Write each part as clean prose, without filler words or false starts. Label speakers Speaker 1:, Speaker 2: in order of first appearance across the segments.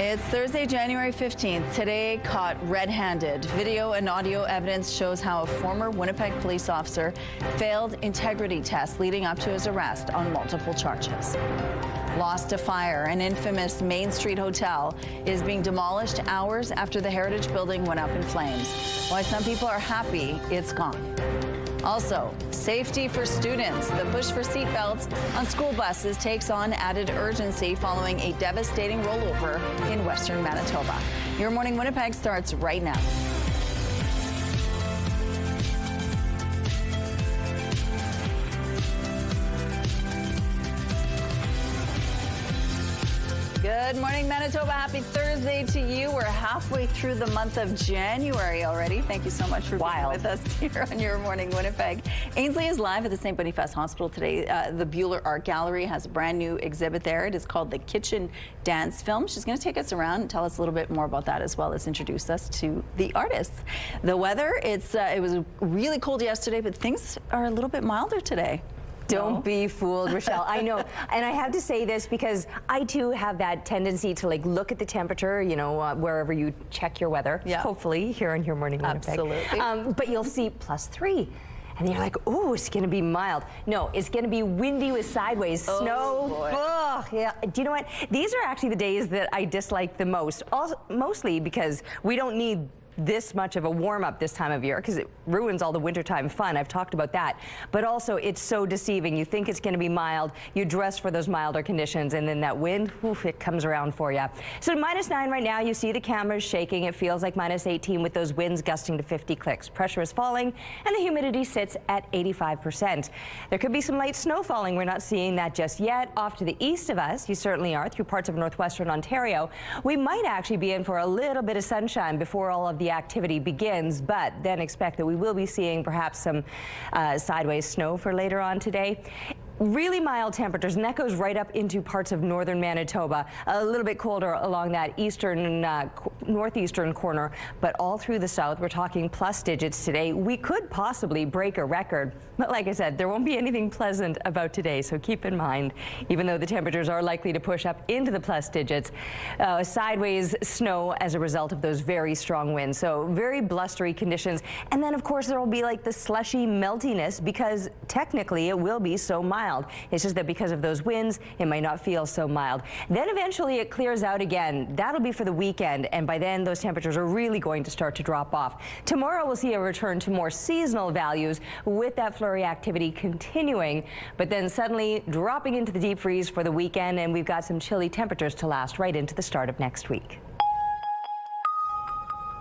Speaker 1: It's Thursday, January 15th. Today caught red-handed. Video and audio evidence shows how a former Winnipeg police officer failed integrity tests leading up to his arrest on multiple charges. Lost to fire. An infamous Main Street hotel is being demolished hours after the Heritage Building went up in flames. Why some people are happy it's gone. Also, safety for students. The push for seatbelts on school buses takes on added urgency following a devastating rollover in western Manitoba. Your Morning Winnipeg starts right now. Good morning, Manitoba. Happy Thursday to you. We're halfway through the month of January already. Thank you so much for being with us here on Your Morning Winnipeg. Ainsley is live at the St. Boniface Hospital today. The Buhler Art Gallery has a brand new exhibit there. It is called the Kitchen Dance Film. She's going to take us around and tell us a little bit more about that, as well as introduce us to the artists. The weather, it was really cold yesterday, but things are a little bit milder today.
Speaker 2: Don't be fooled, Rochelle. I know. And I have to say this because I too have that tendency to look at the temperature, you know, wherever you check your weather. Yeah. Hopefully here on Your Morning Winnipeg.
Speaker 1: Absolutely.
Speaker 2: But you'll see +3. And you're like, oh, it's going to be mild. No, it's going to be windy with sideways snow.
Speaker 1: Boy.
Speaker 2: Oh, yeah. Do you know what? These are actually the days that I dislike the most. Also, mostly because we don't need this much of a warm-up this time of year because it ruins all the wintertime fun. I've talked about that. But also, it's so deceiving. You think it's going to be mild. You dress for those milder conditions, and then that wind, oof, it comes around for you. So -9 right now. You see the cameras shaking. It feels like -18 with those winds gusting to 50 clicks. Pressure is falling, and the humidity sits at 85%. There could be some light snow falling. We're not seeing that just yet. Off to the east of us, you certainly are, through parts of northwestern Ontario. We might actually be in for a little bit of sunshine before all of the activity begins, but then expect that we will be seeing perhaps some sideways snow for later on today. Really mild temperatures, and that goes right up into parts of northern Manitoba. A little bit colder along that eastern, northeastern corner, but all through the south, we're talking plus digits today. We could possibly break a record, but like I said, there won't be anything pleasant about today, so keep in mind, even though the temperatures are likely to push up into the plus digits, sideways snow as a result of those very strong winds. So very blustery conditions. And then, of course, there will be like the slushy meltiness because technically it will be so mild. It's just that because of those winds, it might not feel so mild. Then eventually it clears out again. That'll be for the weekend, and by then those temperatures are really going to start to drop off. Tomorrow we'll see a return to more seasonal values with that flurry activity continuing, but then suddenly dropping into the deep freeze for the weekend, and we've got some chilly temperatures to last right into the start of next week.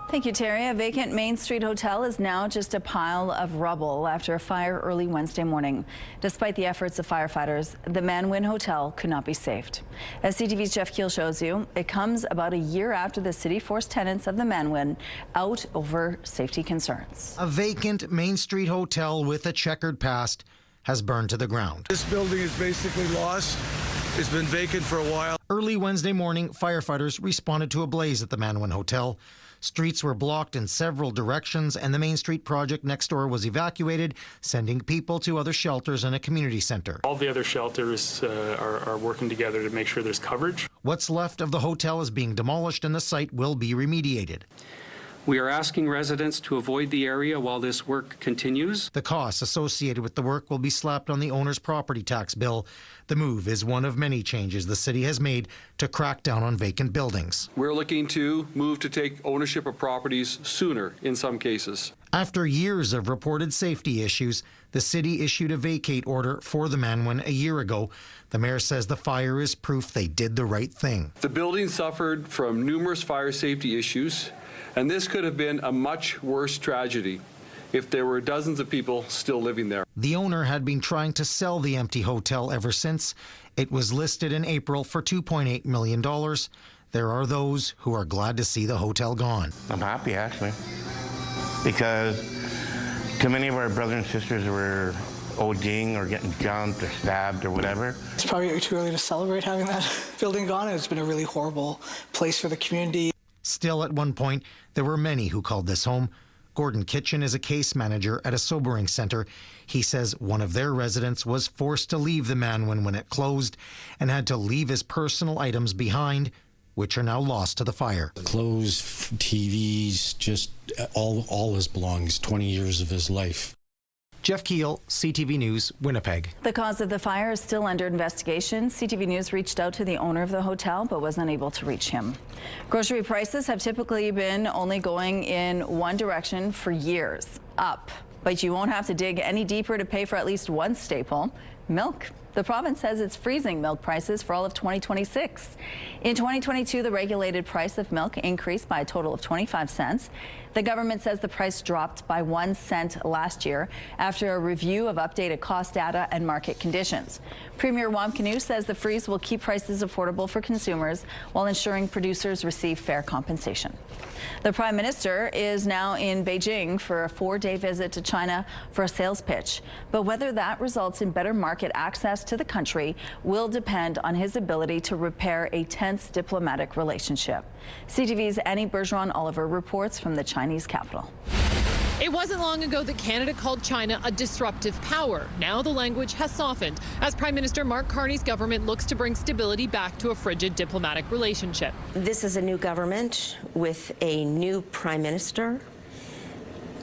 Speaker 1: Thank you, Terry. A vacant Main Street hotel is now just a pile of rubble after a fire early Wednesday morning. Despite the efforts of firefighters, the Manwin hotel could not be saved. As CTV's Jeff Keel shows you, it comes about a year after the city forced tenants of the Manwin out over safety concerns.
Speaker 3: A vacant Main Street hotel with a checkered past has burned to the ground.
Speaker 4: This building is basically lost. It's been vacant for a while.
Speaker 3: Early Wednesday morning, firefighters responded to a blaze at the Manwin Hotel. Streets were blocked in several directions, and the Main Street project next door was evacuated, sending people to other shelters and a community center.
Speaker 5: All the other shelters are working together to make sure there's coverage.
Speaker 3: What's left of the hotel is being demolished, and the site will be remediated.
Speaker 6: We are asking residents to avoid the area while this work continues.
Speaker 3: The costs associated with the work will be slapped on the owner's property tax bill. The move is one of many changes the city has made to crack down on vacant buildings.
Speaker 7: We're looking to move to take ownership of properties sooner in some cases.
Speaker 3: After years of reported safety issues, the city issued a vacate order for the Manwin a year ago. The mayor says the fire is proof they did the right thing.
Speaker 7: The building suffered from numerous fire safety issues, and this could have been a much worse tragedy if there were dozens of people still living there.
Speaker 3: The owner had been trying to sell the empty hotel ever since. It was listed in April for $2.8 million. There are those who are glad to see the hotel gone.
Speaker 8: I'm happy, actually, because too many of our brothers and sisters were ODing or getting jumped or stabbed or whatever.
Speaker 9: It's probably too early to celebrate having that building gone. It's been a really horrible place for the community.
Speaker 3: Still, at one point, there were many who called this home. Gordon Kitchen is a case manager at a sobering center. He says one of their residents was forced to leave the Manwin when it closed and had to leave his personal items behind which are now lost to the fire.
Speaker 10: Clothes, TVs, just all his belongings, 20 years of his life.
Speaker 3: Jeff Keel, CTV News, Winnipeg.
Speaker 1: The cause of the fire is still under investigation. CTV News reached out to the owner of the hotel but was unable to reach him. Grocery prices have typically been only going in one direction for years, up. But you won't have to dig any deeper to pay for at least one staple, milk. The province says it's freezing milk prices for all of 2026. In 2022, the regulated price of milk increased by a total of 25 cents. The government says the price dropped by 1 cent last year after a review of updated cost data and market conditions. Premier Wamkanu says the freeze will keep prices affordable for consumers while ensuring producers receive fair compensation. The Prime Minister is now in Beijing for a 4-day visit to China for a sales pitch. But whether that results in better market access to the country will depend on his ability to repair a tense diplomatic relationship. CTV's Annie Bergeron-Oliver reports from the Chinese capital.
Speaker 11: It wasn't long ago that Canada called China a disruptive power. Now the language has softened as Prime Minister Mark Carney's government looks to bring stability back to a frigid diplomatic relationship.
Speaker 12: This is a new government with a new Prime Minister,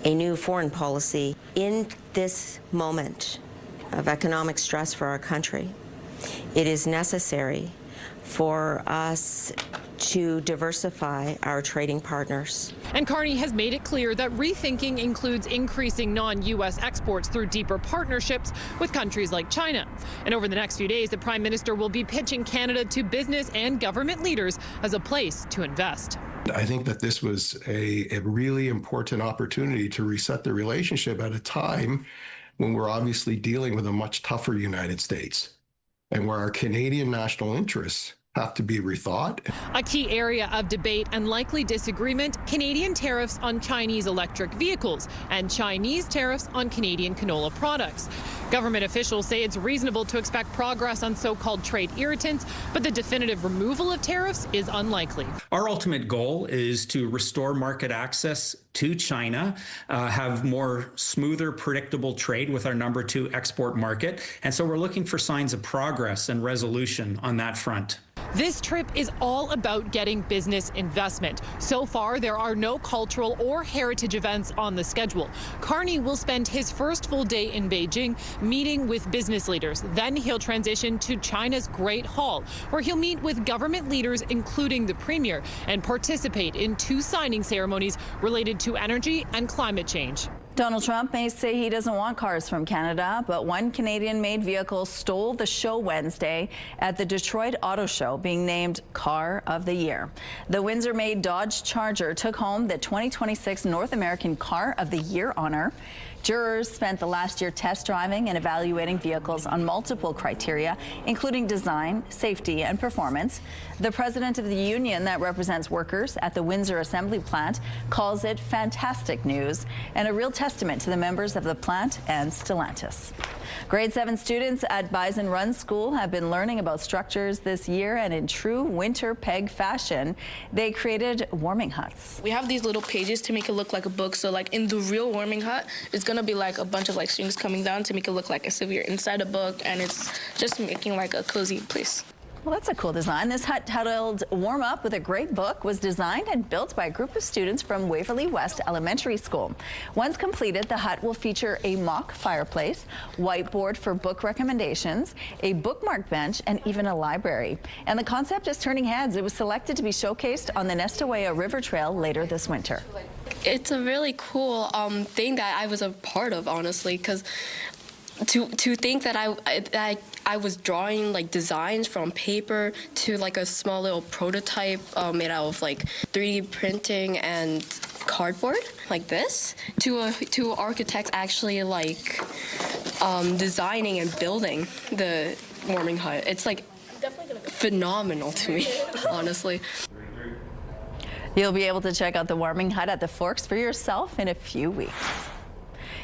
Speaker 12: a new foreign policy. In this moment of economic stress for our country, it is necessary for us to diversify our trading partners.
Speaker 11: And Carney has made it clear that rethinking includes increasing non-U.S. exports through deeper partnerships with countries like China. And over the next few days, the Prime Minister will be pitching Canada to business and government leaders as a place to invest.
Speaker 13: I think that this was a really important opportunity to reset the relationship at a time when we're obviously dealing with a much tougher United States and where our Canadian national interests have to be rethought.
Speaker 11: A key area of debate and likely disagreement, Canadian tariffs on Chinese electric vehicles and Chinese tariffs on Canadian canola products. Government officials say it's reasonable to expect progress on so-called trade irritants, but the definitive removal of tariffs is unlikely.
Speaker 14: Our ultimate goal is to restore market access to China, have more smoother, predictable trade with our number 2 export market. And so we're looking for signs of progress and resolution on that front.
Speaker 11: This trip is all about getting business investment. So far, there are no cultural or heritage events on the schedule. Carney will spend his first full day in Beijing meeting with business leaders. Then he'll transition to China's Great Hall, where he'll meet with government leaders, including the Premier, and participate in 2 signing ceremonies related to energy and climate change.
Speaker 1: Donald Trump may say he doesn't want cars from Canada, but one Canadian-made vehicle stole the show Wednesday at the Detroit Auto Show, being named Car of the Year. The Windsor-made Dodge Charger took home the 2026 North American Car of the Year honor. Jurors spent the last year test driving and evaluating vehicles on multiple criteria, including design, safety, and performance. The president of the union that represents workers at the Windsor Assembly Plant calls it fantastic news and a real testament to the members of the plant and Stellantis. Grade 7 students at Bison Run School have been learning about structures this year, and in true winter peg fashion, they created warming huts.
Speaker 15: We have these little pages to make it look like a book. So like in the real warming hut, it's gonna be like a bunch of like strings coming down to make it look like as if you're inside a book, and it's just making like a cozy place.
Speaker 1: Well, that's a cool design. This hut, titled Warm Up with a Great Book, was designed and built by a group of students from Waverly West Elementary School. Once completed, the hut will feature a mock fireplace, whiteboard for book recommendations, a bookmark bench, and even a library. And the concept is turning heads. It was selected to be showcased on the Nestawaya River Trail later this winter.
Speaker 15: It's a really cool thing that I was a part of, honestly, because to think that I was drawing like designs from paper to like a small little prototype made out of like 3D printing and cardboard like this, to architects actually like designing and building the warming hut. It's like phenomenal to me, honestly.
Speaker 1: You'll be able to check out the warming hut at the Forks for yourself in a few weeks.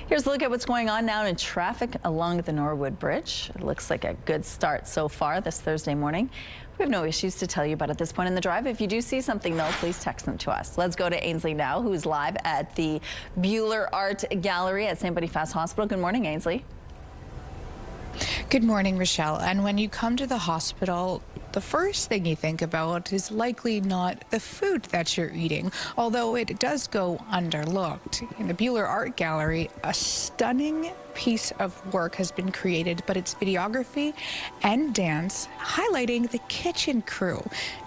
Speaker 1: Here's a look at what's going on now in traffic along the Norwood Bridge. It looks like a good start so far this Thursday morning. We have no issues to tell you about at this point in the drive. If you do see something, though, please text them to us. Let's go to Ainsley now, who's live at the Buhler Art Gallery at St. Boniface Hospital. Good morning, Ainsley.
Speaker 16: Good morning, Rochelle. And when you come to the hospital, the first thing you think about is likely not the food that you're eating, although it does go underlooked. In the Buhler Art Gallery, a stunning piece of work has been created, but it's videography and dance highlighting the kitchen crew,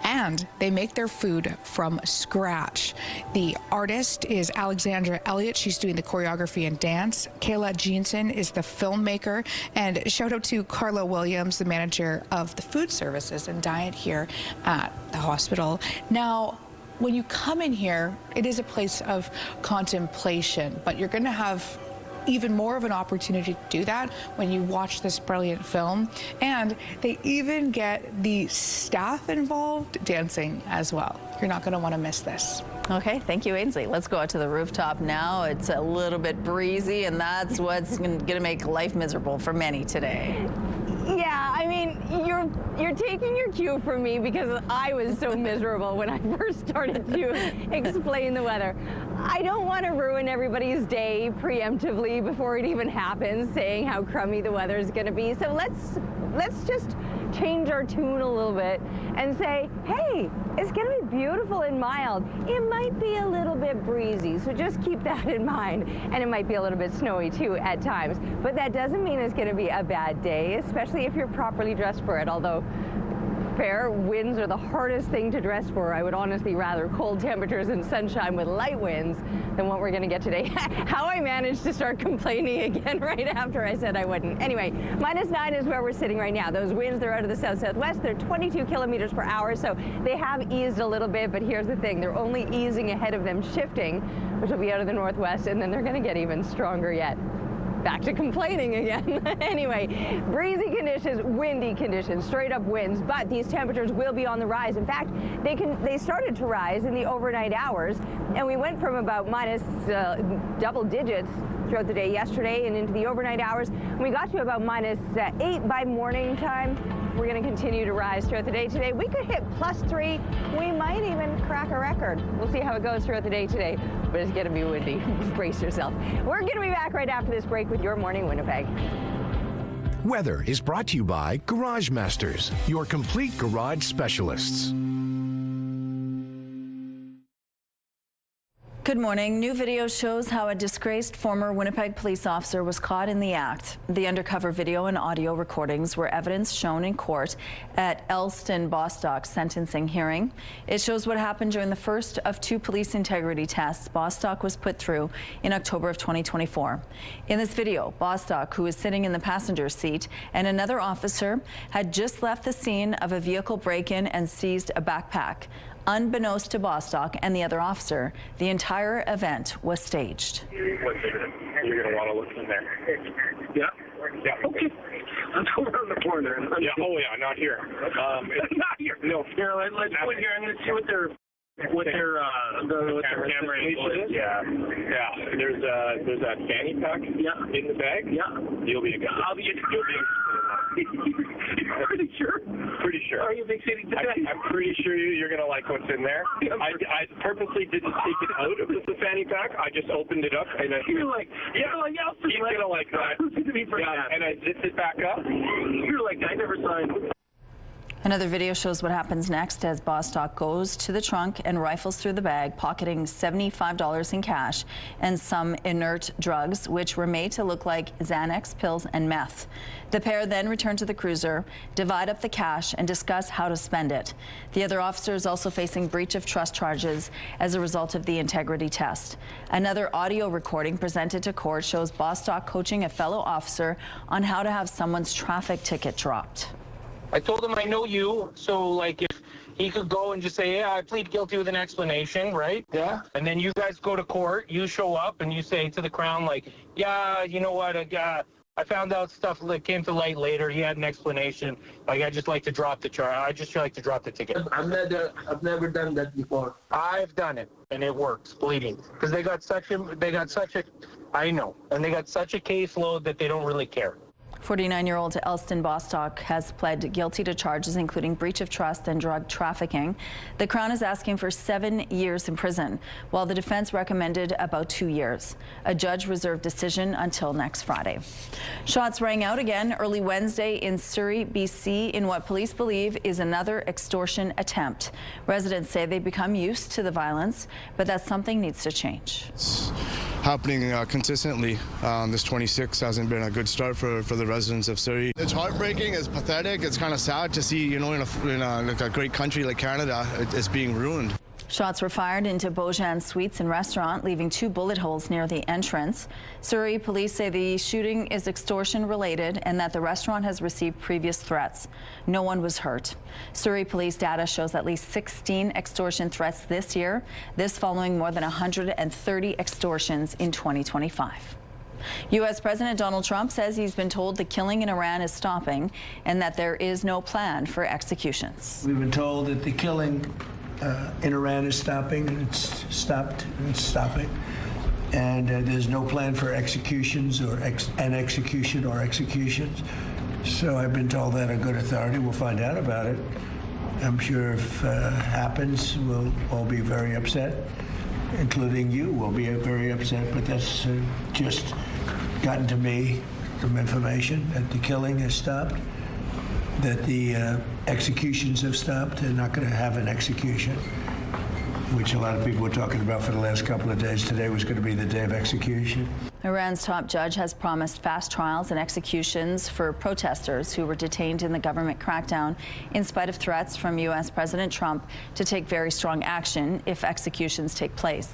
Speaker 16: and they make their food from scratch. The artist is Alexandra Elliott. She's doing the choreography and dance. Kayla Jeanson is the filmmaker, and shout out to Carla Williams, the manager of the food services and diet here at the hospital. Now, when you come in here, it is a place of contemplation, but you're going to have even more of an opportunity to do that when you watch this brilliant film. And they even get the staff involved dancing as well. You're not going to want to miss this.
Speaker 1: Okay, thank you, Ainsley. Let's go out to the rooftop now. It's a little bit breezy, and that's what's going to make life miserable for many today.
Speaker 2: Yeah, I mean, you're taking your cue from me because I was so miserable when I first started to explain the weather. I don't want to ruin everybody's day preemptively before it even happens, saying how crummy the weather is going to be. So let's just change our tune a little bit and say, hey, it's going to be beautiful and mild. It might be a little bit breezy, so just keep that in mind. And it might be a little bit snowy too at times, but that doesn't mean it's going to be a bad day, especially if you're properly dressed for it. Although fair winds are the hardest thing to dress for. I would honestly rather cold temperatures and sunshine with light winds than what we're going to get today. How I managed to start complaining again right after I said I wouldn't. Anyway, -9 is where we're sitting right now. Those winds, they're out of the south-southwest. They're 22 kilometers per hour, so they have eased a little bit, but here's the thing. They're only easing ahead of them shifting, which will be out of the northwest, and then they're going to get even stronger yet. Back to complaining again. Anyway, breezy conditions, windy conditions, straight up winds, but these temperatures will be on the rise. In fact, they started to rise in the overnight hours, and we went from about minus double digits throughout the day yesterday and into the overnight hours. And we got to about -8 by morning time. We're going to continue to rise throughout the day today. We could hit +3. We might even crack a record. We'll see how it goes throughout the day today, but it's going to be windy. Brace yourself. We're going to be back right after this break with Your Morning Winnipeg.
Speaker 17: Weather is brought to you by Garage Masters, your complete garage specialists.
Speaker 1: Good morning. New video shows how a disgraced former Winnipeg police officer was caught in the act. The undercover video and audio recordings were evidence shown in court at Elston Bostock's sentencing hearing. It shows what happened during the first of 2 police integrity tests Bostock was put through in October of 2024. In this video, Bostock, who is sitting in the passenger seat, and another officer had just left the scene of a vehicle break-in and seized a backpack. Unbeknownst to Bostock and the other officer, the entire event was staged.
Speaker 18: You're going to want to look in there. Yeah? Yeah. Okay. Let's go around the corner. Yeah. Oh, yeah, not here. Not here. No. Here, let's go in here and let's see what their camera is. Yeah. Yeah. There's that fanny pack in the bag. Yeah. You'll be a guy. You'll be Pretty sure? Pretty sure. Are you fixating today? I'm pretty sure you're going to like what's in there. I purposely didn't take it out of the fanny pack. I just opened it up. And you're like, yeah, he's going to like that. Yeah, and I zipped it back up. You're like, I never signed.
Speaker 1: Another video shows what happens next as Bostock goes to the trunk and rifles through the bag, pocketing $75 in cash and some inert drugs, which were made to look like Xanax pills and meth. The pair then return to the cruiser, divide up the cash, and discuss how to spend it. The other officer is also facing breach of trust charges as a result of the integrity test. Another audio recording presented to court shows Bostock coaching a fellow officer on how to have someone's traffic ticket dropped.
Speaker 19: I told him I know you, so like if he could go and just say, yeah, I plead guilty with an explanation, right? Yeah. And then you guys go to court, you show up and you say to the Crown, like, yeah, you know what, I found out stuff that came to light later. He had an explanation. Like, I just like to drop the charge. I just like to drop the ticket.
Speaker 18: I've never done that before.
Speaker 19: I've done it, and it works, bleeding. Because they got such a caseload that they don't really care.
Speaker 1: 49-year-old Elston Bostock has pled guilty to charges including breach of trust and drug trafficking. The Crown is asking for 7 years in prison, while the defense recommended about 2 years. A judge reserved decision until next Friday. Shots rang out again early Wednesday in Surrey, BC, in what police believe is another extortion attempt. Residents say they become used to the violence, but that something needs to change.
Speaker 20: It's happening consistently. This 26 hasn't been a good start for the residents of Surrey. It's heartbreaking, it's pathetic, it's kind of sad to see, in a great country like Canada, it's being ruined.
Speaker 1: Shots were fired into Bojan Suites and restaurant, leaving 2 bullet holes near the entrance. Surrey police say the shooting is extortion related and that the restaurant has received previous threats. No one was hurt. Surrey police data shows at least 16 extortion threats this year, this following more than 130 extortions in 2025. U.S. President Donald Trump says he's been told the killing in Iran is stopping and that there is no plan for executions.
Speaker 21: We've been told that the killing in Iran is stopping, and it's stopped, and it's stopping. And there's no plan for executions or an execution or executions. So I've been told that a good authority. We'll find out about it. I'm sure if it happens, we'll all be very upset, including you will be very upset, but that's just gotten to me, some information that the killing has stopped, that the executions have stopped. They're not going to have an execution, which a lot of people were talking about for the last couple of days. Today was going to be the day of execution.
Speaker 1: Iran's top judge has promised fast trials and executions for protesters who were detained in the government crackdown, in spite of threats from U.S. President Trump to take very strong action if executions take place.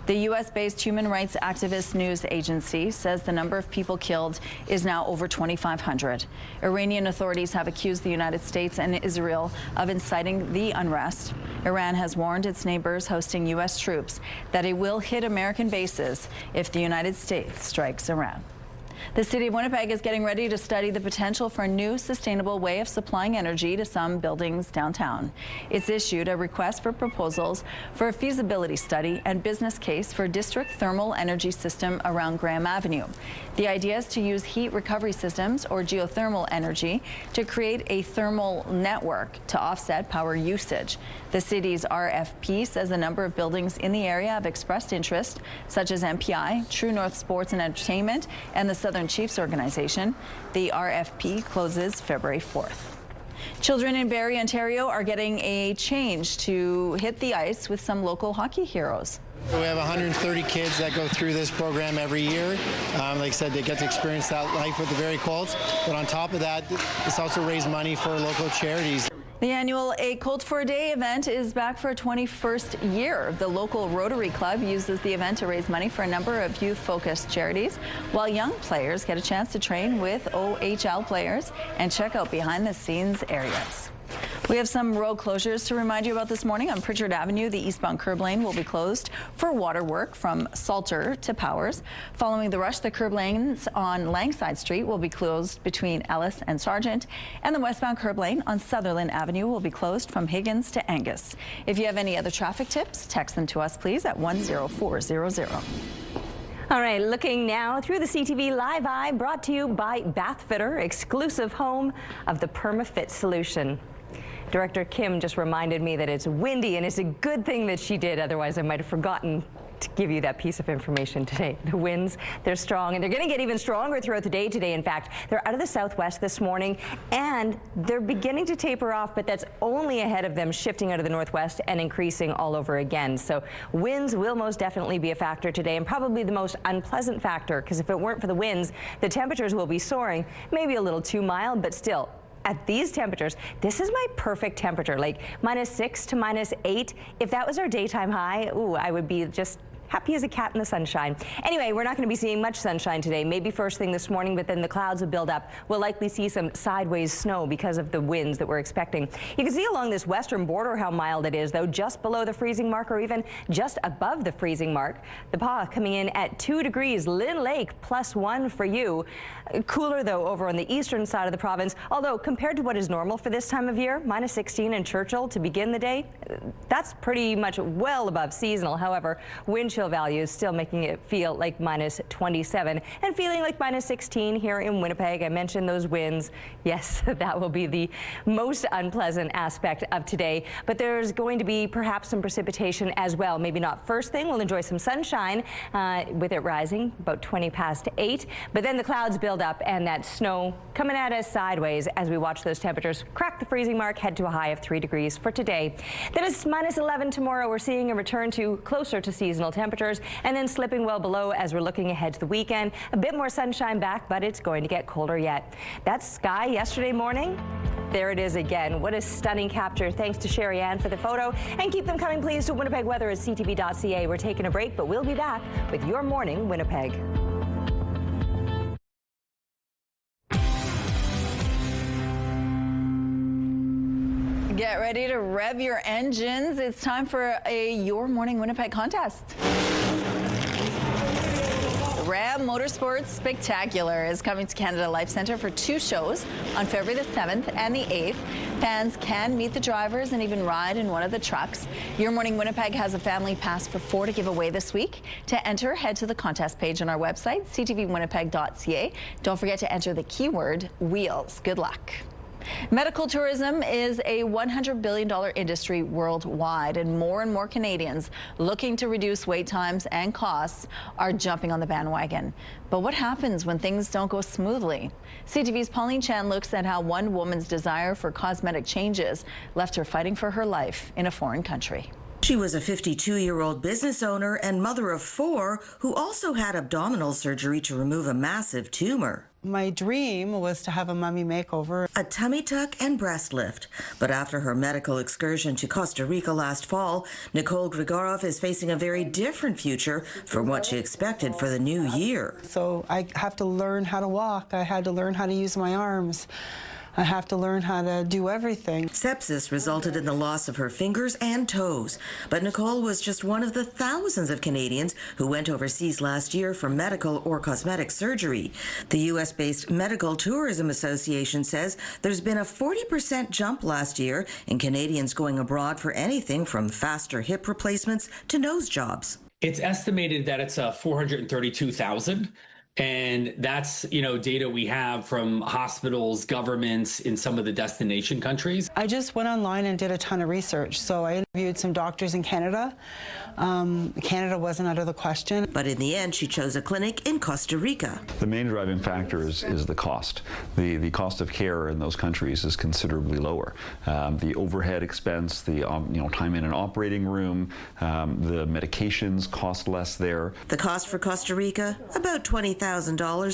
Speaker 1: The U.S.-based human rights activist news agency says the number of people killed is now over 2,500. Iranian authorities have accused the United States and Israel of inciting the unrest. Iran has warned its neighbors hosting U.S. troops that it will hit American bases if the United States strikes Iran. The City of Winnipeg is getting ready to study the potential for a new sustainable way of supplying energy to some buildings downtown. It's issued a request for proposals for a feasibility study and business case for a district thermal energy system around Graham Avenue. The idea is to use heat recovery systems or geothermal energy to create a thermal network to offset power usage. The city's RFP says a number of buildings in the area have expressed interest, such as MPI, True North Sports and Entertainment, and the Southern Chiefs Organization. The RFP closes February 4th. Children in Barrie, Ontario are getting a change to hit the ice with some local hockey heroes.
Speaker 22: We have 130 kids that go through this program every year. Like I said, they get to experience that life with the Barrie Colts. But on top of that, it's also raised money for local charities.
Speaker 1: The annual A Colt for a Day event is back for a 21st year. The local Rotary Club uses the event to raise money for a number of youth-focused charities, while young players get a chance to train with OHL players and check out behind-the-scenes areas. We have some road closures to remind you about this morning. On Pritchard Avenue, the eastbound curb lane will be closed for water work from Salter to Powers. Following the rush, the curb lanes on Langside Street will be closed between Ellis and Sargent, and the westbound curb lane on Sutherland Avenue will be closed from Higgins to Angus. If you have any other traffic tips, text them to us, please, at 10400.
Speaker 2: All right, looking now through the CTV Live Eye, brought to you by Bathfitter, exclusive home of the PermaFit solution. Director Kim just reminded me that it's windy, and it's a good thing that she did. Otherwise, I might have forgotten to give you that piece of information today. The winds, they're strong, and they're going to get even stronger throughout the day today. In fact, they're out of the southwest this morning, and they're beginning to taper off, but that's only ahead of them shifting out of the northwest and increasing all over again. So winds will most definitely be a factor today, and probably the most unpleasant factor, because if it weren't for the winds, the temperatures will be soaring, maybe a little too mild, but still. At these temperatures, this is my perfect temperature, like -6 to -8. If that was our daytime high, ooh, I would be just happy as a cat in the sunshine. Anyway, we're not going to be seeing much sunshine today, maybe first thing this morning, but then the clouds will build up. We'll likely see some sideways snow because of the winds that we're expecting. You can see along this western border how mild it is, though, just below the freezing mark or even just above the freezing mark. The Pas coming in at 2 degrees, Lynn Lake +1 for you. Cooler, though, over on the eastern side of the province, although compared to what is normal for this time of year, -16 in Churchill to begin the day, that's pretty much well above seasonal. However, wind chill values still making it feel like minus 27 and feeling like minus 16 here in Winnipeg. I mentioned those winds. Yes, that will be the most unpleasant aspect of today, but there's going to be perhaps some precipitation as well. Maybe not first thing. We'll enjoy some sunshine with it rising about 20 past 8, but then the clouds build up and that snow coming at us sideways as we watch those temperatures crack the freezing mark, head to a high of 3 degrees for today. Then it's minus 11 tomorrow. We're seeing a return to closer to seasonal temperatures and then slipping well below as we're looking ahead to the weekend. A bit more sunshine back, but it's going to get colder yet. That sky yesterday morning, there it is again. What a stunning capture. Thanks to Sherry Ann for the photo. And keep them coming, please, to Winnipeg Weather at CTV.ca. We're taking a break, but we'll be back with Your Morning Winnipeg.
Speaker 1: Get ready to rev your engines. It's time for a Your Morning Winnipeg contest. Ram Motorsports Spectacular is coming to Canada Life Centre for 2 shows on February the 7th and the 8th. Fans can meet the drivers and even ride in one of the trucks. Your Morning Winnipeg has a family pass for 4 to give away this week. To enter, head to the contest page on our website, ctvwinnipeg.ca. Don't forget to enter the keyword wheels. Good luck. Medical tourism is a $100 billion industry worldwide, and more Canadians looking to reduce wait times and costs are jumping on the bandwagon. But what happens when things don't go smoothly? CTV's Pauline Chan looks at how one woman's desire for cosmetic changes left her fighting for her life in a foreign country.
Speaker 4: She was a 52-year-old business owner and mother of 4 who also had abdominal surgery to remove a massive tumor.
Speaker 5: My dream was to have a mummy makeover.
Speaker 4: A tummy tuck and breast lift. But after her medical excursion to Costa Rica last fall, Nicole Grigorov is facing a very different future from what she expected for the new year.
Speaker 5: So I have to learn how to walk. I had to learn how to use my arms. I have to learn how to do everything.
Speaker 4: Sepsis resulted in the loss of her fingers and toes, but Nicole was just one of the thousands of Canadians who went overseas last year for medical or cosmetic surgery. The U.S.-based Medical Tourism Association says there's been a 40% jump last year in Canadians going abroad for anything from faster hip replacements to nose jobs.
Speaker 23: It's estimated that it's 432,000. And that's, data we have from hospitals, governments in some of the destination countries.
Speaker 5: I just went online and did a ton of research. So I interviewed some doctors in Canada. Canada wasn't out of the question.
Speaker 4: But in the end, she chose a clinic in Costa Rica.
Speaker 24: The main driving factor is the cost. The cost of care in those countries is considerably lower. The overhead expense, the time in an operating room, the medications cost less there.
Speaker 4: The cost for Costa Rica, about $20,000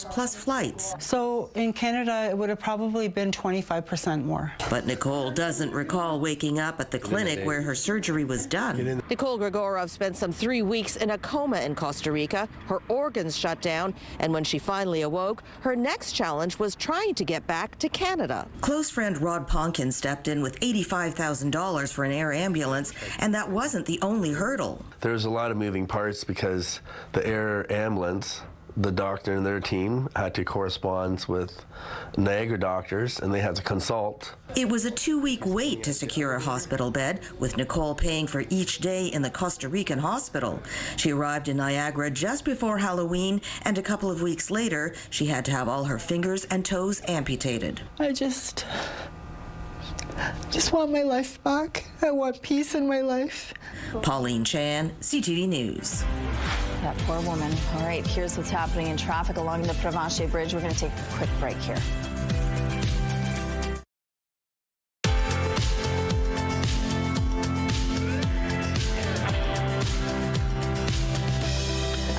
Speaker 4: plus flights.
Speaker 5: So in Canada, it would have probably been 25% more.
Speaker 4: But Nicole doesn't recall waking up at the clinic where her surgery was done.
Speaker 25: Nicole Grigorov spent some 3 weeks in a coma in Costa Rica. Her organs shut down, and when she finally awoke, her next challenge was trying to get back to Canada.
Speaker 4: Close friend Rod Ponkin stepped in with $85,000 for an air ambulance, and that wasn't the only hurdle.
Speaker 26: There's a lot of moving parts because the air ambulance, the doctor and their team had to correspond with Niagara doctors, and they had to consult.
Speaker 4: It was a 2-week wait to secure a hospital bed, with Nicole paying for each day in the Costa Rican hospital. She arrived in Niagara just before Halloween, and a couple of weeks later, she had to have all her fingers and toes amputated.
Speaker 5: I just want my life back. I want peace in my life.
Speaker 4: Pauline Chan, CTV News.
Speaker 1: That poor woman. All right, here's what's happening in traffic along the Provencher Bridge. We're going to take a quick break here.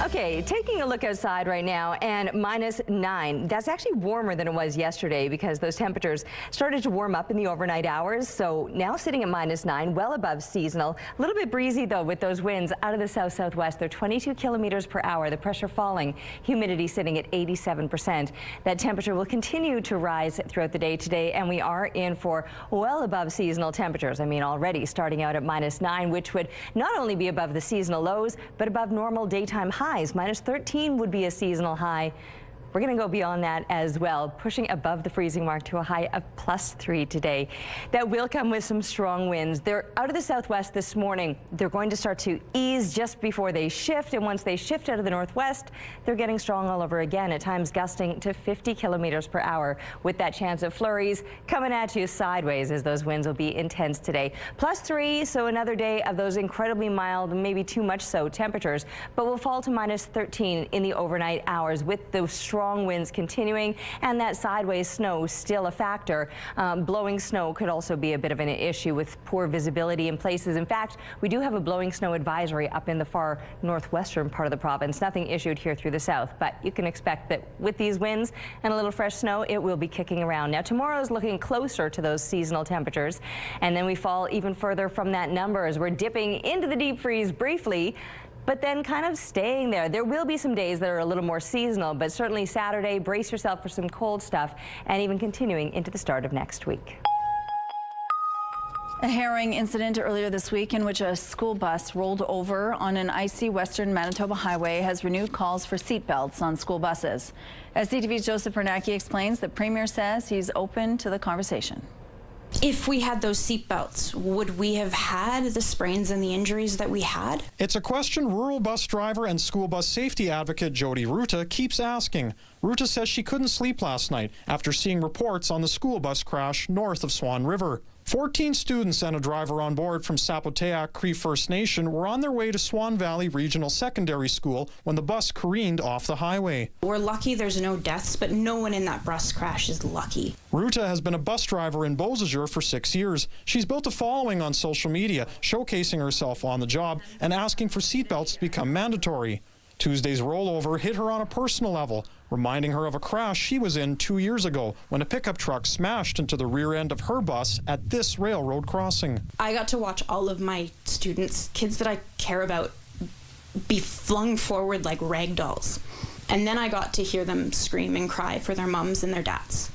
Speaker 2: Okay, taking a look outside right now, and -9. That's actually warmer than it was yesterday because those temperatures started to warm up in the overnight hours. So now sitting at -9, well above seasonal. A little bit breezy though with those winds out of the south-southwest. They're 22 kilometers per hour. The pressure falling, humidity sitting at 87%. That temperature will continue to rise throughout the day today, and we are in for well above seasonal temperatures. I mean, already starting out at -9, which would not only be above the seasonal lows, but above normal daytime highs. -13 would be a seasonal high. We're going to go beyond that as well, pushing above the freezing mark to a high of +3 today. That will come with some strong winds. They're out of the southwest this morning. They're going to start to ease just before they shift, and once they shift out of the northwest, they're getting strong all over again, at times gusting to 50 kilometers per hour, with that chance of flurries coming at you sideways, as those winds will be intense today. +3, so another day of those incredibly mild, maybe too much so, temperatures, but will fall to -13 in the overnight hours, with those strong winds continuing and that sideways snow still a factor. Blowing snow could also be a bit of an issue with poor visibility in places. In fact, we do have a blowing snow advisory up in the far northwestern part of the province. Nothing issued here through the south, but you can expect that with these winds and a little fresh snow, it will be kicking around. Now, tomorrow's looking closer to those seasonal temperatures, and then we fall even further from that number as we're dipping into the deep freeze briefly, but then kind of staying there. There will be some days that are a little more seasonal, but certainly Saturday, brace yourself for some cold stuff, and even continuing into the start of next week.
Speaker 1: A harrowing incident earlier this week in which a school bus rolled over on an icy western Manitoba highway has renewed calls for seatbelts on school buses. As CTV's Joseph Bernacki explains, the Premier says he's open to the conversation.
Speaker 3: If we had those seatbelts, would we have had the sprains and the injuries that we had?
Speaker 6: It's a question rural bus driver and school bus safety advocate Jody Ruta keeps asking. Ruta says she couldn't sleep last night after seeing reports on the school bus crash north of Swan River. 14 students and a driver on board from Sapoteac Cree First Nation were on their way to Swan Valley Regional Secondary School when the bus careened off the highway.
Speaker 3: We're lucky there's no deaths, but no one in that bus crash is lucky.
Speaker 6: Ruta has been a bus driver in Beausejour for 6 years. She's built a following on social media, showcasing herself on the job and asking for seatbelts to become mandatory. Tuesday's rollover hit her on a personal level, reminding her of a crash she was in 2 years ago when a pickup truck smashed into the rear end of her bus at this railroad crossing.
Speaker 3: I got to watch all of my students, kids that I care about, be flung forward like rag dolls. And then I got to hear them scream and cry for their mums and their dads.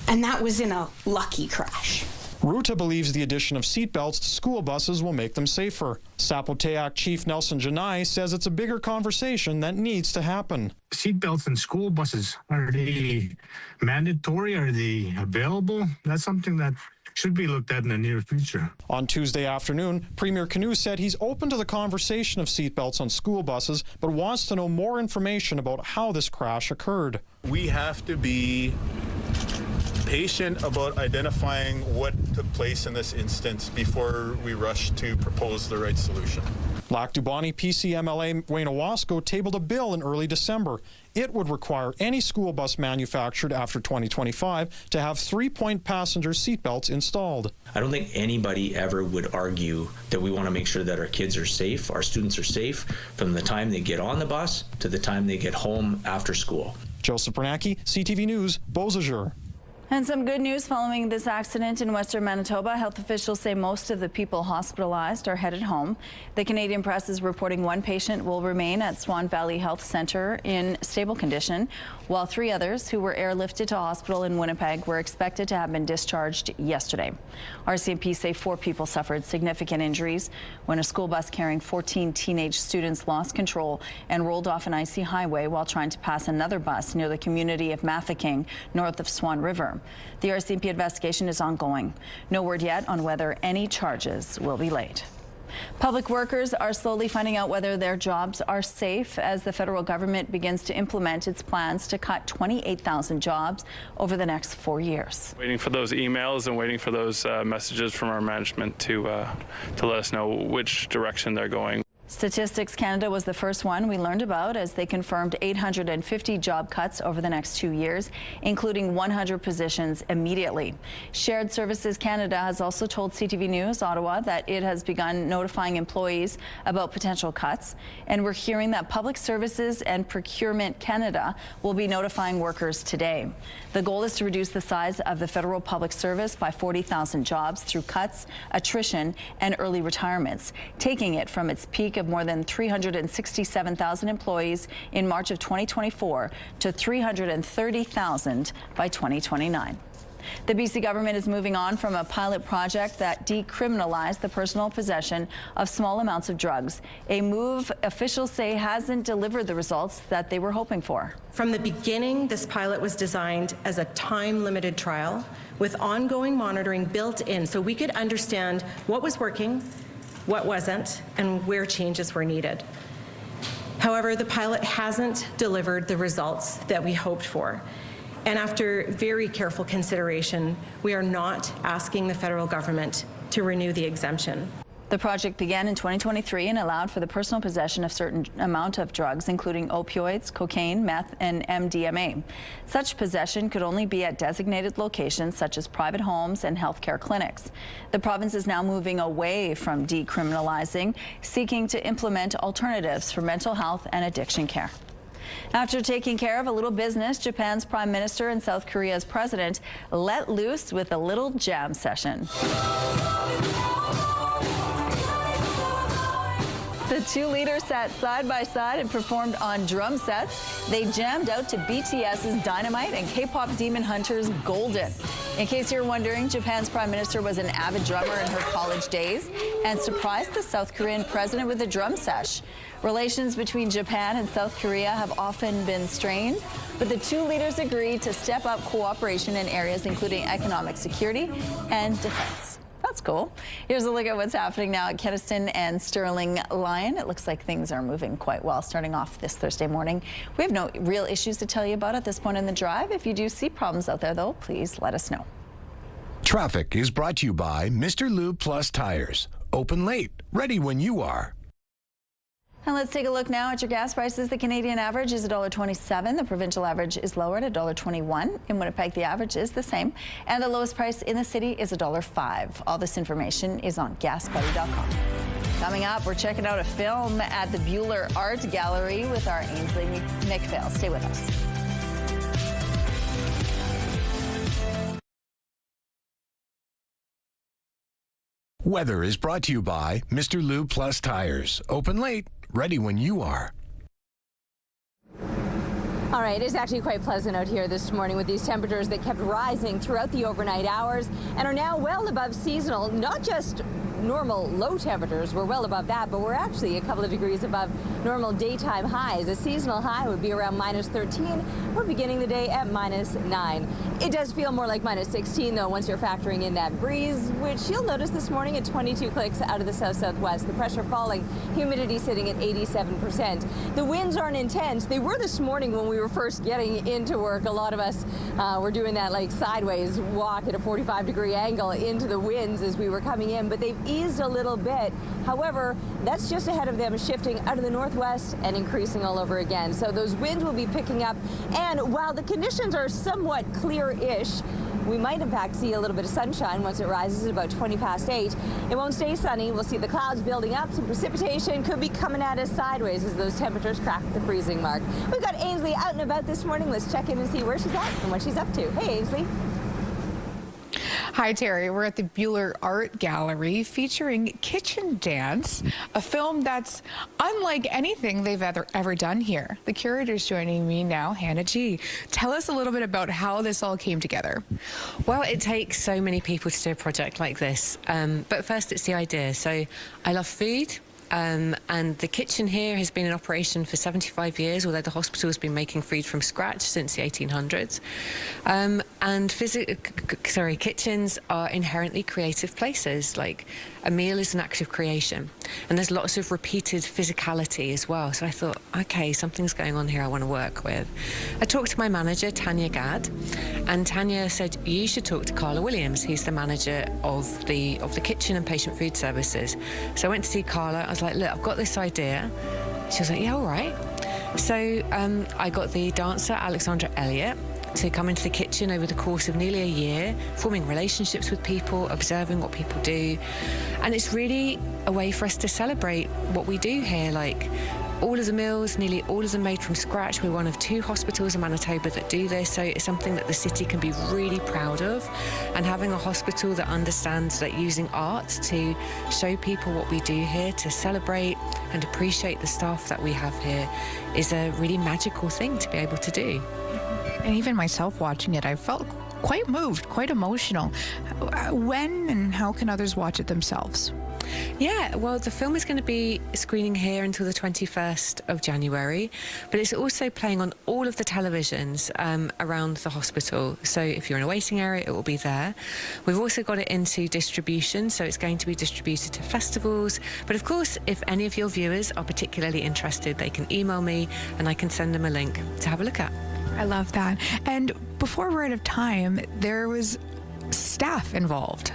Speaker 3: And that was in a lucky crash.
Speaker 6: Ruta believes the addition of seatbelts to school buses will make them safer. Sapoteac Chief Nelson Janai says it's a bigger conversation that needs to happen.
Speaker 7: Seatbelts in school buses, are they mandatory? Are they available? That's something that should be looked at in the near future.
Speaker 6: On Tuesday afternoon, Premier Canoe said he's open to the conversation of seatbelts on school buses, but wants to know more information about how this crash occurred.
Speaker 8: We have to be patient about identifying what took place in this instance before we rush to propose the right solution.
Speaker 6: Lac du Bonnet PCMLA Wayne Owasco tabled a bill in early December. It would require any school bus manufactured after 2025 to have 3-point passenger seatbelts installed.
Speaker 9: I don't think anybody ever would argue that we want to make sure that our kids are safe, our students are safe from the time they get on the bus to the time they get home after school.
Speaker 6: Joseph Bernacki, CTV News, Beausejour.
Speaker 1: And some good news following this accident in western Manitoba. Health officials say most of the people hospitalized are headed home. The Canadian Press is reporting one patient will remain at Swan Valley Health Centre in stable condition, while 3 others who were airlifted to hospital in Winnipeg were expected to have been discharged yesterday. RCMP say 4 people suffered significant injuries when a school bus carrying 14 teenage students lost control and rolled off an icy highway while trying to pass another bus near the community of Mafeking, north of Swan River. The RCMP investigation is ongoing. No word yet on whether any charges will be laid. Public workers are slowly finding out whether their jobs are safe as the federal government begins to implement its plans to cut 28,000 jobs over the next 4 years.
Speaker 10: Waiting for those emails and waiting for those messages from our management to let us know which direction they're going.
Speaker 1: Statistics Canada was the first one we learned about as they confirmed 850 job cuts over the next 2 years, including 100 positions immediately. Shared Services Canada has also told CTV News Ottawa that it has begun notifying employees about potential cuts, and we're hearing that Public Services and Procurement Canada will be notifying workers today. The goal is to reduce the size of the federal public service by 40,000 jobs through cuts, attrition, and early retirements, taking it from its peak of more than 367,000 employees in March of 2024 to 330,000 by 2029. The BC government is moving on from a pilot project that decriminalized the personal possession of small amounts of drugs, a move officials say hasn't delivered the results that they were hoping for.
Speaker 11: From the beginning, this pilot was designed as a time-limited trial with ongoing monitoring built in so we could understand what was working, what wasn't, and where changes were needed. However, the pilot hasn't delivered the results that we hoped for. And after very careful consideration, we are not asking the federal government to renew the exemption.
Speaker 1: The project began in 2023 and allowed for the personal possession of certain amount of drugs, including opioids, cocaine, meth, and MDMA. Such possession could only be at designated locations such as private homes and healthcare clinics. The province is now moving away from decriminalizing, seeking to implement alternatives for mental health and addiction care. After taking care of a little business, Japan's Prime Minister and South Korea's President let loose with a little jam session. The two leaders sat side by side and performed on drum sets. They jammed out to BTS's Dynamite and K-pop Demon Hunters' Golden. In case you're wondering, Japan's Prime Minister was an avid drummer in her college days and surprised the South Korean president with a drum sesh. Relations between Japan and South Korea have often been strained, but the two leaders agreed to step up cooperation in areas including economic security and defense. That's cool. Here's a look at what's happening now at Keniston and Sterling Lion. It looks like things are moving quite well starting off this Thursday morning. We have no real issues to tell you about at this point in the drive. If you do see problems out there, though, please let us know.
Speaker 17: Traffic is brought to you by Mr. Lube Plus Tires. Open late, ready when you are.
Speaker 1: And let's take a look now at your gas prices. The Canadian average is $1.27. The provincial average is lower at $1.21. In Winnipeg, the average is the same. And the lowest price in the city is $1.05. All this information is on gasbuddy.com. Coming up, we're checking out a film at the Buhler Art Gallery with our Ainsley McPhail. Stay with us.
Speaker 17: Weather is brought to you by Mr. Lube Plus Tires. Open late, ready when you are.
Speaker 2: All right, it's actually quite pleasant out here this morning with these temperatures that kept rising throughout the overnight hours and are now well above seasonal, not just normal low temperatures. We're well above that, but we're actually a couple of degrees above normal daytime highs. A seasonal high would be around -13. We're beginning the day at -9. It does feel more like -16 though once you're factoring in that breeze, which you'll notice this morning at 22 clicks out of the south-southwest. The pressure falling, humidity sitting at 87%. The winds aren't intense. They were this morning when we were first getting into work. A lot of us were doing that like sideways walk at a 45-degree angle into the winds as we were coming in, but they've eased a little bit. However, that's just ahead of them shifting out of the northwest and increasing all over again. So those winds will be picking up, and while the conditions are somewhat clear-ish, we might in fact see a little bit of sunshine once it rises at about 20 past 8. It won't stay sunny. We'll see the clouds building up. Some precipitation could be coming at us sideways as those temperatures crack the freezing mark. We've got Ainsley out and about this morning. Let's check in and see where she's at and what she's up to. Hey, Ainsley.
Speaker 12: Hi, Terry. We're at the Buhler Art Gallery featuring Kitchen Dance, a film that's unlike anything they've ever done here. The curator's joining me now, Hannah G. Tell us a little bit about how this all came together.
Speaker 13: Well, it takes so many people to do a project like this. But first, it's the idea. So I love food. And the kitchen here has been in operation for 75 years, although the hospital has been making food from scratch since the 1800s. Kitchens are inherently creative places. Like, a meal is an act of creation. And there's lots of repeated physicality as well. So I thought, okay, something's going on here I want to work with. I talked to my manager, Tanya Gadd, and Tanya said, you should talk to Carla Williams. He's the manager of the kitchen and patient food services. So I went to see Carla. I was like, look, I've got this idea. She was like, yeah, all right. So I got the dancer, Alexandra Elliott, to come into the kitchen over the course of nearly a year, forming relationships with people, observing what people do. And it's really a way for us to celebrate what we do here. Like, all of the meals, nearly all of them made from scratch. We're one of 2 hospitals in Manitoba that do this, so it's something that the city can be really proud of. And having a hospital that understands that using art to show people what we do here, to celebrate and appreciate the staff that we have here, is a really magical thing to be able to do.
Speaker 12: And even myself watching it, I felt quite moved, quite emotional. When and how can others watch it themselves?
Speaker 13: Yeah, well, the film is going to be screening here until the 21st of January, but it's also playing on all of the televisions around the hospital. So if you're in a waiting area, it will be there. We've also got it into distribution, so it's going to be distributed to festivals. But of course, if any of your viewers are particularly interested, they can email me and I can send them a link to have a look at.
Speaker 12: I love that. And before we're out of time, there was staff involved.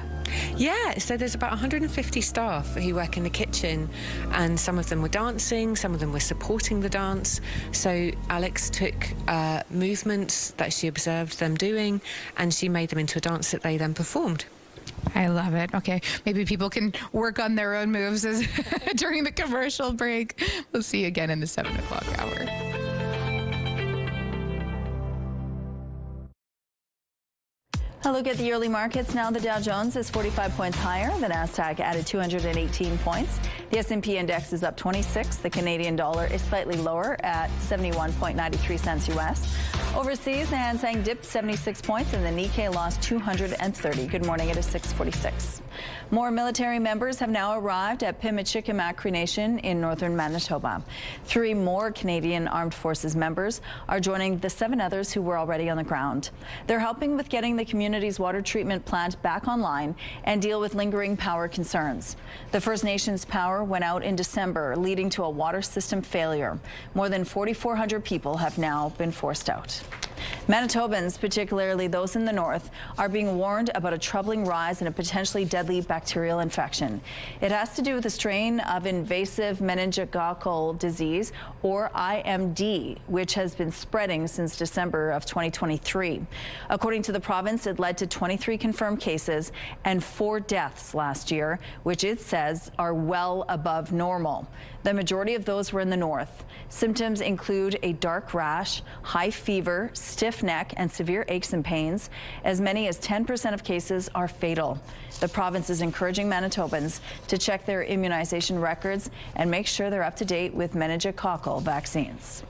Speaker 13: Yeah, so there's about 150 staff who work in the kitchen, and some of them were dancing, some of them were supporting the dance. So Alex took movements that she observed them doing, and she made them into a dance that they then performed.
Speaker 12: I love it. Okay, maybe people can work on their own moves during the commercial break. We'll see you again in the 7 o'clock hour.
Speaker 1: A look at the early markets now. The Dow Jones is 45 points higher. The Nasdaq added 218 points. The S&P index is up 26. The Canadian dollar is slightly lower at 71.93 cents U.S. Overseas, the Hang Seng dipped 76 points and the Nikkei lost 230. Good morning. It is 6:46. More military members have now arrived at Pimicikamak Cree Nation in northern Manitoba. 3 more Canadian Armed Forces members are joining the 7 others who were already on the ground. They're helping with getting the community's water treatment plant back online and deal with lingering power concerns. The First Nations power went out in December, leading to a water system failure. More than 4,400 people have now been forced out. Manitobans, particularly those in the north, are being warned about a troubling rise in a potentially deadly bacterial infection. It has to do with a strain of invasive meningococcal disease, or IMD, which has been spreading since December of 2023. According to the province, it led to 23 confirmed cases and 4 deaths last year, which it says are well above normal. The majority of those were in the north. Symptoms include a dark rash, high fever, stiff neck, and severe aches and pains. As many as 10% of cases are fatal. The province is encouraging Manitobans to check their immunization records and make sure they're up to date with meningococcal vaccines.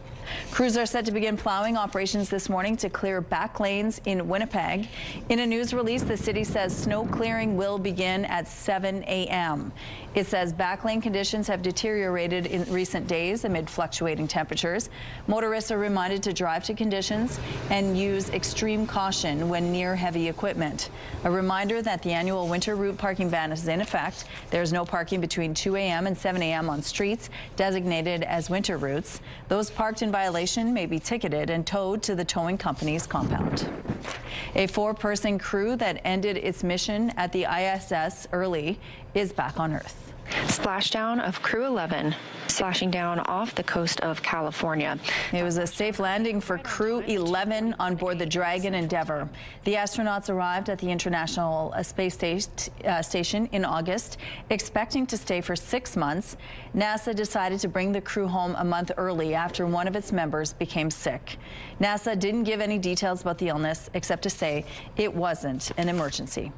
Speaker 1: Crews are set to begin plowing operations this morning to clear back lanes in Winnipeg. In a news release, the city says snow clearing will begin at 7 a.m. It says back lane conditions have deteriorated in recent days amid fluctuating temperatures. Motorists are reminded to drive to conditions and use extreme caution when near heavy equipment. A reminder that the annual winter route parking ban is in effect. There's no parking between 2 a.m. and 7 a.m. on streets designated as winter routes. Those parked in violation may be ticketed and towed to the towing company's compound. A 4-person crew that ended its mission at the ISS early is back on Earth.
Speaker 14: Splashdown of Crew 11, splashing down off the coast of California.
Speaker 1: It was a safe landing for Crew 11 on board the Dragon Endeavour. The astronauts arrived at the International Space Station in August, expecting to stay for 6 months. NASA decided to bring the crew home a month early after one of its members became sick. NASA didn't give any details about the illness, except to say it wasn't an emergency.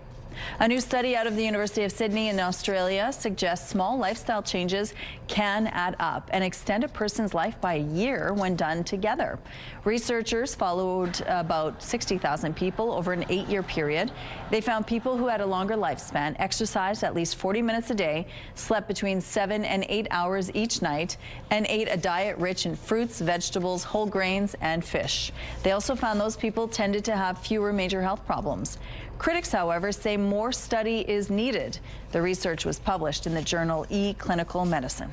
Speaker 1: A new study out of the University of Sydney in Australia suggests small lifestyle changes can add up and extend a person's life by a year when done together. Researchers followed about 60,000 people over an 8-year period. They found people who had a longer lifespan exercised at least 40 minutes a day, slept between 7 and 8 hours each night, and ate a diet rich in fruits, vegetables, whole grains, and fish. They also found those people tended to have fewer major health problems. Critics, however, say more study is needed. The research was published in the journal eClinical Medicine.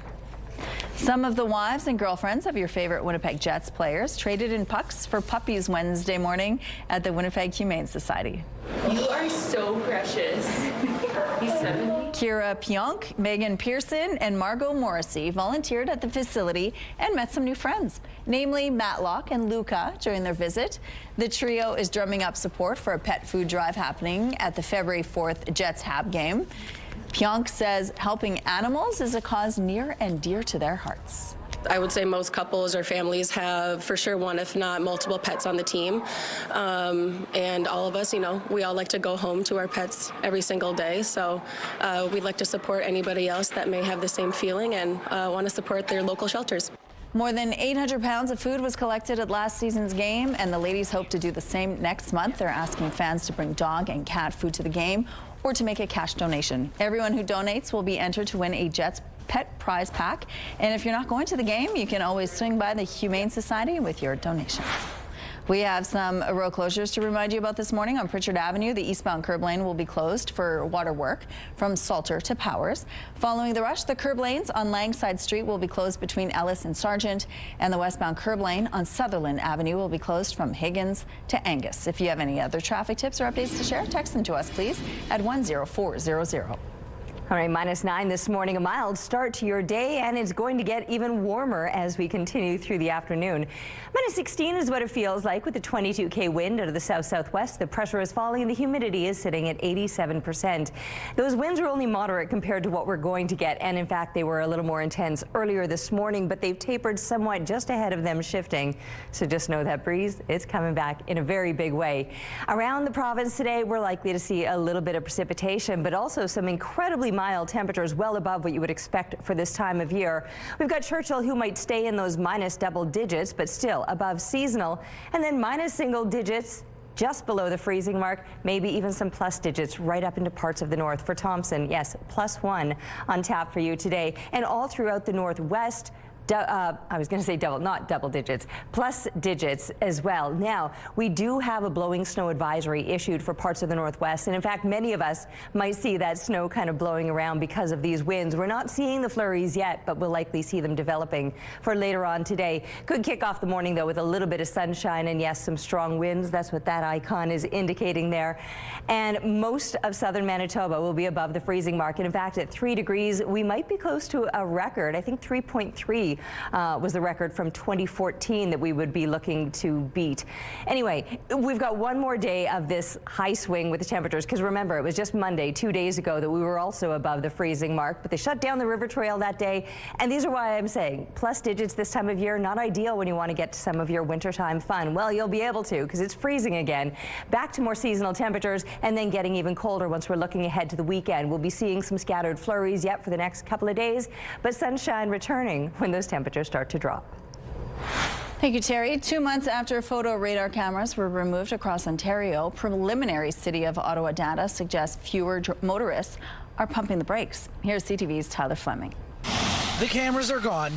Speaker 1: Some of the wives and girlfriends of your favorite Winnipeg Jets players traded in pucks for puppies Wednesday morning at the Winnipeg Humane Society.
Speaker 15: You are so precious. He's 70.
Speaker 1: Kira Pionk, Megan Pearson, and Margot Morrissey volunteered at the facility and met some new friends, namely Matlock and Luca, during their visit. The trio is drumming up support for a pet food drive happening at the February 4th Jets Hab game. Pionk says helping animals is a cause near and dear to their hearts.
Speaker 16: I would say most couples or families have for sure one, if not multiple pets on the team. And all of us, we all like to go home to our pets every single day. So we'd like to support anybody else that may have the same feeling and want to support their local shelters.
Speaker 1: More than 800 pounds of food was collected at last season's game, and the ladies hope to do the same next month. They're asking fans to bring dog and cat food to the game or to make a cash donation. Everyone who donates will be entered to win a Jets pet prize pack. And if you're not going to the game, you can always swing by the Humane Society with your donation. We have some road closures to remind you about this morning. On Pritchard Avenue, the eastbound curb lane will be closed for water work from Salter to Powers. Following the rush, the curb lanes on Langside Street will be closed between Ellis and Sargent, and the westbound curb lane on Sutherland Avenue will be closed from Higgins to Angus. If you have any other traffic tips or updates to share, text them to us, please, at 10400.
Speaker 2: All right, -9 this morning, a mild start to your day, and it's going to get even warmer as we continue through the afternoon. -16 is what it feels like with a 22 wind out of the south-southwest. The pressure is falling and the humidity is sitting at 87%. Those winds were only moderate compared to what we're going to get, and in fact, they were a little more intense earlier this morning, but they've tapered somewhat just ahead of them shifting. So just know that breeze, it's coming back in a very big way. Around the province today, we're likely to see a little bit of precipitation, but also some incredibly mild temperatures well above what you would expect for this time of year. We've got Churchill, who might stay in those minus double digits, but still above seasonal, and then minus single digits just below the freezing mark, maybe even some plus digits right up into parts of the north. For Thompson, yes, +1 on tap for you today, and all throughout the northwest. I was going to say double, not double digits, plus digits as well. Now, we do have a blowing snow advisory issued for parts of the northwest, and in fact, many of us might see that snow kind of blowing around because of these winds. We're not seeing the flurries yet, but we'll likely see them developing for later on today. Could kick off the morning, though, with a little bit of sunshine and, yes, some strong winds. That's what that icon is indicating there. And most of southern Manitoba will be above the freezing mark. And in fact, at 3 degrees, we might be close to a record. I think 3.3 was the record from 2014 that we would be looking to beat. Anyway, we've got one more day of this high swing with the temperatures, because remember, it was just Monday, 2 days ago, that we were also above the freezing mark, but they shut down the river trail that day, and these are why I'm saying plus digits this time of year, not ideal when you want to get to some of your wintertime fun. Well, you'll be able to, because it's freezing again. Back to more seasonal temperatures, and then getting even colder once we're looking ahead to the weekend. We'll be seeing some scattered flurries yet for the next couple of days, but sunshine returning when those temperatures start to drop.
Speaker 1: Thank you, Terry. 2 months after photo radar cameras were removed across Ontario, preliminary City of Ottawa data suggests fewer motorists are pumping the brakes. Here's CTV's Tyler Fleming.
Speaker 18: The cameras are gone,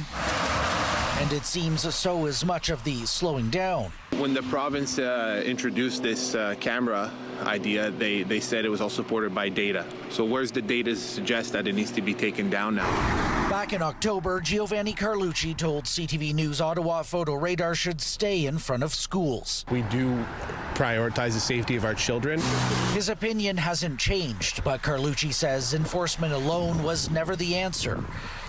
Speaker 18: and it seems so is much of the slowing down.
Speaker 19: When the province introduced this camera idea, they said it was all supported by data. So where's the data to suggest that it needs to be taken down now?
Speaker 18: Back in October, Giovanni Carlucci told CTV News Ottawa photo radar should stay in front of schools.
Speaker 20: We do prioritize the safety of our children.
Speaker 18: His opinion hasn't changed, but Carlucci says enforcement alone was never the answer.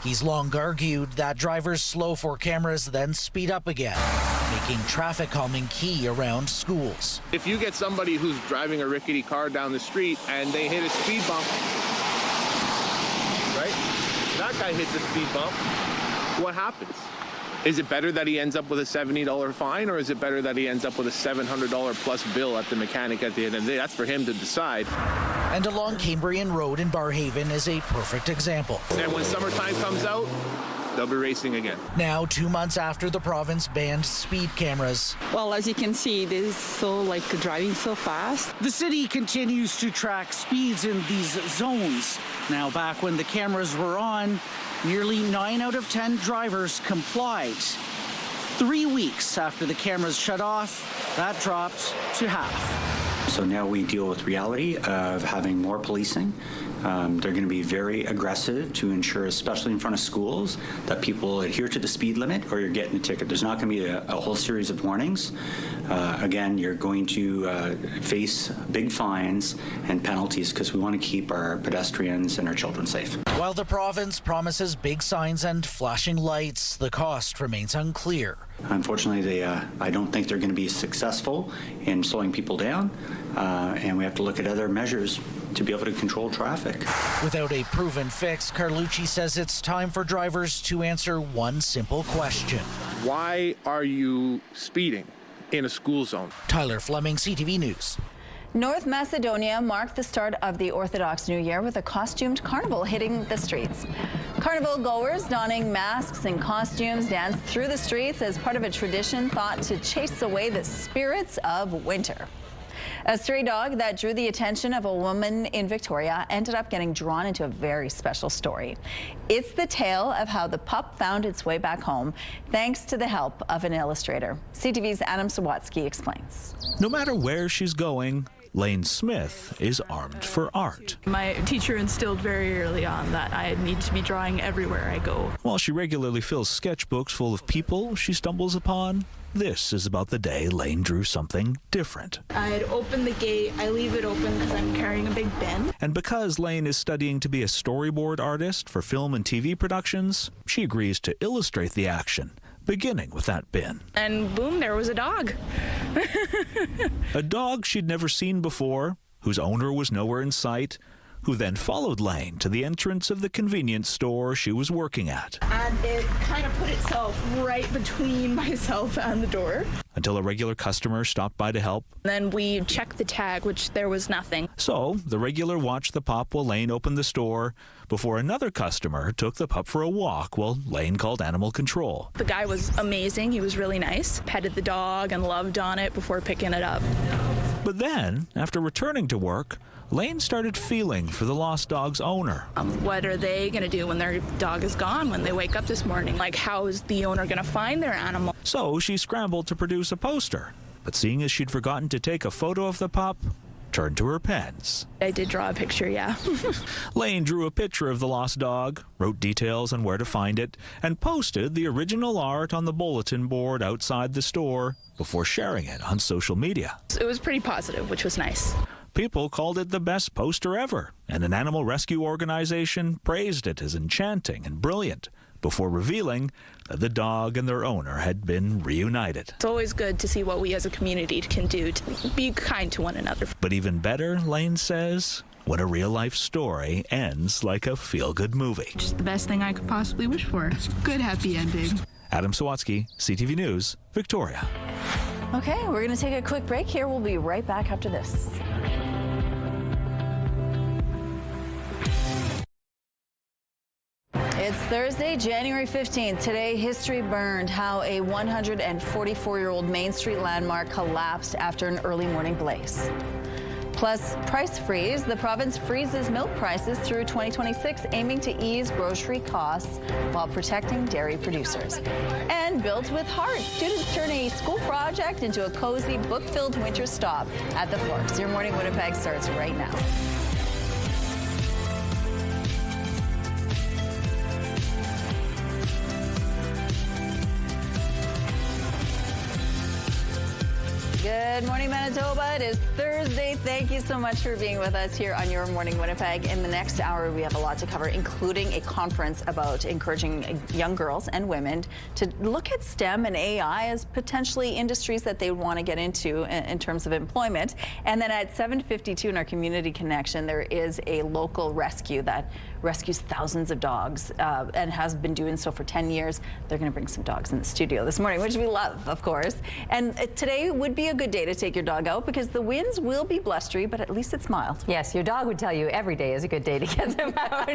Speaker 18: He's long argued that drivers slow for cameras then speed up again, making traffic calming key around schools.
Speaker 19: If you get somebody who's driving a rickety car down the street and they hit a speed bump, right? That guy hits a speed bump, what happens? Is it better that he ends up with a $70 fine, or is it better that he ends up with a $700 plus bill at the mechanic at the end of the day? That's for him to decide.
Speaker 18: And along Cambrian Road in Barrhaven is a perfect example.
Speaker 19: And when summertime comes out, they'll be racing again.
Speaker 18: Now, 2 months after the province banned speed cameras.
Speaker 21: Well, as you can see, this is so driving so fast.
Speaker 18: The city continues to track speeds in these zones. Now, back when the cameras were on, nearly 9 out of 10 drivers complied. 3 weeks after the cameras shut off, that dropped to half.
Speaker 22: So now we deal with reality of having more policing. They're going to be very aggressive to ensure, especially in front of schools, that people adhere to the speed limit or you're getting a ticket. There's not going to be a whole series of warnings. Again, you're going to face big fines and penalties because we want to keep our pedestrians and our children safe.
Speaker 18: While the province promises big signs and flashing lights, the cost remains unclear.
Speaker 22: Unfortunately, I don't think they're going to be successful in slowing people down, and we have to look at other measures to be able to control traffic.
Speaker 18: Without a proven fix, Carlucci says it's time for drivers to answer one simple question.
Speaker 19: Why are you speeding in a school zone?
Speaker 18: Tyler Fleming, CTV News.
Speaker 1: North Macedonia marked the start of the Orthodox New Year with a costumed carnival hitting the streets. Carnival goers donning masks and costumes danced through the streets as part of a tradition thought to chase away the spirits of winter. A stray dog that drew the attention of a woman in Victoria ended up getting drawn into a very special story. It's the tale of how the pup found its way back home thanks to the help of an illustrator. CTV's Adam Sawatsky explains.
Speaker 4: No matter where she's going, Lane Smith is armed for art.
Speaker 5: My teacher instilled very early on that I need to be drawing everywhere I go.
Speaker 4: While she regularly fills sketchbooks full of people she stumbles upon, this is about the day Lane drew something different.
Speaker 5: I'd open the gate, I leave it open because I'm carrying a big bin.
Speaker 4: And because Lane is studying to be a storyboard artist for film and TV productions, she agrees to illustrate the action, beginning with that bin.
Speaker 5: And boom, there was a dog.
Speaker 4: A dog she'd never seen before, whose owner was nowhere in sight, who then followed Lane to the entrance of the convenience store she was working at.
Speaker 5: And it kind of put itself right between myself and the door.
Speaker 4: Until a regular customer stopped by to help.
Speaker 5: Then we checked the tag, which there was nothing.
Speaker 4: So the regular watched the pup while Lane opened the store, before another customer took the pup for a walk while Lane called animal control.
Speaker 5: The guy was amazing. He was really nice. Petted the dog and loved on it before picking it up.
Speaker 4: But then, after returning to work, Lane started feeling for the lost dog's owner.
Speaker 5: What are they going to do when their dog is gone, when they wake up this morning? Like, how is the owner going to find their animal?
Speaker 4: So she scrambled to produce a poster, but seeing as she'd forgotten to take a photo of the pup, turned to her pens.
Speaker 5: I did draw a picture, yeah.
Speaker 4: Lane drew a picture of the lost dog, wrote details on where to find it, and posted the original art on the bulletin board outside the store before sharing it on social media.
Speaker 5: It was pretty positive, which was nice.
Speaker 4: People called it the best poster ever, and an animal rescue organization praised it as enchanting and brilliant, before revealing that the dog and their owner had been reunited.
Speaker 5: It's always good to see what we as a community can do to be kind to one another.
Speaker 4: But even better, Lane says, when a real-life story ends like a feel-good movie.
Speaker 5: Just the best thing I could possibly wish for. Good happy ending.
Speaker 4: Adam Sawatsky, CTV News, Victoria.
Speaker 1: Okay, we're going to take a quick break here. We'll be right back after this. It's Thursday, January 15th. Today, history burned how a 144-year-old Main Street landmark collapsed after an early morning blaze. Plus, price freeze. The province freezes milk prices through 2026, aiming to ease grocery costs while protecting dairy producers. And built with heart, students turn a school project into a cozy, book-filled winter stop at the Forks. Your Morning Winnipeg starts right now. Good morning, Manitoba. It is Thursday. Thank you so much for being with us here on Your Morning Winnipeg. In the next hour, we have a lot to cover, including a conference about encouraging young girls and women to look at STEM and AI as potentially industries that they want to get into in terms of employment. And then at 7:52 in our Community Connection, there is a local rescue that rescues thousands of dogs and has been doing so for 10 years. They're going to bring some dogs in the studio this morning, which we love, of course. And today would be a good day to take your dog out because the winds will be blustery, but at least it's mild.
Speaker 2: Yes, your dog would tell you every day is a good day to get them out,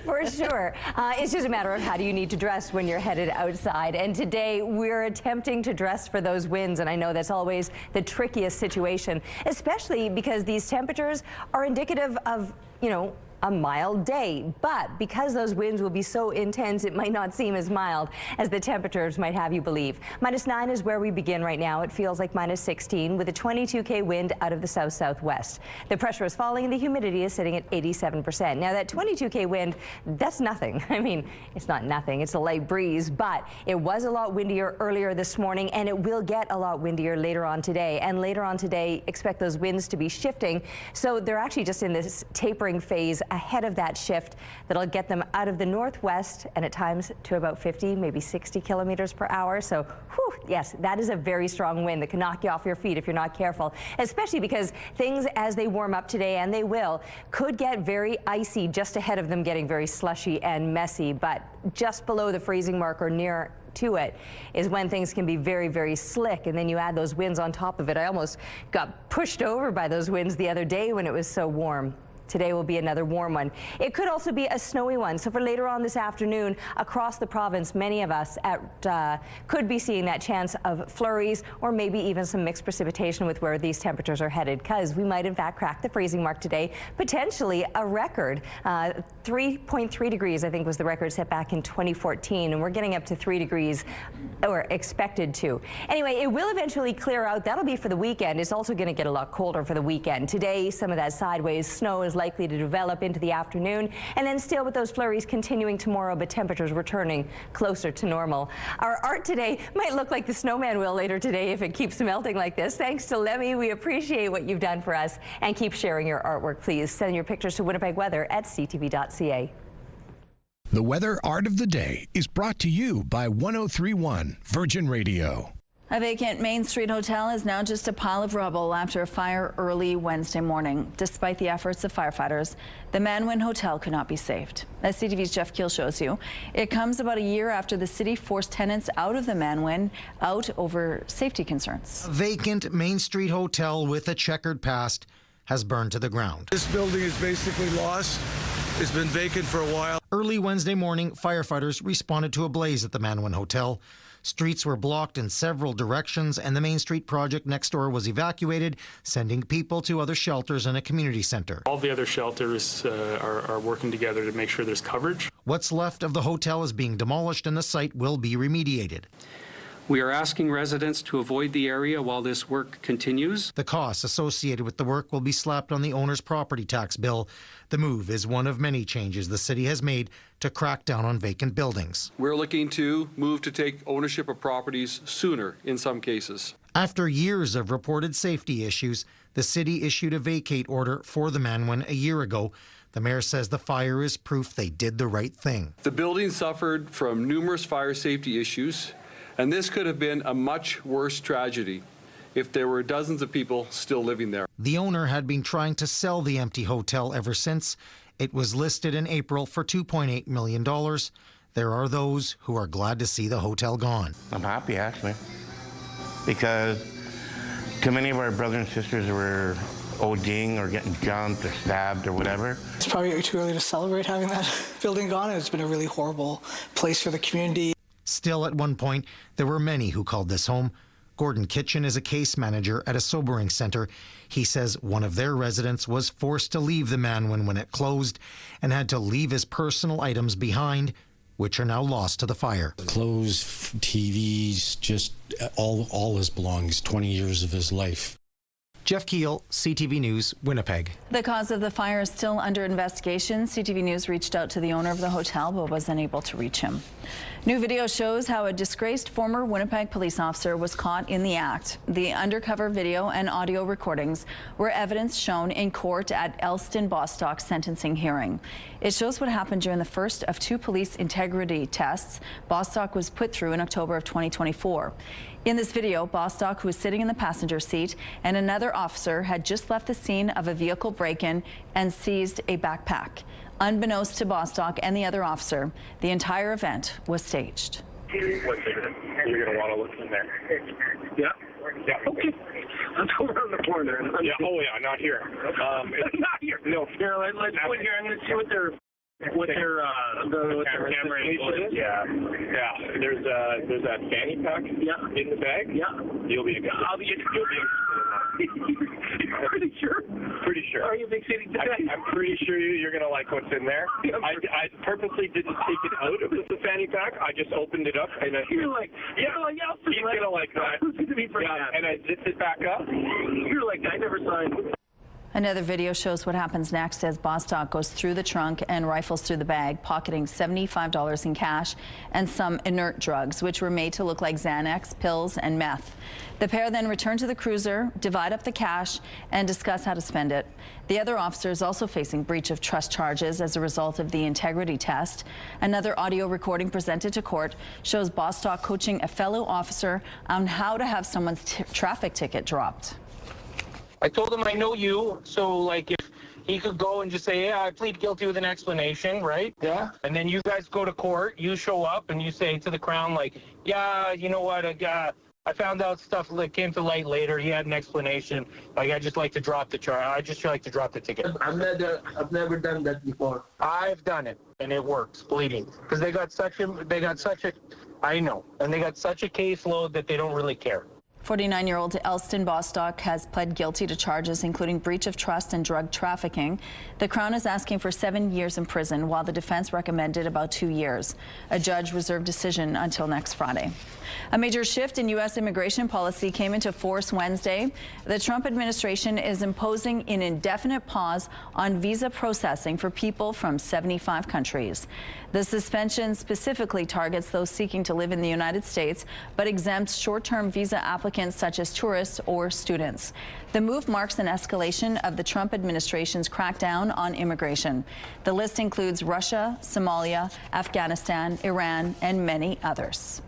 Speaker 2: for sure. It's just a matter of how do you need to dress when you're headed outside. And today we're attempting to dress for those winds, and I know that's always the trickiest situation, especially because these temperatures are indicative of, you know, a mild day, but because those winds will be so intense, it might not seem as mild as the temperatures might have you believe. -9 is where we begin right now. It feels like -16 with a 22K wind out of the south-southwest. The pressure is falling and the humidity is sitting at 87%. Now that 22K wind, that's nothing. I mean, it's not nothing, it's a light breeze, but it was a lot windier earlier this morning and it will get a lot windier later on today. And later on today, expect those winds to be shifting. So they're actually just in this tapering phase ahead of that shift that'll get them out of the northwest and at times to about 50, maybe 60 kilometers per hour. So, whew, yes, that is a very strong wind that can knock you off your feet if you're not careful, especially because things as they warm up today, and they will, could get very icy just ahead of them getting very slushy and messy, but just below the freezing mark or near to it is when things can be very, very slick, and then you add those winds on top of it. I almost got pushed over by those winds the other day when it was so warm. Today will be another warm one. It could also be a snowy one. So for later on this afternoon across the province, many of us could be seeing that chance of flurries or maybe even some mixed precipitation with where these temperatures are headed, because we might in fact crack the freezing mark today, potentially a record. 3.3 degrees, I think, was the record set back in 2014, and we're getting up to 3 degrees, or expected to. Anyway, it will eventually clear out. That'll be for the weekend. It's also going to get a lot colder for the weekend. Today, some of that sideways snow is likely to develop into the afternoon, and then still with those flurries continuing tomorrow, but temperatures returning closer to normal. Our art today might look like the snowman will later today if it keeps melting like this. Thanks to Lemmy. We appreciate what you've done for us, and keep sharing your artwork, please. Send your pictures to Winnipeg Weather at ctv.ca.
Speaker 17: The Weather Art of the Day is brought to you by 103.1 Virgin Radio.
Speaker 1: A vacant Main Street hotel is now just a pile of rubble after a fire early Wednesday morning. Despite the efforts of firefighters, the Manwin hotel could not be saved. As CTV's Jeff Keel shows you, it comes about a year after the city forced tenants out of the Manwin over safety concerns.
Speaker 3: A vacant Main Street hotel with a checkered past has burned to the ground.
Speaker 7: This building is basically lost. It's been vacant for a while.
Speaker 3: Early Wednesday morning, firefighters responded to a blaze at the Manwin Hotel. Streets were blocked in several directions, and the Main Street project next door was evacuated, sending people to other shelters and a community center.
Speaker 23: All the other shelters are working together to make sure there's coverage.
Speaker 3: What's left of the hotel is being demolished, and the site will be remediated.
Speaker 24: We are asking residents to avoid the area while this work continues.
Speaker 3: The costs associated with the work will be slapped on the owner's property tax bill. The move is one of many changes the city has made to crack down on vacant buildings.
Speaker 25: We're looking to move to take ownership of properties sooner in some cases.
Speaker 3: After years of reported safety issues, the city issued a vacate order for the Manwin a year ago. The mayor says the fire is proof they did the right thing.
Speaker 25: The building suffered from numerous fire safety issues, and this could have been a much worse tragedy if there were dozens of people still living there.
Speaker 3: The owner had been trying to sell the empty hotel ever since. It was listed in April for $2.8 million. There are those who are glad to see the hotel gone.
Speaker 26: I'm happy, actually, because too many of our brothers and sisters were ODing or getting jumped or stabbed or whatever.
Speaker 27: It's probably too early to celebrate having that building gone. It's been a really horrible place for the community.
Speaker 3: Still, at one point, there were many who called this home. Gordon Kitchen is a case manager at a sobering center. He says one of their residents was forced to leave the Manwin when it closed and had to leave his personal items behind, which are now lost to the fire.
Speaker 28: Clothes, TVs, just all his belongings, 20 years of his life.
Speaker 3: Jeff Keel, CTV News, Winnipeg.
Speaker 1: The cause of the fire is still under investigation. CTV News reached out to the owner of the hotel but was unable to reach him. New video shows how a disgraced former Winnipeg police officer was caught in the act. The undercover video and audio recordings were evidence shown in court at Elston Bostock's sentencing hearing. It shows what happened during the first of two police integrity tests Bostock was put through in October of 2024. In this video, Bostock, who was sitting in the passenger seat, and another officer had just left the scene of a vehicle break-in and seized a backpack. Unbeknownst to Bostock and the other officer, the entire event was staged.
Speaker 29: You're going to want to look in there. Yeah? Yeah. Okay. Let's go around the corner. Yeah. Oh, yeah, not here. Not here. No. Here, let's go in here and let's see what their camera is. Yeah. Yeah. There's that fanny pack in the bag. Yeah. You'll be interested. I'll be interested. Pretty sure? Pretty sure. Are you big city today? I'm pretty sure you're going to like what's in there. I purposely didn't take it out of the fanny pack. I just opened it up. And you're like, he's going to like that. Yeah, and I zipped it back up. You're like, I never signed.
Speaker 1: Another video shows what happens next as Bostock goes through the trunk and rifles through the bag, pocketing $75 in cash and some inert drugs, which were made to look like Xanax, pills, and meth. The pair then return to the cruiser, divide up the cash, and discuss how to spend it. The other officer is also facing breach of trust charges as a result of the integrity test. Another audio recording presented to court shows Bostock coaching a fellow officer on how to have someone's traffic ticket dropped.
Speaker 30: I told him I know you, so like if he could go and just say, yeah, I plead guilty with an explanation, right? Yeah. And then you guys go to court, you show up and you say to the Crown, like, yeah, you know what, I found out stuff that came to light later. He had an explanation. Like, I just like to drop the charge. I just like to drop the ticket. I've never done that before. I've done it, and it works. Bleeding, because they got such a caseload that they don't really care.
Speaker 1: 49-year-old Elston Bostock has pled guilty to charges including breach of trust and drug trafficking. The Crown is asking for 7 years in prison, while the defense recommended about 2 years. A judge reserved decision until next Friday. A major shift in U.S. immigration policy came into force Wednesday. The Trump administration is imposing an indefinite pause on visa processing for people from 75 countries. The suspension specifically targets those seeking to live in the United States, but exempts short-term visa applicants such as tourists or students. The move marks an escalation of the Trump administration's crackdown on immigration. The list includes Russia, Somalia, Afghanistan, Iran, and many others.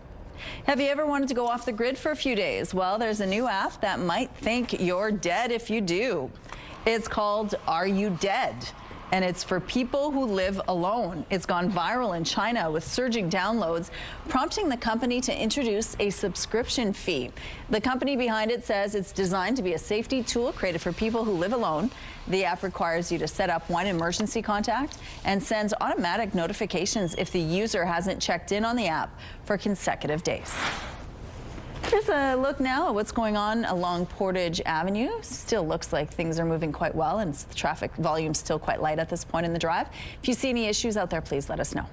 Speaker 1: Have you ever wanted to go off the grid for a few days? Well, there's a new app that might think you're dead if you do. It's called Are You Dead? And it's for people who live alone. It's gone viral in China with surging downloads, prompting the company to introduce a subscription fee. The company behind it says it's designed to be a safety tool created for people who live alone. The app requires you to set up one emergency contact and sends automatic notifications if the user hasn't checked in on the app for consecutive days. Here's a look now at what's going on along Portage Avenue. Still looks like things are moving quite well, and the traffic volume is still quite light at this point in the drive. If you see any issues out there, please let us know.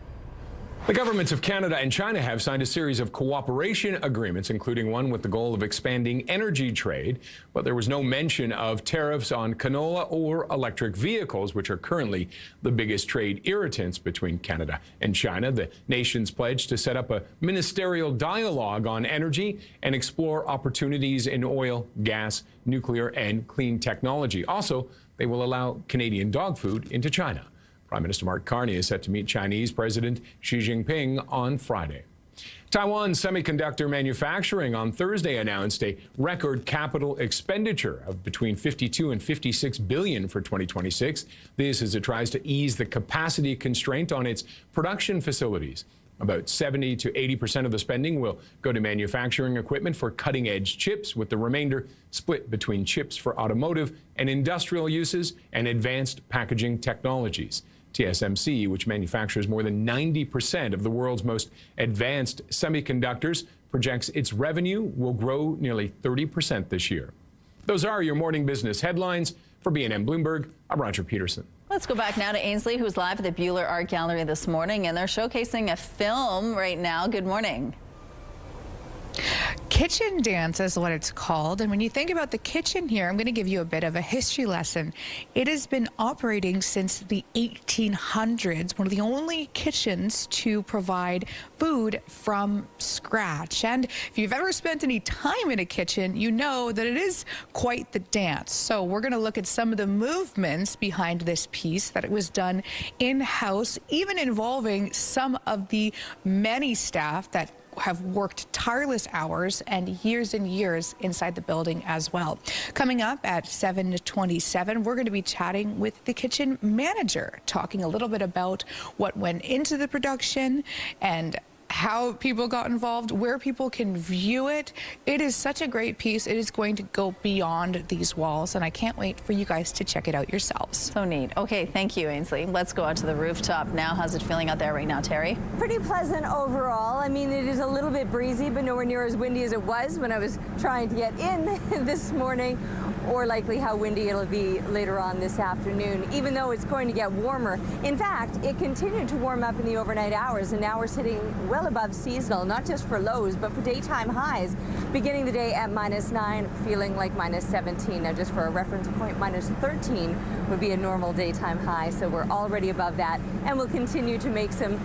Speaker 6: The governments of Canada and China have signed a series of cooperation agreements, including one with the goal of expanding energy trade. But there was no mention of tariffs on canola or electric vehicles, which are currently the biggest trade irritants between Canada and China. The nations pledged to set up a ministerial dialogue on energy and explore opportunities in oil, gas, nuclear, and clean technology. Also, they will allow Canadian dog food into China. Prime Minister Mark Carney is set to meet Chinese President Xi Jinping on Friday. Taiwan's semiconductor manufacturing on Thursday announced a record capital expenditure of between $52 and $56 billion for 2026. This as it tries to ease the capacity constraint on its production facilities. About 70 to 80% of the spending will go to manufacturing equipment for cutting-edge chips, with the remainder split between chips for automotive and industrial uses and advanced packaging technologies. TSMC, which manufactures more than 90% of the world's most advanced semiconductors, projects its revenue will grow nearly 30% this year. Those are your morning business headlines. For BNN Bloomberg, I'm Roger Peterson.
Speaker 1: Let's go back now to Ainsley, who's live at the Buhler Art Gallery this morning, and they're showcasing a film right now. Good morning.
Speaker 8: Kitchen dance is what it's called. And when you think about the kitchen here, I'm going to give you a bit of a history lesson. It has been operating since the 1800s, one of the only kitchens to provide food from scratch. And if you've ever spent any time in a kitchen, you know that it is quite the dance. So we're going to look at some of the movements behind this piece, that it was done in-house, even involving some of the many staff that have worked tireless hours and years inside the building as well. Coming up at 7:27, we're going to be chatting with the kitchen manager, talking a little bit about what went into the production and how people got involved, where people can view it. It is such a great piece. It is going to go beyond these walls, and I can't wait for you guys to check it out yourselves.
Speaker 1: So neat. Okay, thank you, Ainsley. Let's go out to the rooftop now. How's it feeling out there right now, Terry?
Speaker 2: Pretty pleasant overall. I mean, it is a little bit breezy, but nowhere near as windy as it was when I was trying to get in this morning, or likely how windy it'll be later on this afternoon, even though it's going to get warmer. In fact, it continued to warm up in the overnight hours, and now we're sitting well above seasonal, not just for lows, but for daytime highs, beginning the day at -9, feeling like -17. Now, just for a reference point, -13 would be a normal daytime high, so we're already above that, and we'll continue to make some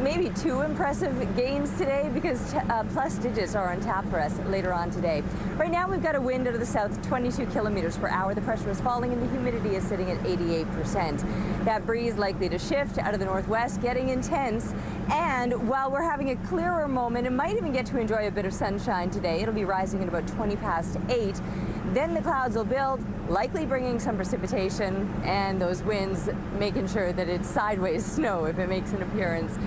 Speaker 2: maybe too impressive gains today, because plus digits are on tap for us later on today. Right now we've got a wind out of the south, 22 kilometers per hour. The pressure is falling and the humidity is sitting at 88%. That breeze likely to shift out of the northwest, getting intense. And while we're having a clearer moment and might even get to enjoy a bit of sunshine today, it'll be rising at about 20 past 8. Then the clouds will build, likely bringing some precipitation, and those winds making sure that it's sideways snow if it makes an appearance.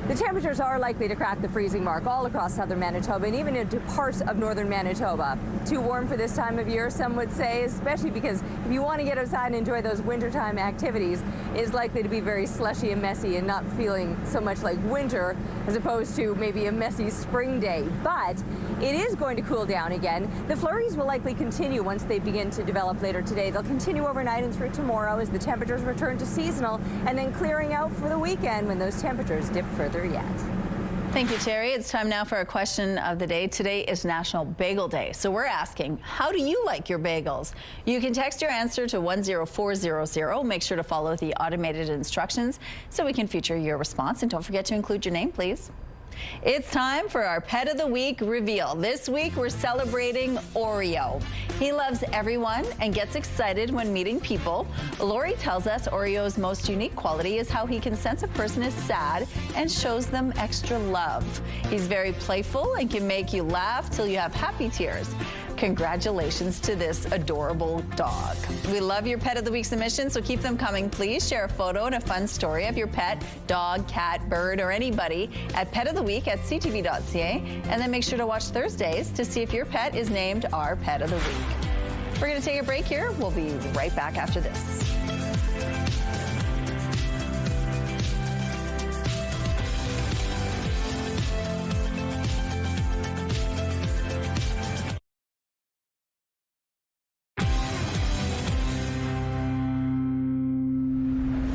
Speaker 2: The temperatures are likely to crack the freezing mark all across southern Manitoba and even into parts of northern Manitoba. Too warm for this time of year, some would say, especially because if you want to get outside and enjoy those wintertime activities, it's likely to be very slushy and messy and not feeling so much like winter as opposed to maybe a messy spring day. But it is going to cool down again. The flurries will likely continue once they begin to develop later today. They'll continue overnight and through tomorrow as the temperatures return to seasonal, and then clearing out for the weekend when those temperatures dip further yet.
Speaker 1: Thank you, Terry. It's time now for our question of the day. Today is National Bagel Day, so we're asking, how do you like your bagels? You can text your answer to 10400. Make sure to follow the automated instructions so we can feature your response, and don't forget to include your name, please. It's time for our Pet of the Week reveal. This week, we're celebrating Oreo. He loves everyone and gets excited when meeting people. Lori tells us Oreo's most unique quality is how he can sense a person is sad and shows them extra love. He's very playful and can make you laugh till you have happy tears. Congratulations to this adorable dog. We love your Pet of the Week submissions, so keep them coming, please. Share a photo and a fun story of your pet, dog, cat, bird, or anybody at petoftheweek@ctv.ca, and then make sure to watch Thursdays to see if your pet is named our Pet of the Week. We're going to take a break here. We'll be right back after this.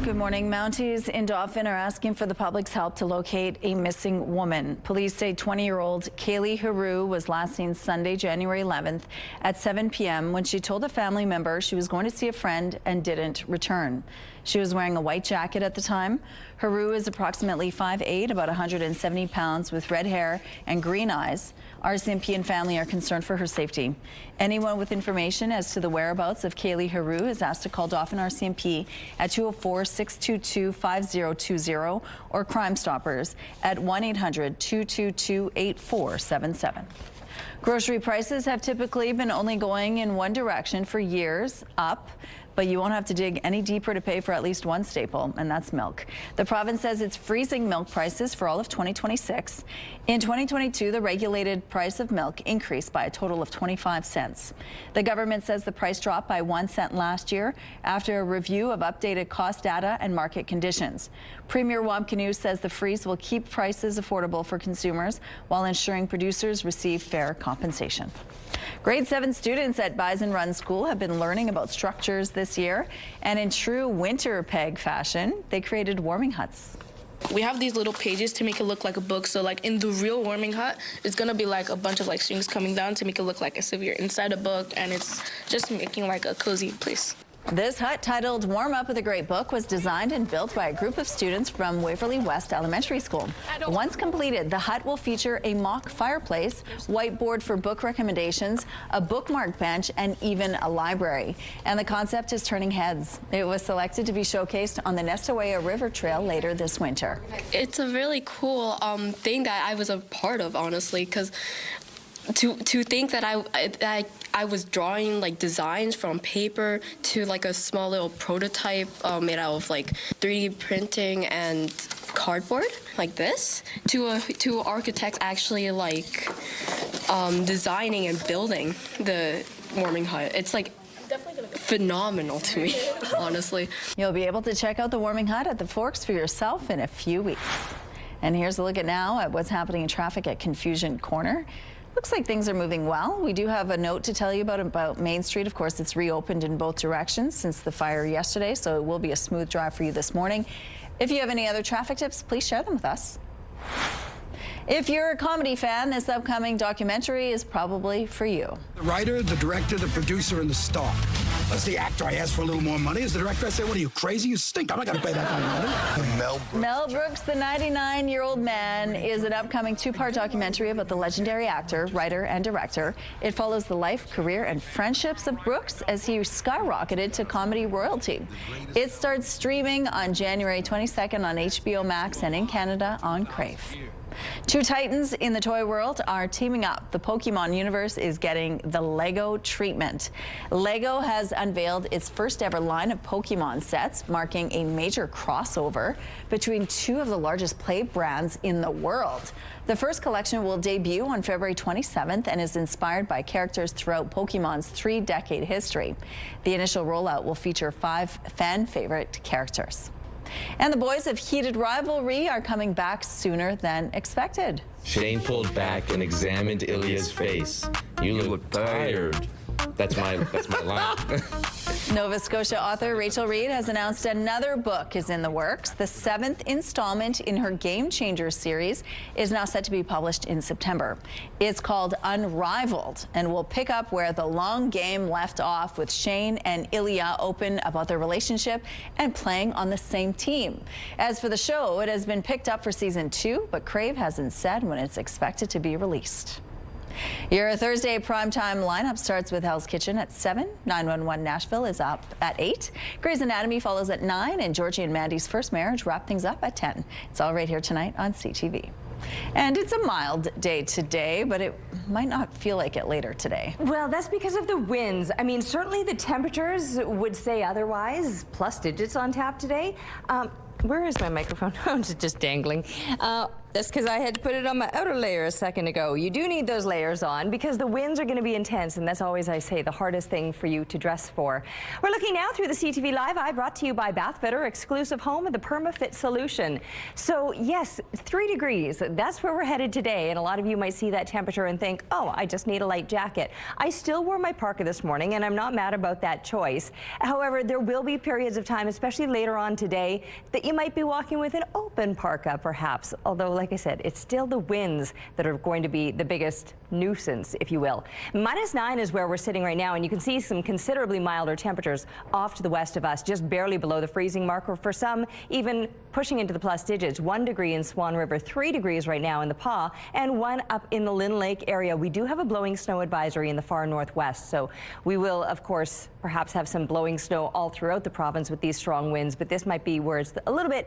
Speaker 1: Good morning. Mounties in Dauphin are asking for the public's help to locate a missing woman. Police say 20-year-old Kaylee Haru was last seen Sunday, January 11th at 7 p.m. when she told a family member she was going to see a friend and didn't return. She was wearing a white jacket at the time. Haru is approximately 5'8", about 170 pounds, with red hair and green eyes. RCMP and family are concerned for her safety. Anyone with information as to the whereabouts of Kaylee Haru is asked to call Dauphin RCMP at 204-622-5020 or Crime Stoppers at 1-800-222-8477. Grocery prices have typically been only going in one direction for years, up. But you won't have to dig any deeper to pay for at least one staple, and that's milk. The province says it's freezing milk prices for all of 2026. In 2022, the regulated price of milk increased by a total of 25 cents. The government says the price dropped by 1 cent last year after a review of updated cost data and market conditions. Premier Wamkanu says the freeze will keep prices affordable for consumers while ensuring producers receive fair compensation. Grade 7 students at Bison Run School have been learning about structures this year, and in true winter peg fashion, they created warming huts.
Speaker 9: We have these little pages to make it look like a book. So like in the real warming hut, it's gonna be like a bunch of like strings coming down to make it look like as if you're inside a book, and it's just making like a cozy place.
Speaker 1: This hut, titled Warm Up with a Great Book, was designed and built by a group of students from Waverly West Elementary School. Once completed, the hut will feature a mock fireplace, whiteboard for book recommendations, a bookmark bench, and even a library. And the concept is turning heads. It was selected to be showcased on the Nestawaya River Trail later this winter.
Speaker 9: It's a really cool thing that I was a part of, honestly, because to think that I was drawing like designs from paper to like a small little prototype made out of like 3D printing and cardboard like this to architects actually like designing and building the warming hut. It's like phenomenal to me, honestly.
Speaker 1: You'll be able to check out the warming hut at the Forks for yourself in a few weeks. And here's a look now at what's happening in traffic at Confusion Corner. Looks like things are moving well. We do have a note to tell you about Main Street. Of course, it's reopened in both directions since the fire yesterday, so it will be a smooth drive for you this morning. If you have any other traffic tips, please share them with us. If you're a comedy fan, this upcoming documentary is probably for you.
Speaker 10: The writer, the director, the producer, and the star. As the actor, I ask for a little more money. As the director, I say, what are you, crazy? You stink. I'm not going to pay that kind of money.
Speaker 1: Mel Brooks, the 99-year-old man, is an upcoming two-part documentary about the legendary actor, writer, and director. It follows the life, career, and friendships of Brooks as he skyrocketed to comedy royalty. It starts streaming on January 22nd on HBO Max and in Canada on Crave. Two titans in the toy world are teaming up. The Pokemon universe is getting the Lego treatment. Lego has unveiled its first ever line of Pokemon sets, marking a major crossover between two of the largest play brands in the world. The first collection will debut on February 27th and is inspired by characters throughout Pokemon's 3-decade history. The initial rollout will feature 5 fan favorite characters. And the boys of Heated Rivalry are coming back sooner than expected.
Speaker 11: Shane pulled back and examined Ilya's face. You look tired. That's my line.
Speaker 1: Nova Scotia author Rachel Reid has announced another book is in the works. The 7th installment in her Game Changers series is now set to be published in September. It's called Unrivaled and will pick up where the long game left off, with Shane and Ilya open about their relationship and playing on the same team. As for the show, it has been picked up for season 2, but Crave hasn't said when it's expected to be released. Your Thursday primetime lineup starts with Hell's Kitchen at 7. 911 Nashville is up at 8. Grey's Anatomy follows at 9. And Georgie and Mandy's First Marriage wrap things up at 10. It's all right here tonight on CTV. And it's a mild day today, but it might not feel like it later today.
Speaker 2: Well, that's because of the winds. I mean, certainly the temperatures would say otherwise. Plus digits on tap today. Where is my microphone? Oh, it's just dangling. That's because I had to put it on my outer layer a second ago. You do need those layers on because the winds are going to be intense, and that's always, I say, the hardest thing for you to dress for. We're looking now through the CTV Live Eye, brought to you by Bathfitter, exclusive home of the PermaFit solution. So yes, 3 degrees, that's where we're headed today, and a lot of you might see that temperature and think, oh, I just need a light jacket. I still wore my parka this morning, and I'm not mad about that choice. However, there will be periods of time, especially later on today, that you might be walking with an open parka, perhaps, although, like I said, it's still the winds that are going to be the biggest nuisance, if you will. -9 is where we're sitting right now, and you can see some considerably milder temperatures off to the west of us, just barely below the freezing mark, or for some, even pushing into the plus digits. 1 degree in Swan River, 3 degrees right now in the Pas, and 1 up in the Lynn Lake area. We do have a blowing snow advisory in the far northwest, so we will, of course, perhaps have some blowing snow all throughout the province with these strong winds, but this might be where it's a little bit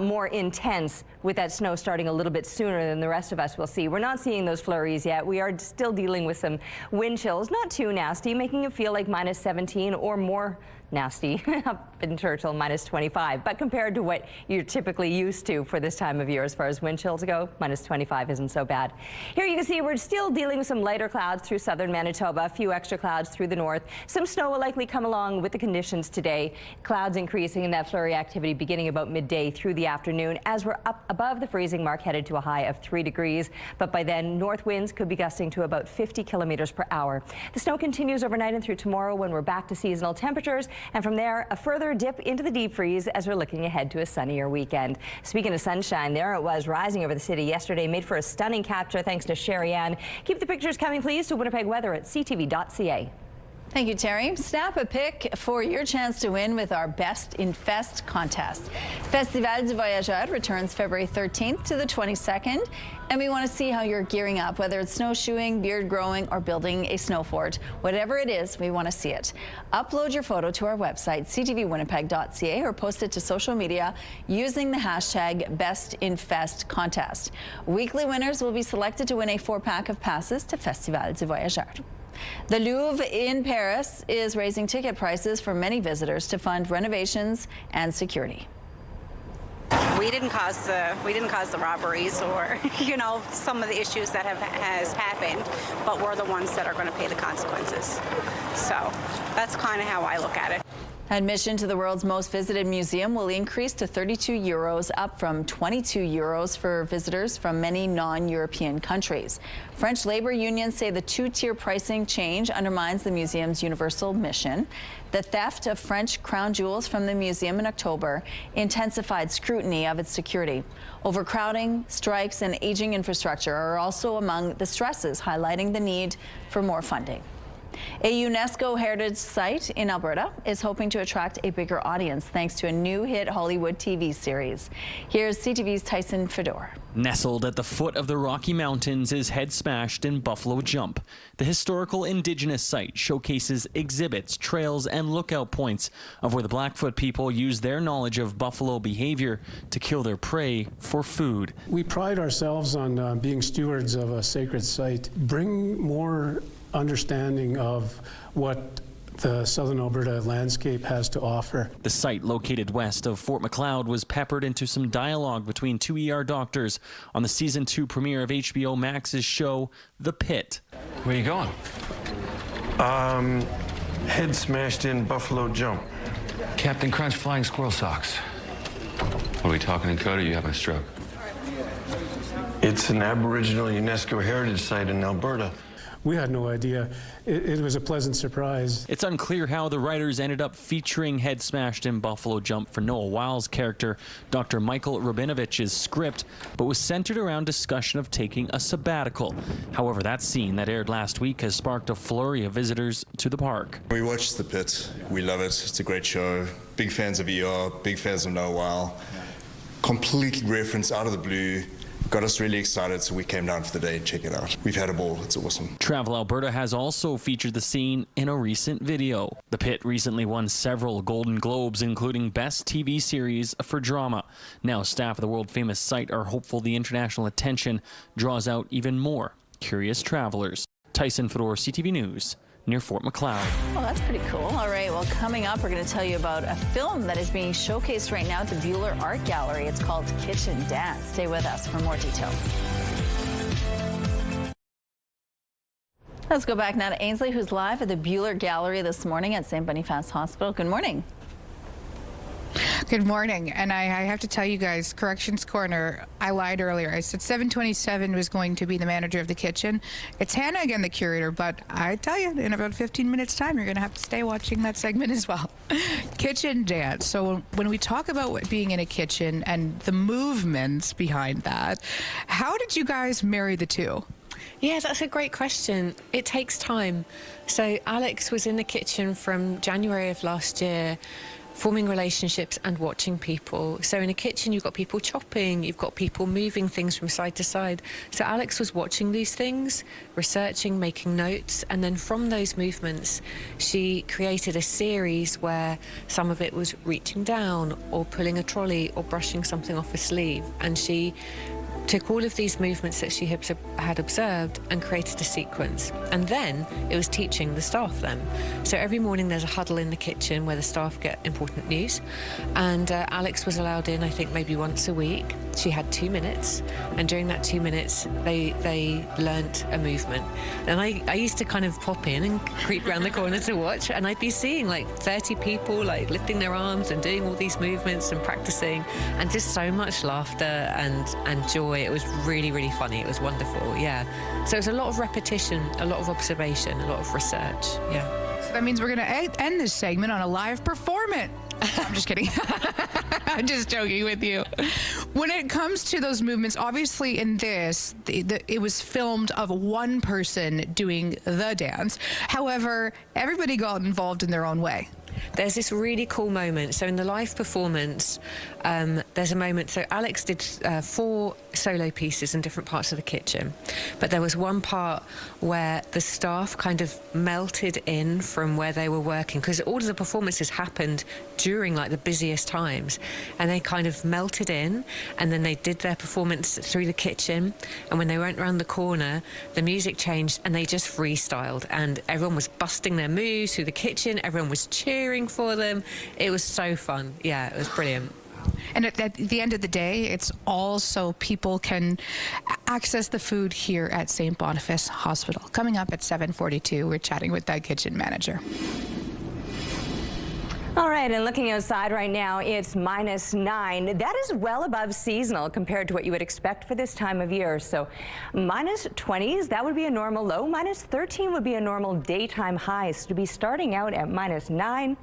Speaker 2: more intense, with that snow starting a little bit sooner than the rest of us will see. We're not seeing those flurries yet. We are still dealing with some wind chills, not too nasty, making it feel like -17 or more nasty up in Churchill, -25. But compared to what you're typically used to for this time of year as far as wind chills go, -25 isn't so bad. Here you can see we're still dealing with some lighter clouds through southern Manitoba, a few extra clouds through the north. Some snow will likely come along with the conditions today. Clouds increasing in that flurry activity beginning about midday through the afternoon as we're up above the freezing mark, headed to a high of 3 degrees. But by then, north winds could be gusting to about 50 kilometers per hour. The snow continues overnight and through tomorrow, when we're back to seasonal temperatures. And from there, a further dip into the deep freeze as we're looking ahead to a sunnier weekend. Speaking of sunshine, there it was rising over the city yesterday, made for a stunning capture thanks to Sherry Ann. Keep the pictures coming, please, to Winnipeg Weather at ctv.ca.
Speaker 1: Thank you, Terry. Snap a pic for your chance to win with our Best in Fest contest. Festival du Voyageur returns February 13th to the 22nd, and we want to see how you're gearing up, whether it's snowshoeing, beard growing, or building a snow fort. Whatever it is, we want to see it. Upload your photo to our website, ctvwinnipeg.ca, or post it to social media using the hashtag BestInFestContest. Weekly winners will be selected to win a 4-pack of passes to Festival du Voyageur. The Louvre in Paris is raising ticket prices for many visitors to fund renovations and security.
Speaker 12: We didn't cause the robberies or, you know, some of the issues that has happened, but we're the ones that are going to pay the consequences. So that's kind of how I look at it.
Speaker 1: Admission to the world's most visited museum will increase to 32 euros, up from 22 euros for visitors from many non-European countries. French labor unions say the 2-tier pricing change undermines the museum's universal mission. The theft of French crown jewels from the museum in October intensified scrutiny of its security. Overcrowding, strikes, and aging infrastructure are also among the stresses, highlighting the need for more funding. A UNESCO heritage site in Alberta is hoping to attract a bigger audience thanks to a new hit Hollywood TV series. Here's CTV's Tyson Fedor.
Speaker 5: Nestled at the foot of the Rocky Mountains is Head Smashed in Buffalo Jump. The historical Indigenous site showcases exhibits, trails, and lookout points of where the Blackfoot people use their knowledge of buffalo behavior to kill their prey for food.
Speaker 13: We pride ourselves on being stewards of a sacred site. Bring more understanding of what the southern Alberta landscape has to offer.
Speaker 5: The site, located west of Fort Macleod, was peppered into some dialogue between two ER doctors on the season 2 premiere of HBO Max's show, The Pit.
Speaker 14: Where are you going? Head smashed in Buffalo Jump. Captain Crunch flying squirrel socks. Are we talking in code or you having a stroke? It's an Aboriginal UNESCO heritage site in Alberta.
Speaker 13: We had no idea. It was a pleasant surprise.
Speaker 5: It's unclear how the writers ended up featuring Head Smashed in Buffalo Jump for Noah Wile's character, Dr. Michael Rabinovich's script, but was centered around discussion of taking a sabbatical. However, that scene that aired last week has sparked a flurry of visitors to the park.
Speaker 15: We watched The Pit. We love it. It's a great show. Big fans of ER, big fans of Noah Wile. Complete reference out of the blue. Got us really excited, so we came down for the day and check it out. We've had a ball. It's awesome.
Speaker 5: Travel Alberta has also featured the scene in a recent video. The Pit recently won several Golden Globes, including Best TV Series for Drama. Now, staff of the world-famous site are hopeful the international attention draws out even more curious travelers. Tyson Fedor, CTV News, near Fort Macleod.
Speaker 1: Well, that's pretty cool. All right, well, coming up, we're going to tell you about a film that is being showcased right now at the Buhler Art Gallery. It's called Kitchen Dance. Stay with us for more details. Let's go back now to Ainsley, who's live at the Buhler Gallery this morning at St. Boniface Hospital. Good morning.
Speaker 8: Good morning. And I have to tell you guys, Corrections Corner, I lied earlier. I said 727 was going to be the manager of the kitchen. It's Hannah again, the curator, but I tell you, in about 15 minutes time, you're going to have to stay watching that segment as well. Kitchen Dance. So when we talk about what being in a kitchen and the movements behind that, how did you guys marry the two?
Speaker 16: Yeah, that's a great question. It takes time. So Alex was in the kitchen from January of last year, forming relationships and watching people. So in a kitchen, you've got people chopping, you've got people moving things from side to side. So Alex was watching these things, researching, making notes, and then from those movements, she created a series where some of it was reaching down or pulling a trolley or brushing something off a sleeve. And she took all of these movements that she had observed and created a sequence. And then it was teaching the staff them. So every morning there's a huddle in the kitchen where the staff get important news. And Alex was allowed in, I think, maybe once a week. She had 2 minutes. And during that 2 minutes, they learnt a movement. And I used to kind of pop in and creep around the corner to watch. And I'd be seeing like 30 people like lifting their arms and doing all these movements and practicing. And just so much laughter and joy. It was really, really funny. It was wonderful, yeah. So it was a lot of repetition, a lot of observation, a lot of research, yeah.
Speaker 8: So that means we're going to end this segment on a live performance. I'm just kidding. I'm just joking with you. When it comes to those movements, obviously in this, it was filmed of one person doing the dance. However, everybody got involved in their own way.
Speaker 16: There's this really cool moment. So in the live performance, there's a moment. So Alex did 4 solo pieces in different parts of the kitchen. But there was one part where the staff kind of melted in from where they were working, because all of the performances happened during like the busiest times. And they kind of melted in, and then they did their performance through the kitchen. And when they went around the corner, the music changed and they just freestyled. And everyone was busting their moves through the kitchen. Everyone was cheering for them. It was so fun. Yeah, it was brilliant.
Speaker 8: And at the end of the day, it's all so people can access the food here at St. Boniface Hospital. Coming up at 7:42, we're chatting with that kitchen manager.
Speaker 2: All right, and looking outside right now, it's -9. That is well above seasonal compared to what you would expect for this time of year. So -20s, that would be a normal low. -13 would be a normal daytime high. So to be starting out at -9,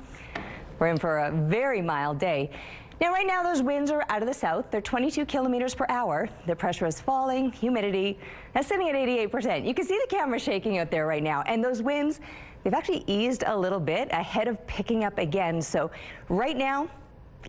Speaker 2: we're in for a very mild day. Now, right now, those winds are out of the south. They're 22 kilometers per hour. The pressure is falling. Humidity is sitting at 88%. You can see the camera shaking out there right now. And those winds, they've actually eased a little bit ahead of picking up again. So right now,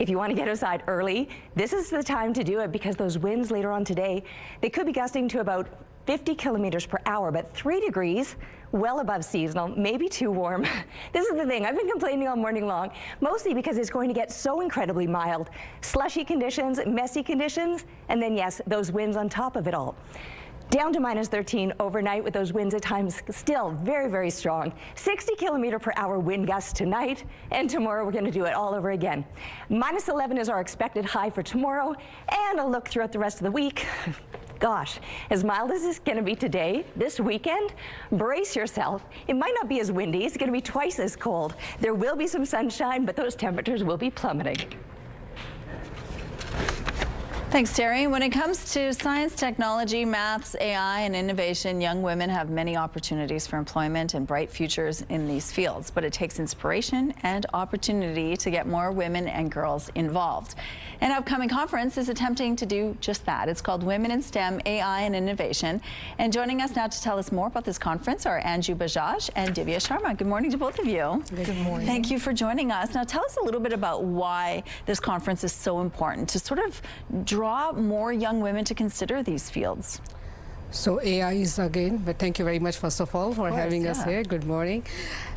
Speaker 2: if you want to get outside early, this is the time to do it, because those winds later on today, they could be gusting to about 50 kilometers per hour, but 3 degrees, well above seasonal, maybe too warm. This is the thing, I've been complaining all morning long, mostly because it's going to get so incredibly mild. Slushy conditions, messy conditions, and then yes, those winds on top of it all. Down to minus 13 overnight, with those winds at times still very, very strong. 60 kilometer per hour wind gusts tonight, and tomorrow we're going to do it all over again. Minus 11 is our expected high for tomorrow, and a look throughout the rest of the week. Gosh, as mild as it's going to be today, this weekend, brace yourself. It might not be as windy. It's going to be twice as cold. There will be some sunshine, but those temperatures will be plummeting.
Speaker 1: Thanks, Terry. When it comes to science, technology, maths, AI, and innovation, young women have many opportunities for employment and bright futures in these fields. But it takes inspiration and opportunity to get more women and girls involved. An upcoming conference is attempting to do just that. It's called Women in STEM, AI, and Innovation. And joining us now to tell us more about this conference are Anju Bajaj and Divya Sharma. Good morning to both of you.
Speaker 4: Good morning.
Speaker 1: Thank you for joining us. Now, tell us a little bit about why this conference is so important to sort of draw more young women to consider these fields.
Speaker 4: So AI is again, but thank you very much first of all for having us here. Good morning.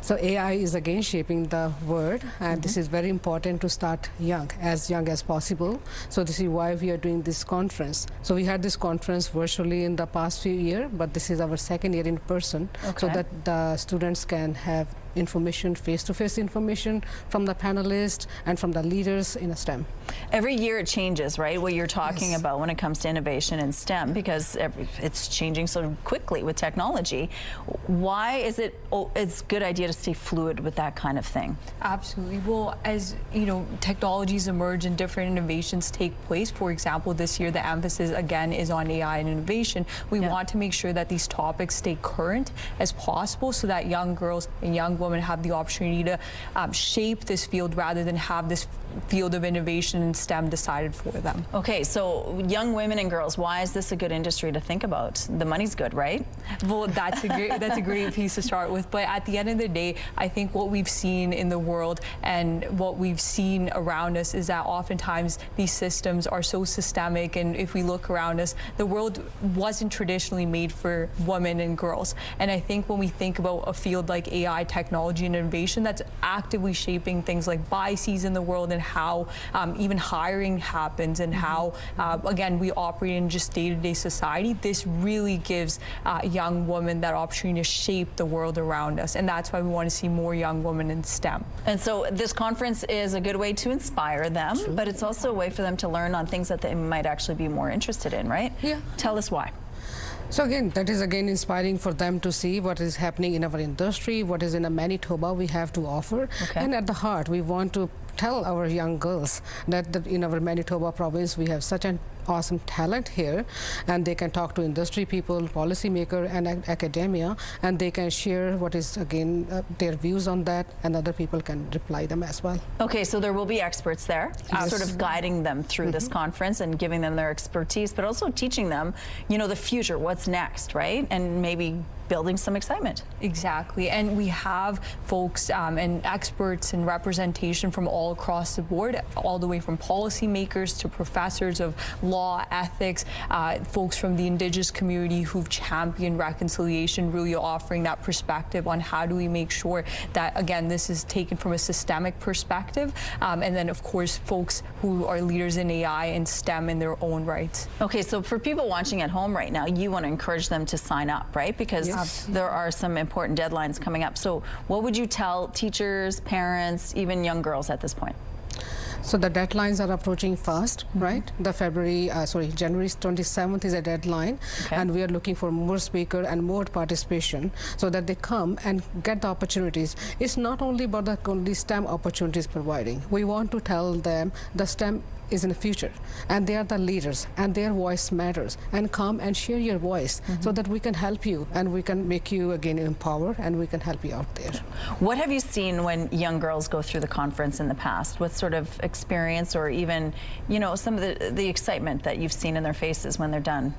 Speaker 4: So AI is again shaping the world, and this is very important to start young as possible. So this is why we are doing this conference. So we had this conference virtually in the past few years, but this is our second year in person, so that the students can have information, face-to-face information from the panelists and from the leaders in STEM.
Speaker 1: Every year it changes, right? What you're talking about when it comes to innovation in STEM, because it's changing so quickly with technology. Why is it it's a good idea to stay fluid with that kind of thing?
Speaker 4: Absolutely. Well, as you know, technologies emerge and different innovations take place. For example, this year the emphasis again is on AI and innovation. We want to make sure that these topics stay current as possible, so that young girls and young women have the opportunity to shape this field rather than have this field of innovation in STEM decided for them.
Speaker 1: Okay, so young women and girls, why is this a good industry to think about? The money's good, right?
Speaker 4: Well, that's a great piece to start with. But at the end of the day, I think what we've seen in the world and what we've seen around us is that oftentimes these systems are so systemic, and if we look around us, the world wasn't traditionally made for women and girls. And I think when we think about a field like AI, technology, and innovation that's actively shaping things like biases in the world and how even hiring happens and how, again, we operate in just day-to-day society, this really gives young women that opportunity to shape the world around us. And that's why we want to see more young women in STEM.
Speaker 1: And so this conference is a good way to inspire them, but it's also a way for them to learn on things that they might actually be more interested in, right?
Speaker 4: Yeah.
Speaker 1: Tell us why.
Speaker 4: So again, that is again inspiring for them to see what is happening in our industry, what is in Manitoba we have to offer. And at the heart, we want to tell our young girls that in our Manitoba province we have such an awesome talent here, and they can talk to industry people, policymaker, and academia, and they can share what is again their views on that, and other people can reply them as well.
Speaker 1: Okay, so there will be experts there, sort of guiding them through this conference and giving them their expertise, but also teaching them, you know, the future, what's next, right? And maybe building some excitement.
Speaker 4: Exactly, and we have folks and experts and representation from all across the board, all the way from policymakers to professors of law, ethics, folks from the Indigenous community who've championed reconciliation, really offering that perspective on how do we make sure that, again, this is taken from a systemic perspective, and then of course folks who are leaders in AI and STEM in their own rights.
Speaker 1: Okay, so for people watching at home right now, you want to encourage them to sign up, right? Because there are some important deadlines coming up. So what would you tell teachers, parents, even young girls at this point?
Speaker 4: So the deadlines are approaching fast, right? The January 27th is a deadline, and we are looking for more speakers and more participation so that they come and get the opportunities. It's not only about the STEM opportunities providing. We want to tell them the STEM
Speaker 7: is in the future, and they are the leaders, and their voice matters. And come and share your voice so that we can help you, and we can make you again empowered, and we can help you out there.
Speaker 1: What have you seen when young girls go through the conference in the past? What sort of experience, or even, you know, some of the excitement that you've seen in their faces when they're done?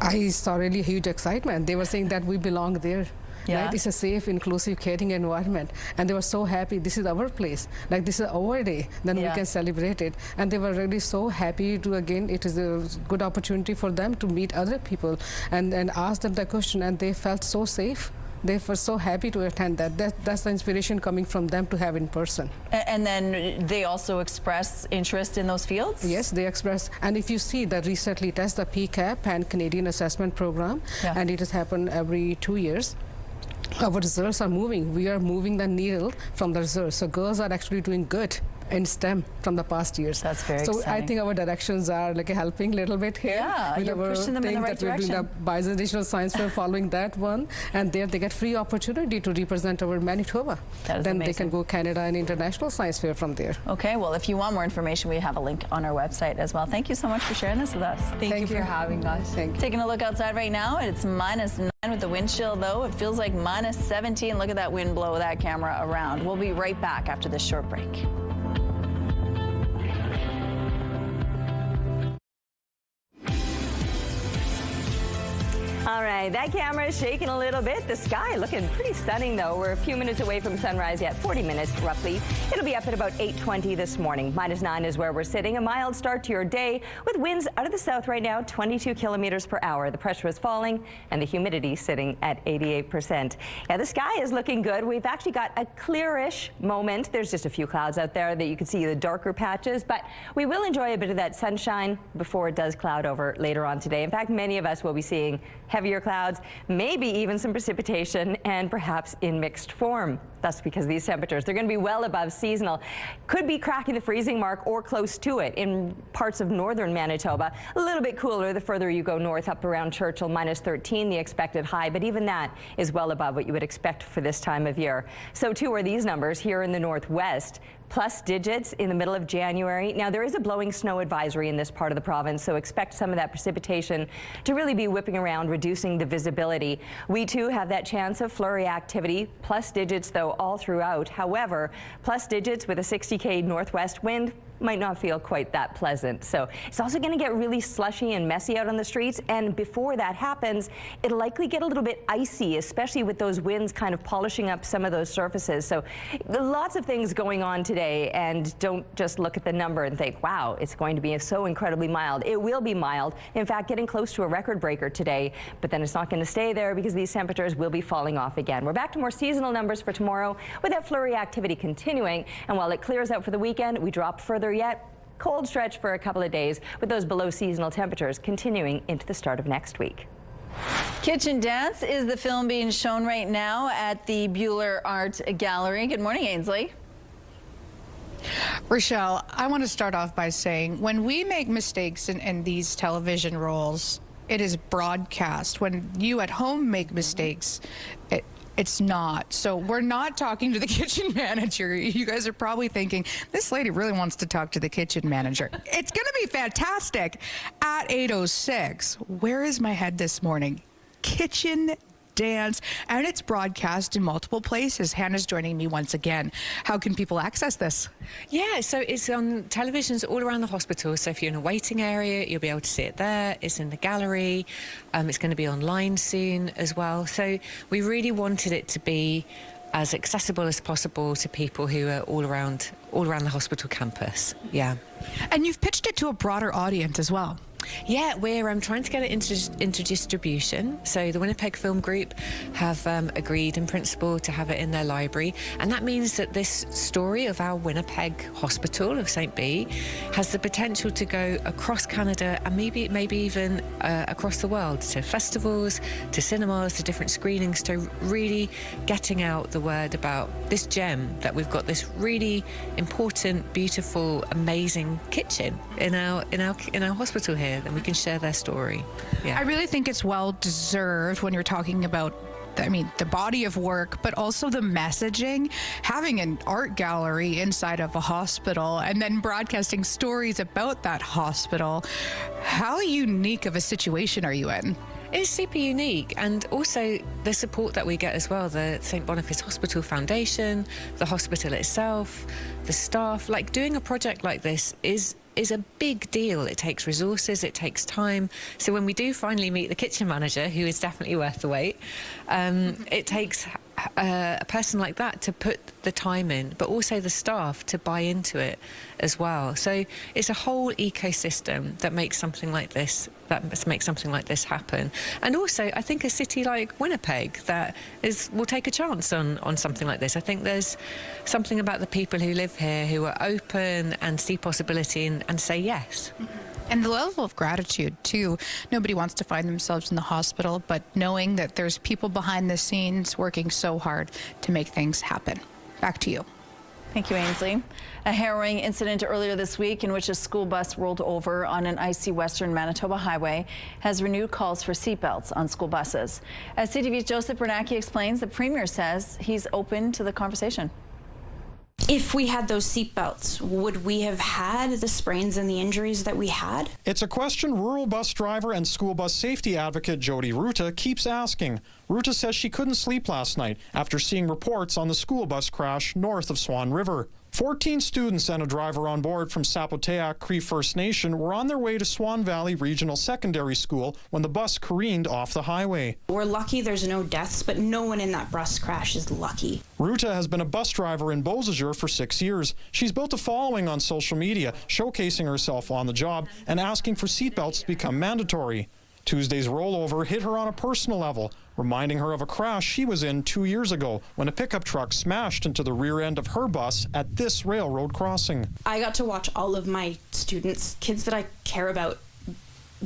Speaker 7: I saw really huge excitement. They were saying that we belong there.
Speaker 1: Yeah.
Speaker 7: Right? It's a safe, inclusive, caring environment. And they were so happy. This is our place. Like, this is our day. Then we can celebrate it. And they were really so happy to, again, it is a good opportunity for them to meet other people and ask them the question. And they felt so safe. They were so happy to attend that. That's the inspiration coming from them to have in person.
Speaker 1: And then they also express interest in those fields?
Speaker 7: Yes, they express. And if you see that recently test the PCAP and Canadian Assessment Program, and it has happened every 2 years. Our results are moving. We are moving the needle from the results. So girls are actually doing good in STEM from the past years.
Speaker 1: That's very
Speaker 7: exciting.
Speaker 1: exciting.
Speaker 7: I think our directions are like helping a little bit here.
Speaker 1: Yeah,
Speaker 7: with
Speaker 1: you're pushing them in the right direction.
Speaker 7: We're doing the Bicentennial Science Fair following that one, and there they get free opportunity to represent our Manitoba.
Speaker 1: That is
Speaker 7: then
Speaker 1: amazing.
Speaker 7: They can go Canada and International Science Fair from there.
Speaker 1: Okay, well, if you want more information, we have a link on our website as well. Thank you so much for sharing this with us.
Speaker 4: Thank you for having us.
Speaker 7: Thank you.
Speaker 1: Taking a look outside right now, it's -9 with the wind chill, though. It feels like -17. Look at that wind blow that camera around. We'll be right back after this short break.
Speaker 2: All right, that camera is shaking a little bit. The sky looking pretty stunning, though. We're a few minutes away from sunrise yet, 40 minutes roughly. It'll be up at about 8:20 this morning. -9 is where we're sitting. A mild start to your day with winds out of the south right now, 22 kilometers per hour. The pressure is falling and the humidity sitting at 88%. Yeah, the sky is looking good. We've actually got a clearish moment. There's just a few clouds out there that you can see the darker patches, but we will enjoy a bit of that sunshine before it does cloud over later on today. In fact, many of us will be seeing heavier clouds, maybe even some precipitation, and perhaps in mixed form. That's because these temperatures, they're going to be well above seasonal. Could be cracking the freezing mark or close to it in parts of northern Manitoba. A little bit cooler the further you go north, up around Churchill, -13 the expected high, but even that is well above what you would expect for this time of year. So too are these numbers here in the northwest. Plus digits in the middle of January. Now, there is a blowing snow advisory in this part of the province, so expect some of that precipitation to really be whipping around, reducing the visibility. We, too, have that chance of flurry activity, plus digits, though, all throughout. However, plus digits with a 60 northwest wind might not feel quite that pleasant. So it's also going to get really slushy and messy out on the streets, and before that happens, it'll likely get a little bit icy, especially with those winds kind of polishing up some of those surfaces. So lots of things going on today, and don't just look at the number and think, wow, it's going to be so incredibly mild. It will be mild, in fact, getting close to a record breaker today, but then it's not going to stay there because these temperatures will be falling off again. We're back to more seasonal numbers for tomorrow with that flurry activity continuing, and while it clears out for the weekend, we drop further yet. Cold stretch for a couple of days with those below seasonal temperatures continuing into the start of next week.
Speaker 1: Kitchen Dance is the film being shown right now at the Buhler Art Gallery. Good morning, Ainsley.
Speaker 8: Rochelle, I want to start off by saying when we make mistakes in these television roles, it is broadcast. When you at home make mistakes, it's not. So we're not talking to the kitchen manager. You guys are probably thinking, this lady really wants to talk to the kitchen manager. It's going to be fantastic at 8:06. Where is my head this morning? Kitchen Dance, and it's broadcast in multiple places. Hannah's joining me once again. How can people access this?
Speaker 16: Yeah, so it's on televisions all around the hospital. So if you're in a waiting area, you'll be able to see it there. It's in the gallery. It's going to be online soon as well. So we really wanted it to be as accessible as possible to people who are all around the hospital campus. Yeah.
Speaker 8: And you've pitched it to a broader audience as well.
Speaker 16: Yeah, we're trying to get it into distribution. So the Winnipeg Film Group have agreed in principle to have it in their library, and that means that this story of our Winnipeg Hospital of St. B has the potential to go across Canada and maybe even across the world, to festivals, to cinemas, to different screenings, to really getting out the word about this gem that we've got, this really important, beautiful, amazing kitchen in our hospital here. Then we can share their story. Yeah.
Speaker 8: I really think it's well deserved when you're talking about the body of work, but also the messaging, having an art gallery inside of a hospital and then broadcasting stories about that hospital. How unique of a situation are you in?
Speaker 16: It's super unique, and also the support that we get as well, the St. Boniface Hospital Foundation, the hospital itself, the staff. Like, doing a project like this is a big deal. It takes resources, it takes time. So when we do finally meet the kitchen manager, who is definitely worth the wait, it takes a person like that to put the time in, but also the staff to buy into it as well. So it's a whole ecosystem that makes something like this happen. And also, I think a city like Winnipeg that will take a chance on something like this. I think there's something about the people who live here who are open and see possibility and say yes.
Speaker 8: And the level of gratitude, too. Nobody wants to find themselves in the hospital, but knowing that there's people behind the scenes working so hard to make things happen. Back to you.
Speaker 1: Thank you, Ainsley. A harrowing incident earlier this week in which a school bus rolled over on an icy western Manitoba highway has renewed calls for seatbelts on school buses. As CTV's Joseph Bernacki explains, the Premier says he's open to the conversation.
Speaker 17: If we had those seatbelts, would we have had the sprains and the injuries that we had?
Speaker 18: It's a question rural bus driver and school bus safety advocate Jody Ruta keeps asking. Ruta says she couldn't sleep last night after seeing reports on the school bus crash north of Swan River. 14 students and a driver on board from Sapoteac Cree First Nation were on their way to Swan Valley Regional Secondary School when the bus careened off the highway.
Speaker 17: We're lucky there's no deaths, but no one in that bus crash is lucky.
Speaker 18: Ruta has been a bus driver in Beausejour for 6 years. She's built a following on social media, showcasing herself on the job and asking for seatbelts to become mandatory. Tuesday's rollover hit her on a personal level, reminding her of a crash she was in 2 years ago when a pickup truck smashed into the rear end of her bus at this railroad crossing.
Speaker 17: I got to watch all of my students, kids that I care about,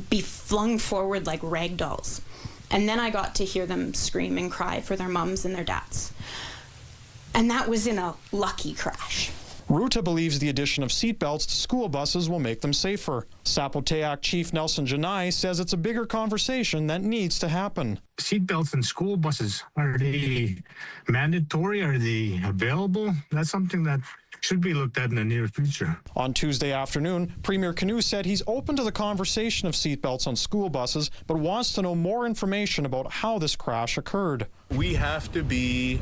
Speaker 17: be flung forward like rag dolls. And then I got to hear them scream and cry for their mums and their dads. And that was in a lucky crash.
Speaker 18: Ruta believes the addition of seatbelts to school buses will make them safer. Sapoteac Chief Nelson Janai says it's a bigger conversation that needs to happen.
Speaker 19: Seatbelts in school buses, are they mandatory? Are they available? That's something that should be looked at in the near future.
Speaker 18: On Tuesday afternoon, Premier Canoe said he's open to the conversation of seatbelts on school buses, but wants to know more information about how this crash occurred.
Speaker 20: We have to be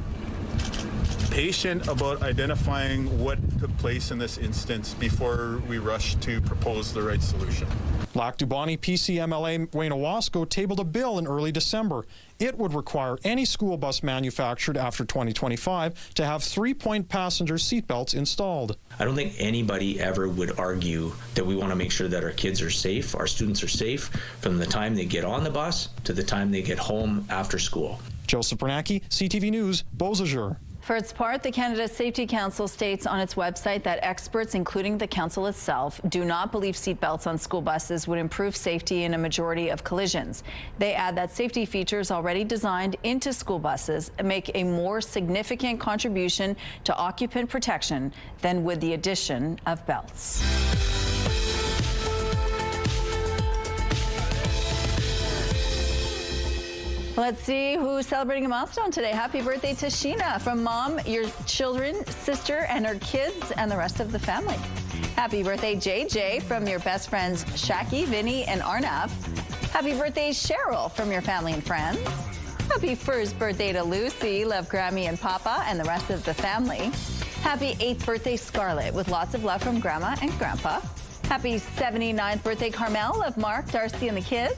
Speaker 20: patient about identifying what took place in this instance before we rush to propose the right solution.
Speaker 18: Lac du Bonnet PC MLA Wayne Owasco tabled a bill in early December. It would require any school bus manufactured after 2025 to have 3-point passenger seatbelts installed.
Speaker 21: I don't think anybody ever would argue that we want to make sure that our kids are safe, our students are safe from the time they get on the bus to the time they get home after school.
Speaker 18: Joseph Bernacki, CTV News, Beausejour.
Speaker 1: For its part, the Canada Safety Council states on its website that experts, including the council itself, do not believe seatbelts on school buses would improve safety in a majority of collisions. They add that safety features already designed into school buses make a more significant contribution to occupant protection than with the addition of belts. Let's see who's celebrating a milestone today. Happy birthday to Sheena from mom, your children, sister, and her kids, and the rest of the family. Happy birthday, JJ, from your best friends, Shaki, Vinny, and Arnav. Happy birthday, Cheryl, from your family and friends. Happy first birthday to Lucy, love Grammy and Papa, and the rest of the family. Happy 8th birthday, Scarlett, with lots of love from Grandma and Grandpa. Happy 79th birthday, Carmel, love Mark, Darcy, and the kids.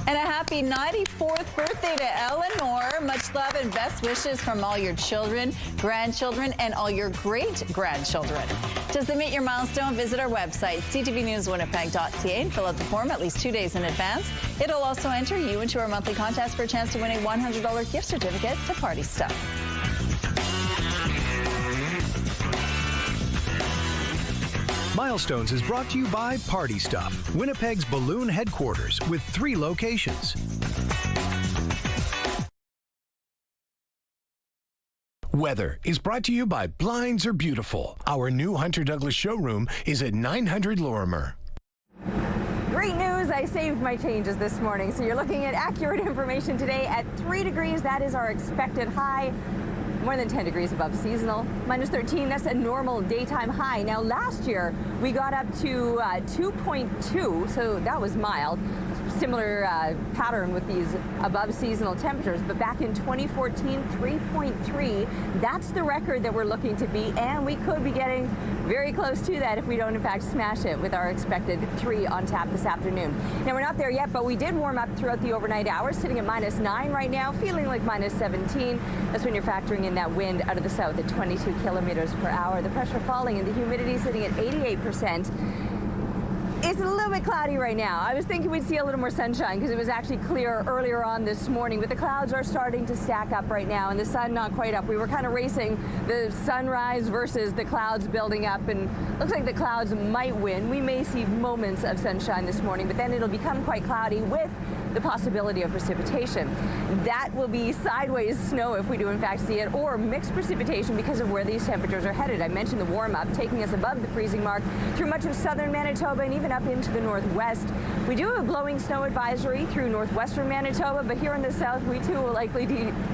Speaker 1: And a happy 94th birthday to Eleanor. Much love and best wishes from all your children, grandchildren, and all your great-grandchildren. To submit your milestone, visit our website, ctvnewswinnipeg.ca, and fill out the form at least 2 days in advance. It'll also enter you into our monthly contest for a chance to win a $100 gift certificate to Party Stuff.
Speaker 21: Milestones is brought to you by Party Stuff, Winnipeg's balloon headquarters with 3 locations. Weather is brought to you by Blinds Are Beautiful. Our new Hunter Douglas showroom is at 900 Lorimer.
Speaker 2: Great news, I saved my changes this morning. So you're looking at accurate information today at 3 degrees. That is our expected high. More than 10 degrees above seasonal. Minus 13, that's a normal daytime high. Now last year we got up to 2.2, so that was mild. Similar pattern with these above seasonal temperatures, but back in 2014, 3.3, that's the record that we're looking to beat, and we could be getting very close to that if we don't in fact smash it with our expected 3 on tap this afternoon. Now we're not there yet, but we did warm up throughout the overnight hours, sitting at minus 9 right now, feeling like minus 17. That's when you're factoring in that wind out of the south at 22 kilometers per hour. The pressure falling and the humidity sitting at 88%. It's a little bit cloudy right now. I was thinking we'd see a little more sunshine because it was actually clear earlier on this morning, but the clouds are starting to stack up right now and the sun not quite up. We were kind of racing the sunrise versus the clouds building up, and looks like the clouds might win. We may see moments of sunshine this morning, but then it'll become quite cloudy with the possibility of precipitation. That will be sideways snow if we do in fact see it, or mixed precipitation because of where these temperatures are headed. I mentioned the warm up taking us above the freezing mark through much of southern Manitoba and even up into the northwest. We do have a blowing snow advisory through northwestern Manitoba, but here in the south we too will likely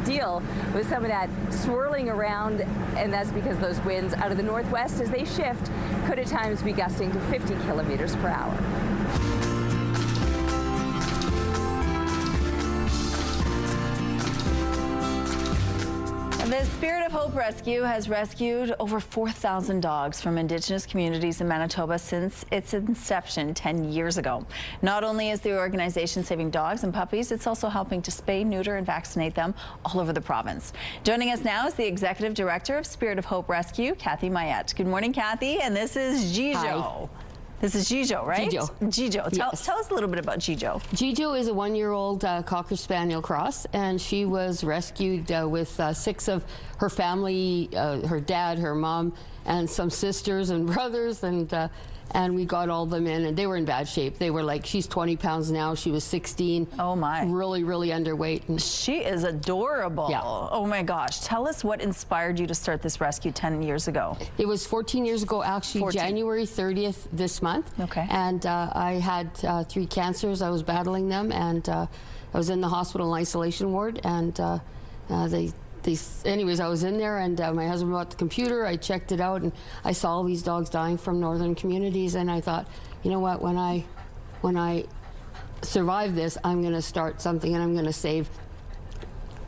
Speaker 2: deal with some of that swirling around, and that's because those winds out of the northwest as they shift could at times be gusting to 50 kilometers per hour.
Speaker 1: The Spirit of Hope Rescue has rescued over 4,000 dogs from Indigenous communities in Manitoba since its inception 10 years ago. Not only is the organization saving dogs and puppies, it's also helping to spay, neuter, and vaccinate them all over the province. Joining us now is the Executive Director of Spirit of Hope Rescue, Kathy Mayette. Good morning, Kathy, and this is Jijo.
Speaker 3: Hi.
Speaker 1: This is Jijo, right?
Speaker 3: Jijo.
Speaker 1: Tell us a little bit about Jijo.
Speaker 3: Jijo is a 1-year-old Cocker Spaniel cross, and she was rescued with 6 of her family, her dad, her mom, and some sisters and brothers, and we got all of them in, and they were in bad shape. They were like, she's 20 pounds now, she was 16.
Speaker 1: Oh my.
Speaker 3: Really, really underweight. And
Speaker 1: she is adorable.
Speaker 3: Yeah.
Speaker 1: Oh my gosh. Tell us what inspired you to start this rescue 10 years ago.
Speaker 3: It was 14 years ago, actually, 14. January 30th this month.
Speaker 1: Okay.
Speaker 3: And I had 3 cancers. I was battling them, and I was in the hospital in isolation ward, and anyways, I was in there, and my husband brought the computer. I checked it out, and I saw all these dogs dying from northern communities, and I thought, you know what, when I survive this, I'm going to start something, and I'm going to save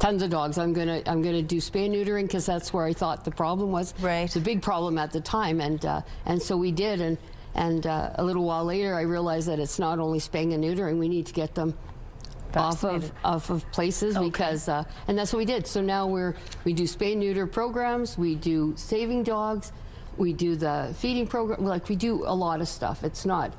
Speaker 3: tons of dogs. I'm going to do spay neutering, because that's where I thought the problem was.
Speaker 1: Right.
Speaker 3: The big problem at the time, and so we did, and a little while later, I realized that it's not only spaying and neutering. We need to get them off of places, okay. Because and that's what we did. So now we do spay neuter programs, we do saving dogs, we do the feeding program, like we do a lot of stuff. It's not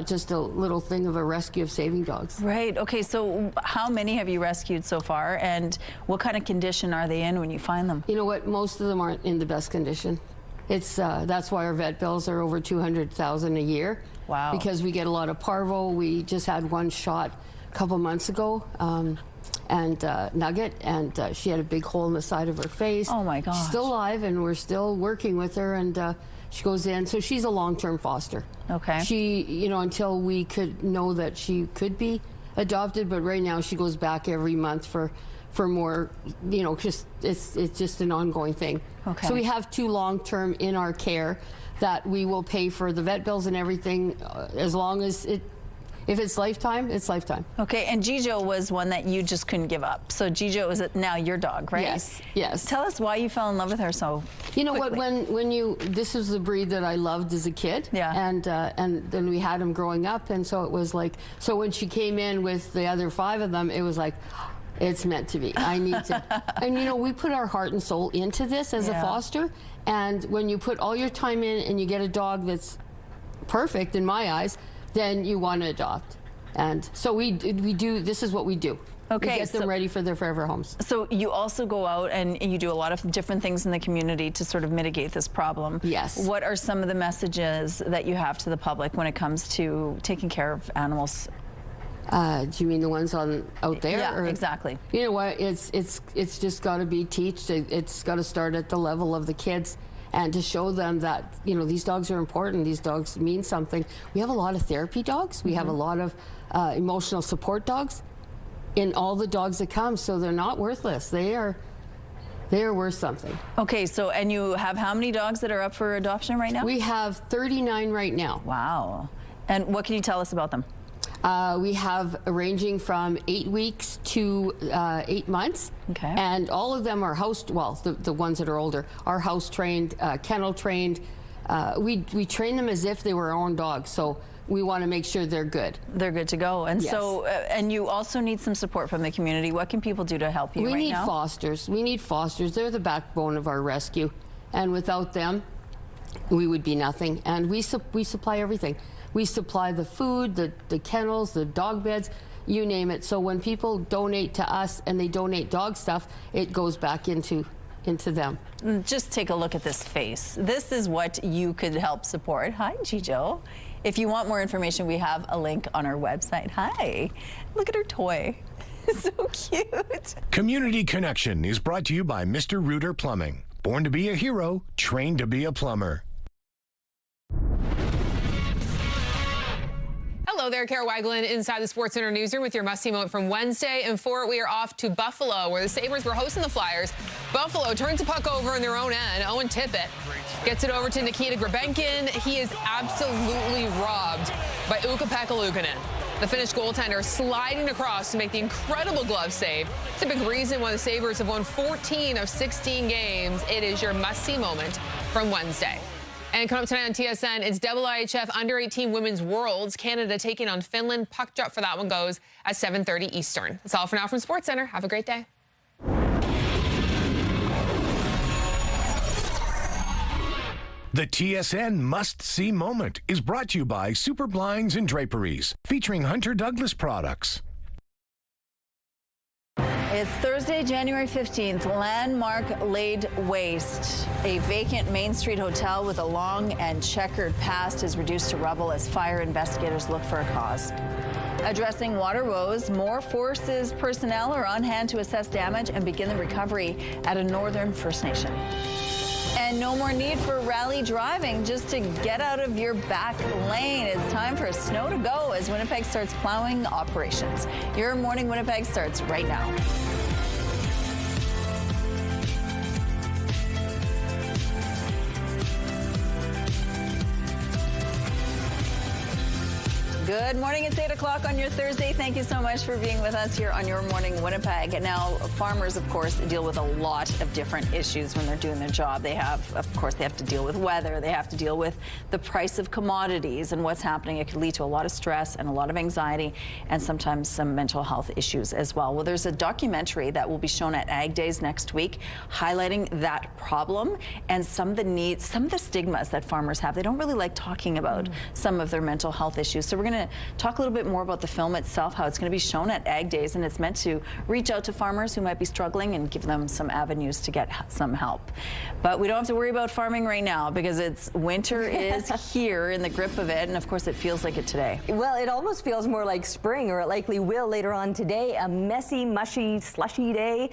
Speaker 3: just a little thing of a rescue of saving dogs.
Speaker 1: Right. Okay, so how many have you rescued so far, and what kind of condition are they in when you find them?
Speaker 3: You know what, most of them aren't in the best condition. It's that's why our vet bills are over $200,000 a year.
Speaker 1: Wow.
Speaker 3: Because we get a lot of parvo. We just had one shot couple months ago, and Nugget, and she had a big hole in the side of her face.
Speaker 1: Oh my gosh.
Speaker 3: She's still alive, and we're still working with her, and she goes in, so she's a long-term foster.
Speaker 1: Okay.
Speaker 3: She, you know, until we could know that she could be adopted, but right now she goes back every month for more, you know, just it's just an ongoing thing.
Speaker 1: Okay.
Speaker 3: So we have 2 long-term in our care that we will pay for the vet bills and everything as long as if it's lifetime, it's lifetime.
Speaker 1: Okay, and Jijo was one that you just couldn't give up. So Jijo is now your dog, right?
Speaker 3: Yes, yes.
Speaker 1: Tell us why you fell in love with her so
Speaker 3: You know
Speaker 1: quickly.
Speaker 3: what, this is the breed that I loved as a kid.
Speaker 1: Yeah.
Speaker 3: And then we had him growing up, and so it was like, so when she came in with the other 5 of them, it was like, it's meant to be. I need to. And you know, we put our heart and soul into this as a foster, and when you put all your time in and you get a dog that's perfect in my eyes, then you want to adopt. And so we do, this is what we do.
Speaker 1: Okay,
Speaker 3: we get them ready for their forever homes.
Speaker 1: So you also go out and you do a lot of different things in the community to sort of mitigate this problem.
Speaker 3: Yes.
Speaker 1: What are some of the messages that you have to the public when it comes to taking care of animals?
Speaker 3: Do you mean the ones out there?
Speaker 1: Yeah, exactly.
Speaker 3: You know what, it's just got to be taught. It's got to start at the level of the kids. and to show them that, you know, these dogs are important, these dogs mean something. We have a lot of therapy dogs, we have a lot of emotional support dogs in all the dogs that come, so they're not worthless. They are worth something.
Speaker 1: Okay, so, and you have how many dogs that are up for adoption right now?
Speaker 3: We have 39 right now.
Speaker 1: Wow. And what can you tell us about them?
Speaker 3: We have ranging from 8 weeks to 8 months.
Speaker 1: Okay.
Speaker 3: And all of them are the ones that are older are house trained, kennel trained. We train them as if they were our own dogs. So we want to make sure they're good.
Speaker 1: They're good to go. And
Speaker 3: yes.
Speaker 1: so, and you also need some support from the community. What can people do to help you right now?
Speaker 3: We need fosters. We need fosters. They're the backbone of our rescue. And without them, we would be nothing. And we supply everything. We supply the food, the kennels, the dog beds, you name it. So when people donate to us and they donate dog stuff, it goes back into them.
Speaker 1: Just take a look at this face. This is what you could help support. Hi, Jijo. If you want more information, we have a link on our website. Hi, look at her toy. So cute.
Speaker 6: Community Connection is brought to you by Mr. Reuter Plumbing. Born to be a hero, trained to be a plumber.
Speaker 22: Hello there, Kara Wagland inside the Sports Center newsroom with your must-see moment from Wednesday. And for it, we are off to Buffalo, where the Sabres were hosting the Flyers. Buffalo turns the puck over in their own end. Owen Tippett gets it over to Nikita Grabenkin. He is absolutely robbed by Ukko-Pekka Luukkonen. The Finnish goaltender sliding across to make the incredible glove save. It's a big reason why the Sabres have won 14 of 16 games. It is your must-see moment from Wednesday. And coming up tonight on TSN, it's IIHF Under-18 Women's Worlds. Canada taking on Finland. Puck drop for that one goes at 7:30 Eastern. That's all for now from SportsCenter. Have a great day.
Speaker 6: The TSN Must-See Moment is brought to you by Super Blinds and Draperies, featuring Hunter Douglas products.
Speaker 1: It's Thursday, January 15th. Landmark laid waste. A vacant Main Street hotel with a long and checkered past is reduced to rubble as fire investigators look for a cause. Addressing water woes, more Forces personnel are on hand to assess damage and begin the recovery at a Northern First Nation. And no more need for rally driving just to get out of your back lane. It's time for snow to go as Winnipeg starts plowing operations. Your Morning Winnipeg starts right now. Good morning. It's 8 o'clock on your Thursday. Thank you so much for being with us here on Your Morning Winnipeg. Now, farmers, of course, deal with a lot of different issues when they're doing their job. They have to deal with weather. They have to deal with the price of commodities and what's happening. It could lead to a lot of stress and a lot of anxiety and sometimes some mental health issues as well. Well, there's a documentary that will be shown at Ag Days next week highlighting that problem and some of the needs, some of the stigmas that farmers have. They don't really like talking about some of their mental health issues. So we're going to talk a little bit more about the film itself, how it's going to be shown at Ag Days, and it's meant to reach out to farmers who might be struggling and give them some avenues to get some help. But we don't have to worry about farming right now because winter is here in the grip of it, and of course it feels like it today.
Speaker 2: Well, it almost feels more like spring, or it likely will later on today. A messy, mushy, slushy day.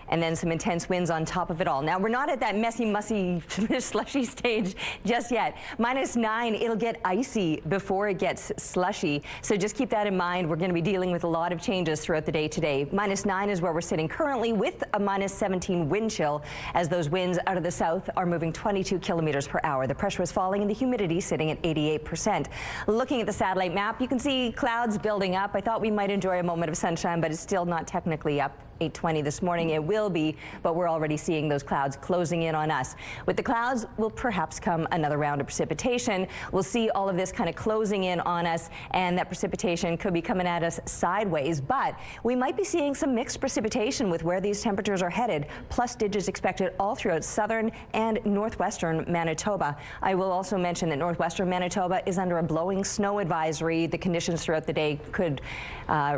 Speaker 2: And then some intense winds on top of it all. Now, we're not at that messy, mussy, slushy stage just yet. -9, it'll get icy before it gets slushy. So just keep that in mind. We're going to be dealing with a lot of changes throughout the day today. -9 is where we're sitting currently with a -17 wind chill as those winds out of the south are moving 22 kilometers per hour. The pressure is falling and the humidity sitting at 88%. Looking at the satellite map, you can see clouds building up. I thought we might enjoy a moment of sunshine, but it's still not technically up. 8:20 this morning. It will be, but we're already seeing those clouds closing in on us. With the clouds will perhaps come another round of precipitation. We'll see all of this kind of closing in on us, and that precipitation could be coming at us sideways, but we might be seeing some mixed precipitation with where these temperatures are headed. Plus digits expected all throughout southern and northwestern Manitoba. I will also mention that northwestern Manitoba is under a blowing snow advisory. The conditions throughout the day could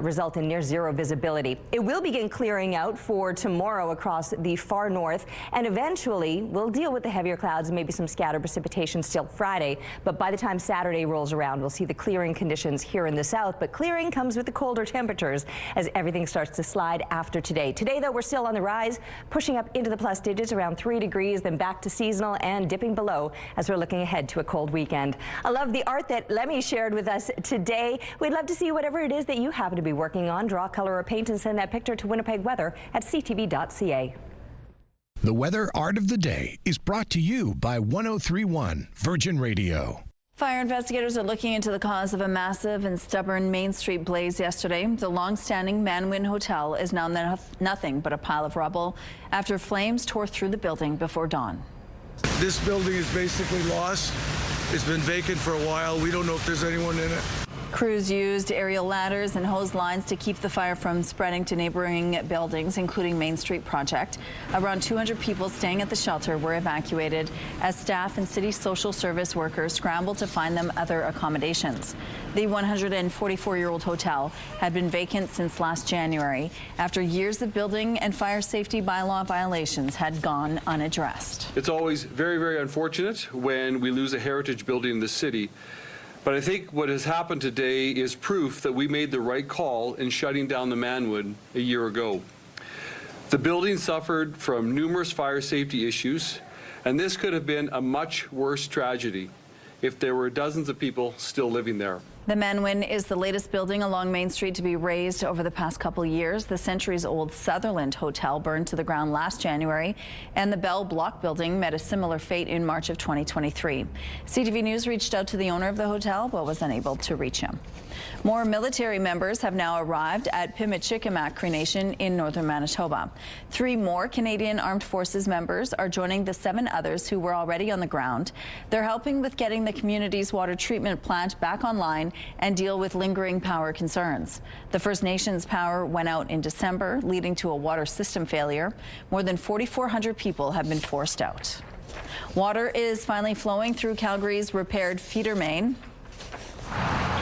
Speaker 2: result in near zero visibility. It will begin clearing clearing out for tomorrow across the far north, and eventually we'll deal with the heavier clouds and maybe some scattered precipitation still Friday. But by the time Saturday rolls around, we'll see the clearing conditions here in the south. But clearing comes with the colder temperatures as everything starts to slide after today. Today, though, we're still on the rise, pushing up into the plus digits around 3 degrees, then back to seasonal and dipping below as we're looking ahead to a cold weekend. I love the art that Lemmy shared with us today. We'd love to see whatever it is that you happen to be working on. Draw, color, or paint and send that picture to Winnipeg Weather at ctv.ca.
Speaker 6: The weather art of the day is brought to you by 103.1 Virgin Radio.
Speaker 1: Fire investigators are looking into the cause of a massive and stubborn Main Street blaze yesterday. The long-standing Manwin Hotel is now nothing but a pile of rubble after flames tore through the building before dawn.
Speaker 9: This building is basically lost. It's been vacant for a while. We don't know if there's anyone in it.
Speaker 1: Crews used aerial ladders and hose lines to keep the fire from spreading to neighboring buildings, including Main Street Project. Around 200 people staying at the shelter were evacuated as staff and city social service workers scrambled to find them other accommodations. The 144-year-old hotel had been vacant since last January after years of building and fire safety bylaw violations had gone unaddressed.
Speaker 10: It's always very, very unfortunate when we lose a heritage building in the city. But I think what has happened today is proof that we made the right call in shutting down the Manwin a year ago. The building suffered from numerous fire safety issues, and this could have been a much worse tragedy if there were dozens of people still living there.
Speaker 1: The Manwin is the latest building along Main Street to be razed over the past couple years. The centuries-old Sutherland Hotel burned to the ground last January, and the Bell Block building met a similar fate in March of 2023. CTV News reached out to the owner of the hotel, but was unable to reach him. More military members have now arrived at Pimicikamak Cree Nation in northern Manitoba. 3 more Canadian Armed Forces members are joining the 7 others who were already on the ground. They're helping with getting the community's water treatment plant back online and deal with lingering power concerns. The First Nations power went out in December, leading to a water system failure. More than 4,400 people have been forced out. Water is finally flowing through Calgary's repaired feeder main.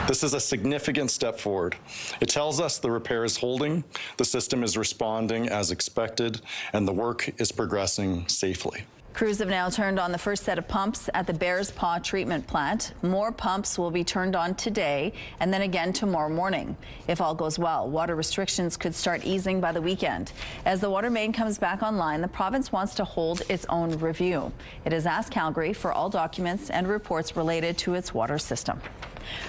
Speaker 23: This is a significant step forward. It tells us the repair is holding, the system is responding as expected, and the work is progressing safely.
Speaker 1: Crews have now turned on the first set of pumps at the Bears Paw treatment plant. More pumps will be turned on today and then again tomorrow morning. If all goes well, water restrictions could start easing by the weekend. As the water main comes back online, the province wants to hold its own review. It has asked Calgary for all documents and reports related to its water system.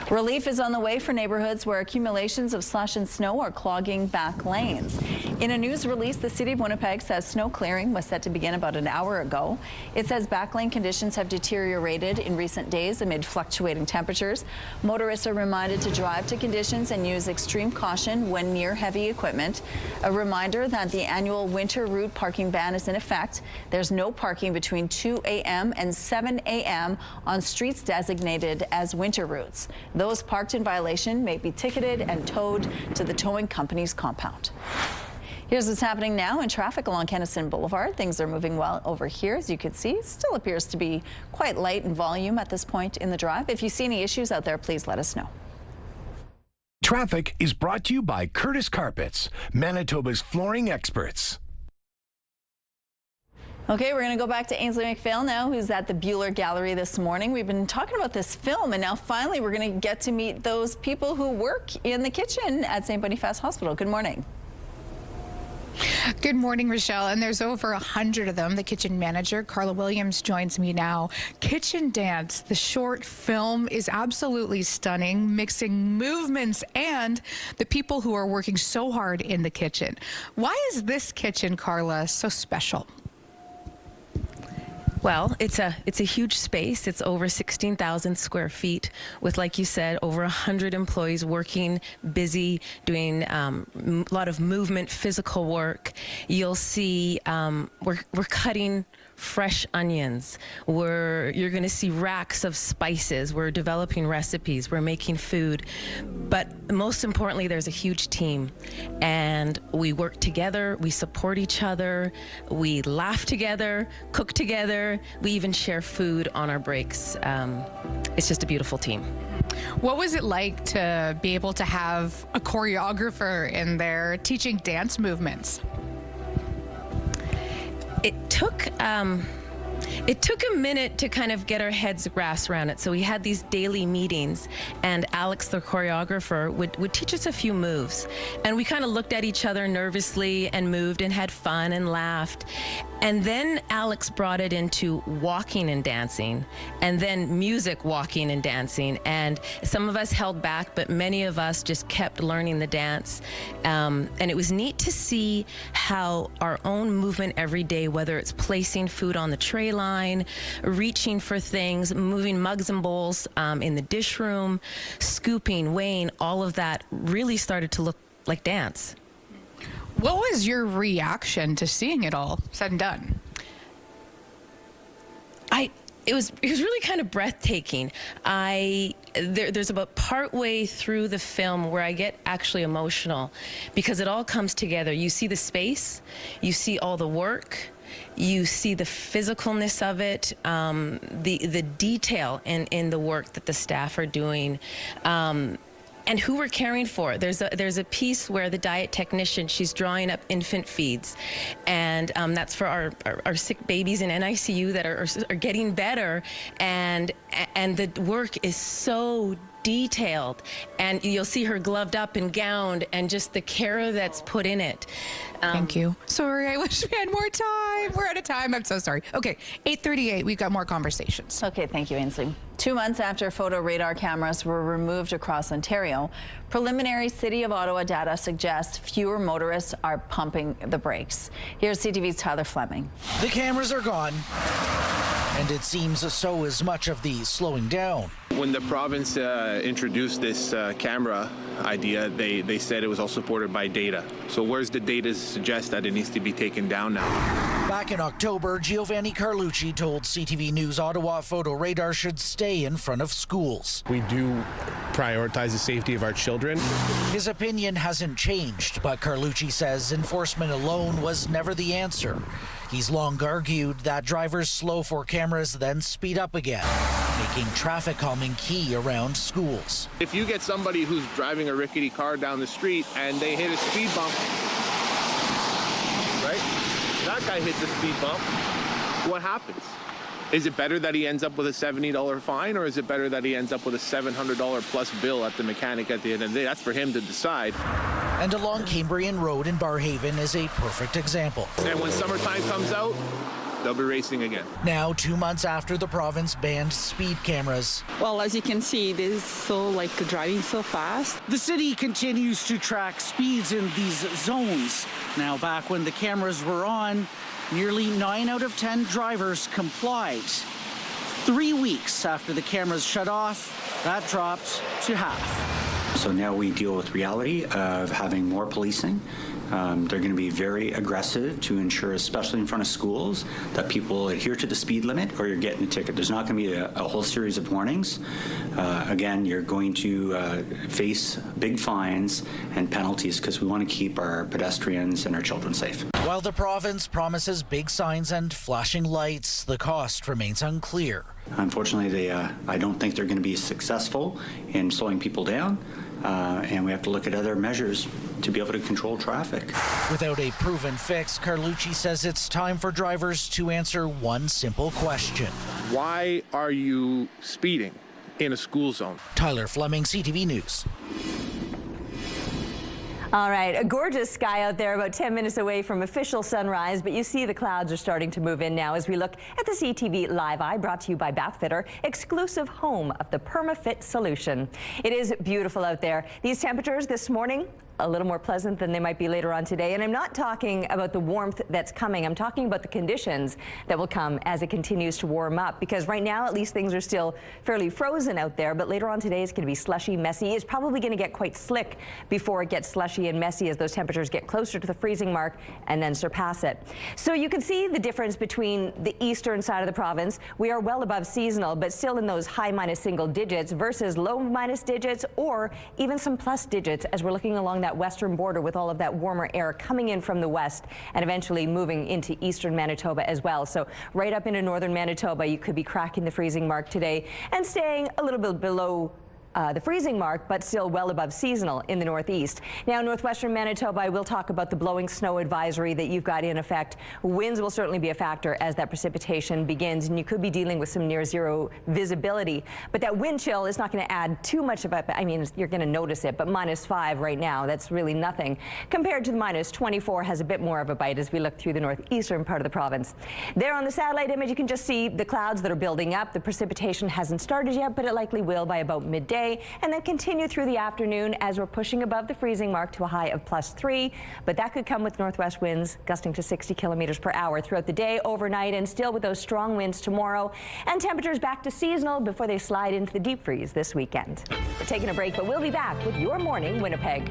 Speaker 1: Relief is on the way for neighborhoods where accumulations of slush and snow are clogging back lanes. In a news release, the City of Winnipeg says snow clearing was set to begin about an hour ago. It says back lane conditions have deteriorated in recent days amid fluctuating temperatures. Motorists are reminded to drive to conditions and use extreme caution when near heavy equipment. A reminder that the annual winter route parking ban is in effect. There's no parking between 2 a.m. and 7 a.m. on streets designated as winter routes. Those parked in violation may be ticketed and towed to the towing company's compound. Here's what's happening now in traffic along Kennison Boulevard. Things are moving well over here, as you can see. Still appears to be quite light in volume at this point in the drive. If you see any issues out there, please let us know.
Speaker 6: Traffic is brought to you by Curtis Carpets, Manitoba's flooring experts.
Speaker 1: Okay, we're going to go back to Ainsley McPhail now, who's at the Buhler Gallery this morning. We've been talking about this film, and now finally we're going to get to meet those people who work in the kitchen at St. Boniface Hospital. Good morning.
Speaker 8: Good morning, Rochelle. And there's over 100 of them. The kitchen manager, Carla Williams, joins me now. Kitchen Dance, the short film, is absolutely stunning, mixing movements and the people who are working so hard in the kitchen. Why is this kitchen, Carla, so special?
Speaker 24: Well, it's a huge space. It's over 16,000 square feet with, like you said, over 100 employees working, busy, doing a lot of movement, physical work. You'll see we're cutting fresh onions. You're going to see racks of spices. We're developing recipes. We're making food. But most importantly, there's a huge team. And we work together. We support each other. We laugh together, cook together, together. We even share food on our breaks. It's just a beautiful team.
Speaker 8: What was it like to be able to have a choreographer in there teaching dance movements?
Speaker 24: It took a minute to kind of get our heads grasped around it. So we had these daily meetings, and Alex, the choreographer, would teach us a few moves. And we kind of looked at each other nervously and moved and had fun and laughed. And then Alex brought it into walking and dancing, and then music, walking and dancing. And some of us held back, but many of us just kept learning the dance. And it was neat to see how our own movement every day, whether it's placing food on the tray line, reaching for things, moving mugs and bowls in the dish room, scooping, weighing, all of that really started to look like dance.
Speaker 8: What was your reaction to seeing it all said and done?
Speaker 24: It was really kind of breathtaking. There's about partway through the film where I get actually emotional because it all comes together. You see the space, you see all the work, you see the physicalness of it, the detail in the work that the staff are doing. And who we're caring for. There's a piece where the diet technician, she's drawing up infant feeds, and that's for our sick babies in NICU that are getting better, and the work is so detailed, and you'll see her gloved up and gowned, and just the care that's put in it.
Speaker 8: Thank you. Sorry, I wish we had more time. We're out of time. I'm so sorry. Okay, 8:38. We've got more conversations.
Speaker 1: Okay, thank you, Ainsley. 2 months after photo radar cameras were removed across Ontario, preliminary City of Ottawa data suggests fewer motorists are pumping the brakes. Here's CTV's Tyler Fleming.
Speaker 11: The cameras are gone, and it seems so is much of the slowing down.
Speaker 12: When the province introduced this camera idea, they said it was all supported by data. So where's the data to suggest that it needs to be taken down now?
Speaker 11: Back in October, Giovanni Carlucci told CTV News Ottawa photo radar should stay in front of schools.
Speaker 13: We do prioritize the safety of our children.
Speaker 11: His opinion hasn't changed, but Carlucci says enforcement alone was never the answer. He's long argued that drivers slow for cameras then speed up again, making traffic calming key around schools.
Speaker 13: If you get somebody who's driving a rickety car down the street and they hit a speed bump, right? That guy hits a speed bump, what happens? Is it better that he ends up with a $70 fine, or is it better that he ends up with a $700 plus bill at the mechanic at the end of the day? That's for him to decide.
Speaker 11: And along Cambrian Road in Barrhaven is a perfect example.
Speaker 13: And when summertime comes out, they'll be racing again.
Speaker 11: Now, 2 months after the province banned speed cameras.
Speaker 14: Well, as you can see, this is so driving so fast.
Speaker 25: The city continues to track speeds in these zones. Now, back when the cameras were on, nearly 9 out of 10 drivers complied. 3 weeks after the cameras shut off, that dropped to half.
Speaker 26: So now we deal with reality of having more policing. They're going to be very aggressive to ensure, especially in front of schools, that people adhere to the speed limit or you're getting a ticket. There's not going to be a whole series of warnings. Again, you're going to face big fines and penalties because we want to keep our pedestrians and our children safe.
Speaker 11: While the province promises big signs and flashing lights, the cost remains unclear.
Speaker 26: Unfortunately, I don't think they're going to be successful in slowing people down. And we have to look at other measures to be able to control traffic.
Speaker 11: Without a proven fix, Carlucci says it's time for drivers to answer one simple question.
Speaker 13: Why are you speeding in a school zone?
Speaker 11: Tyler Fleming, CTV News.
Speaker 2: All right, a gorgeous sky out there, about 10 minutes away from official sunrise, but you see the clouds are starting to move in now as we look at the CTV Live Eye, brought to you by Bathfitter, exclusive home of the PermaFit solution. It is beautiful out there. These temperatures this morning, a little more pleasant than they might be later on today. And I'm not talking about the warmth that's coming. I'm talking about the conditions that will come as it continues to warm up, because right now, at least, things are still fairly frozen out there. But later on today, it's going to be slushy, messy. It's probably going to get quite slick before it gets slushy and messy as those temperatures get closer to the freezing mark and then surpass it. So you can see the difference between the eastern side of the province. We are well above seasonal, but still in those high minus single digits versus low minus digits or even some plus digits as we're looking along that western border with all of that warmer air coming in from the west and eventually moving into eastern Manitoba as well. So right up into northern Manitoba, you could be cracking the freezing mark today and staying a little bit below the freezing mark, but still well above seasonal in the northeast. Now, northwestern Manitoba, I will talk about the blowing snow advisory that you've got in effect. Winds will certainly be a factor as that precipitation begins, and you could be dealing with some near zero visibility. But that wind chill is not going to add too much of it. I mean, you're going to notice it, but -5 right now, that's really nothing. Compared to the -24 has a bit more of a bite as we look through the northeastern part of the province. There on the satellite image, you can just see the clouds that are building up. The precipitation hasn't started yet, but it likely will by about midday, and then continue through the afternoon as we're pushing above the freezing mark to a high of +3. But that could come with northwest winds gusting to 60 kilometers per hour throughout the day, overnight, and still with those strong winds tomorrow. And temperatures back to seasonal before they slide into the deep freeze this weekend. We're taking a break, but we'll be back with Your Morning Winnipeg.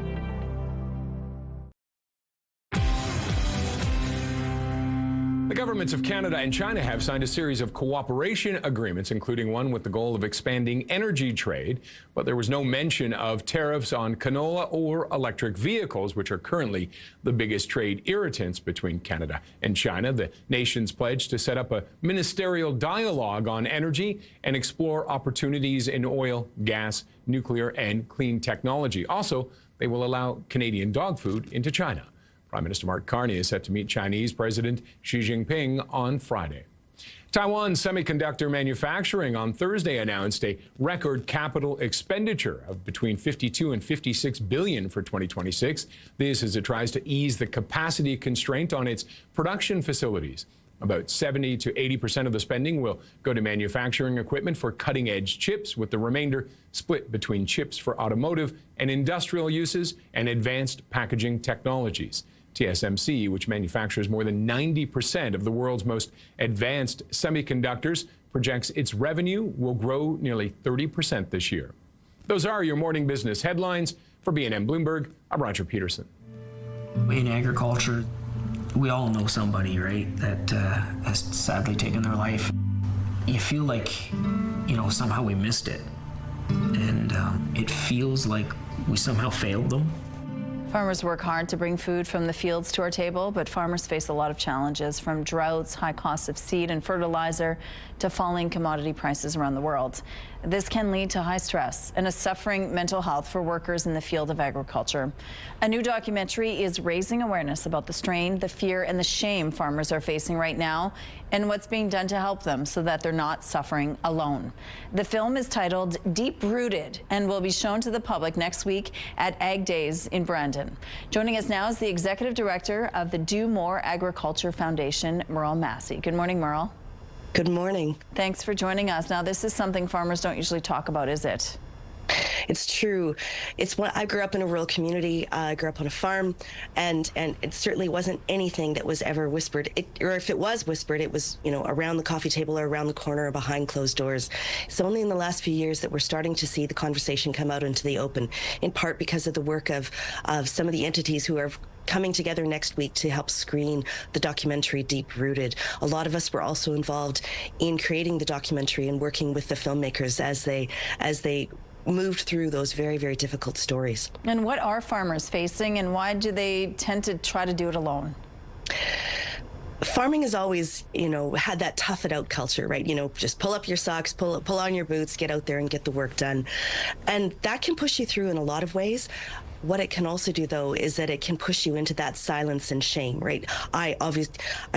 Speaker 4: The governments of Canada and China have signed a series of cooperation agreements, including one with the goal of expanding energy trade. But there was no mention of tariffs on canola or electric vehicles, which are currently the biggest trade irritants between Canada and China. The nations pledged to set up a ministerial dialogue on energy and explore opportunities in oil, gas, nuclear, and clean technology. Also, they will allow Canadian dog food into China. Prime Minister Mark Carney is set to meet Chinese President Xi Jinping on Friday. Taiwan Semiconductor Manufacturing on Thursday announced a record capital expenditure of between $52 and $56 billion for 2026. This as it tries to ease the capacity constraint on its production facilities. About 70 to 80% of the spending will go to manufacturing equipment for cutting-edge chips, with the remainder split between chips for automotive and industrial uses and advanced packaging technologies. TSMC, which manufactures more than 90% of the world's most advanced semiconductors, projects its revenue will grow nearly 30% this year. Those are your morning business headlines. For B&M Bloomberg, I'm Roger Peterson.
Speaker 5: In agriculture, we all know somebody, right, that has sadly taken their life. You feel like, somehow we missed it. And it feels like we somehow failed them.
Speaker 1: Farmers work hard to bring food from the fields to our table, but farmers face a lot of challenges, from droughts, high costs of seed and fertilizer, to falling commodity prices around the world. This can lead to high stress and a suffering mental health for workers in the field of agriculture. A new documentary is raising awareness about the strain, the fear, and the shame farmers are facing right now, and what's being done to help them so that they're not suffering alone. The film is titled Deep Rooted and will be shown to the public next week at Ag Days in Brandon. Joining us now is the Executive Director of the Do More Agriculture Foundation, Merle Massey. Good morning, Merle.
Speaker 7: Good morning.
Speaker 1: Thanks for joining us. Now, this is something farmers don't usually talk about, is it?
Speaker 7: It's true. It's what I grew up in a rural community. I grew up on a farm, and it certainly wasn't anything that was ever whispered. Or if it was whispered, it was, around the coffee table or around the corner or behind closed doors. It's only in the last few years that we're starting to see the conversation come out into the open, in part because of the work of some of the entities who are coming together next week to help screen the documentary Deep Rooted. A lot of us were also involved in creating the documentary and working with the filmmakers as they moved through those very, very difficult stories.
Speaker 1: And what are farmers facing, and why do they tend to try to do it alone?
Speaker 7: Farming has always, had that tough it out culture, right? Just pull up your socks, pull on your boots, get out there and get the work done. And that can push you through in a lot of ways. What it can also do, though, is that it can push you into that silence and shame, right? I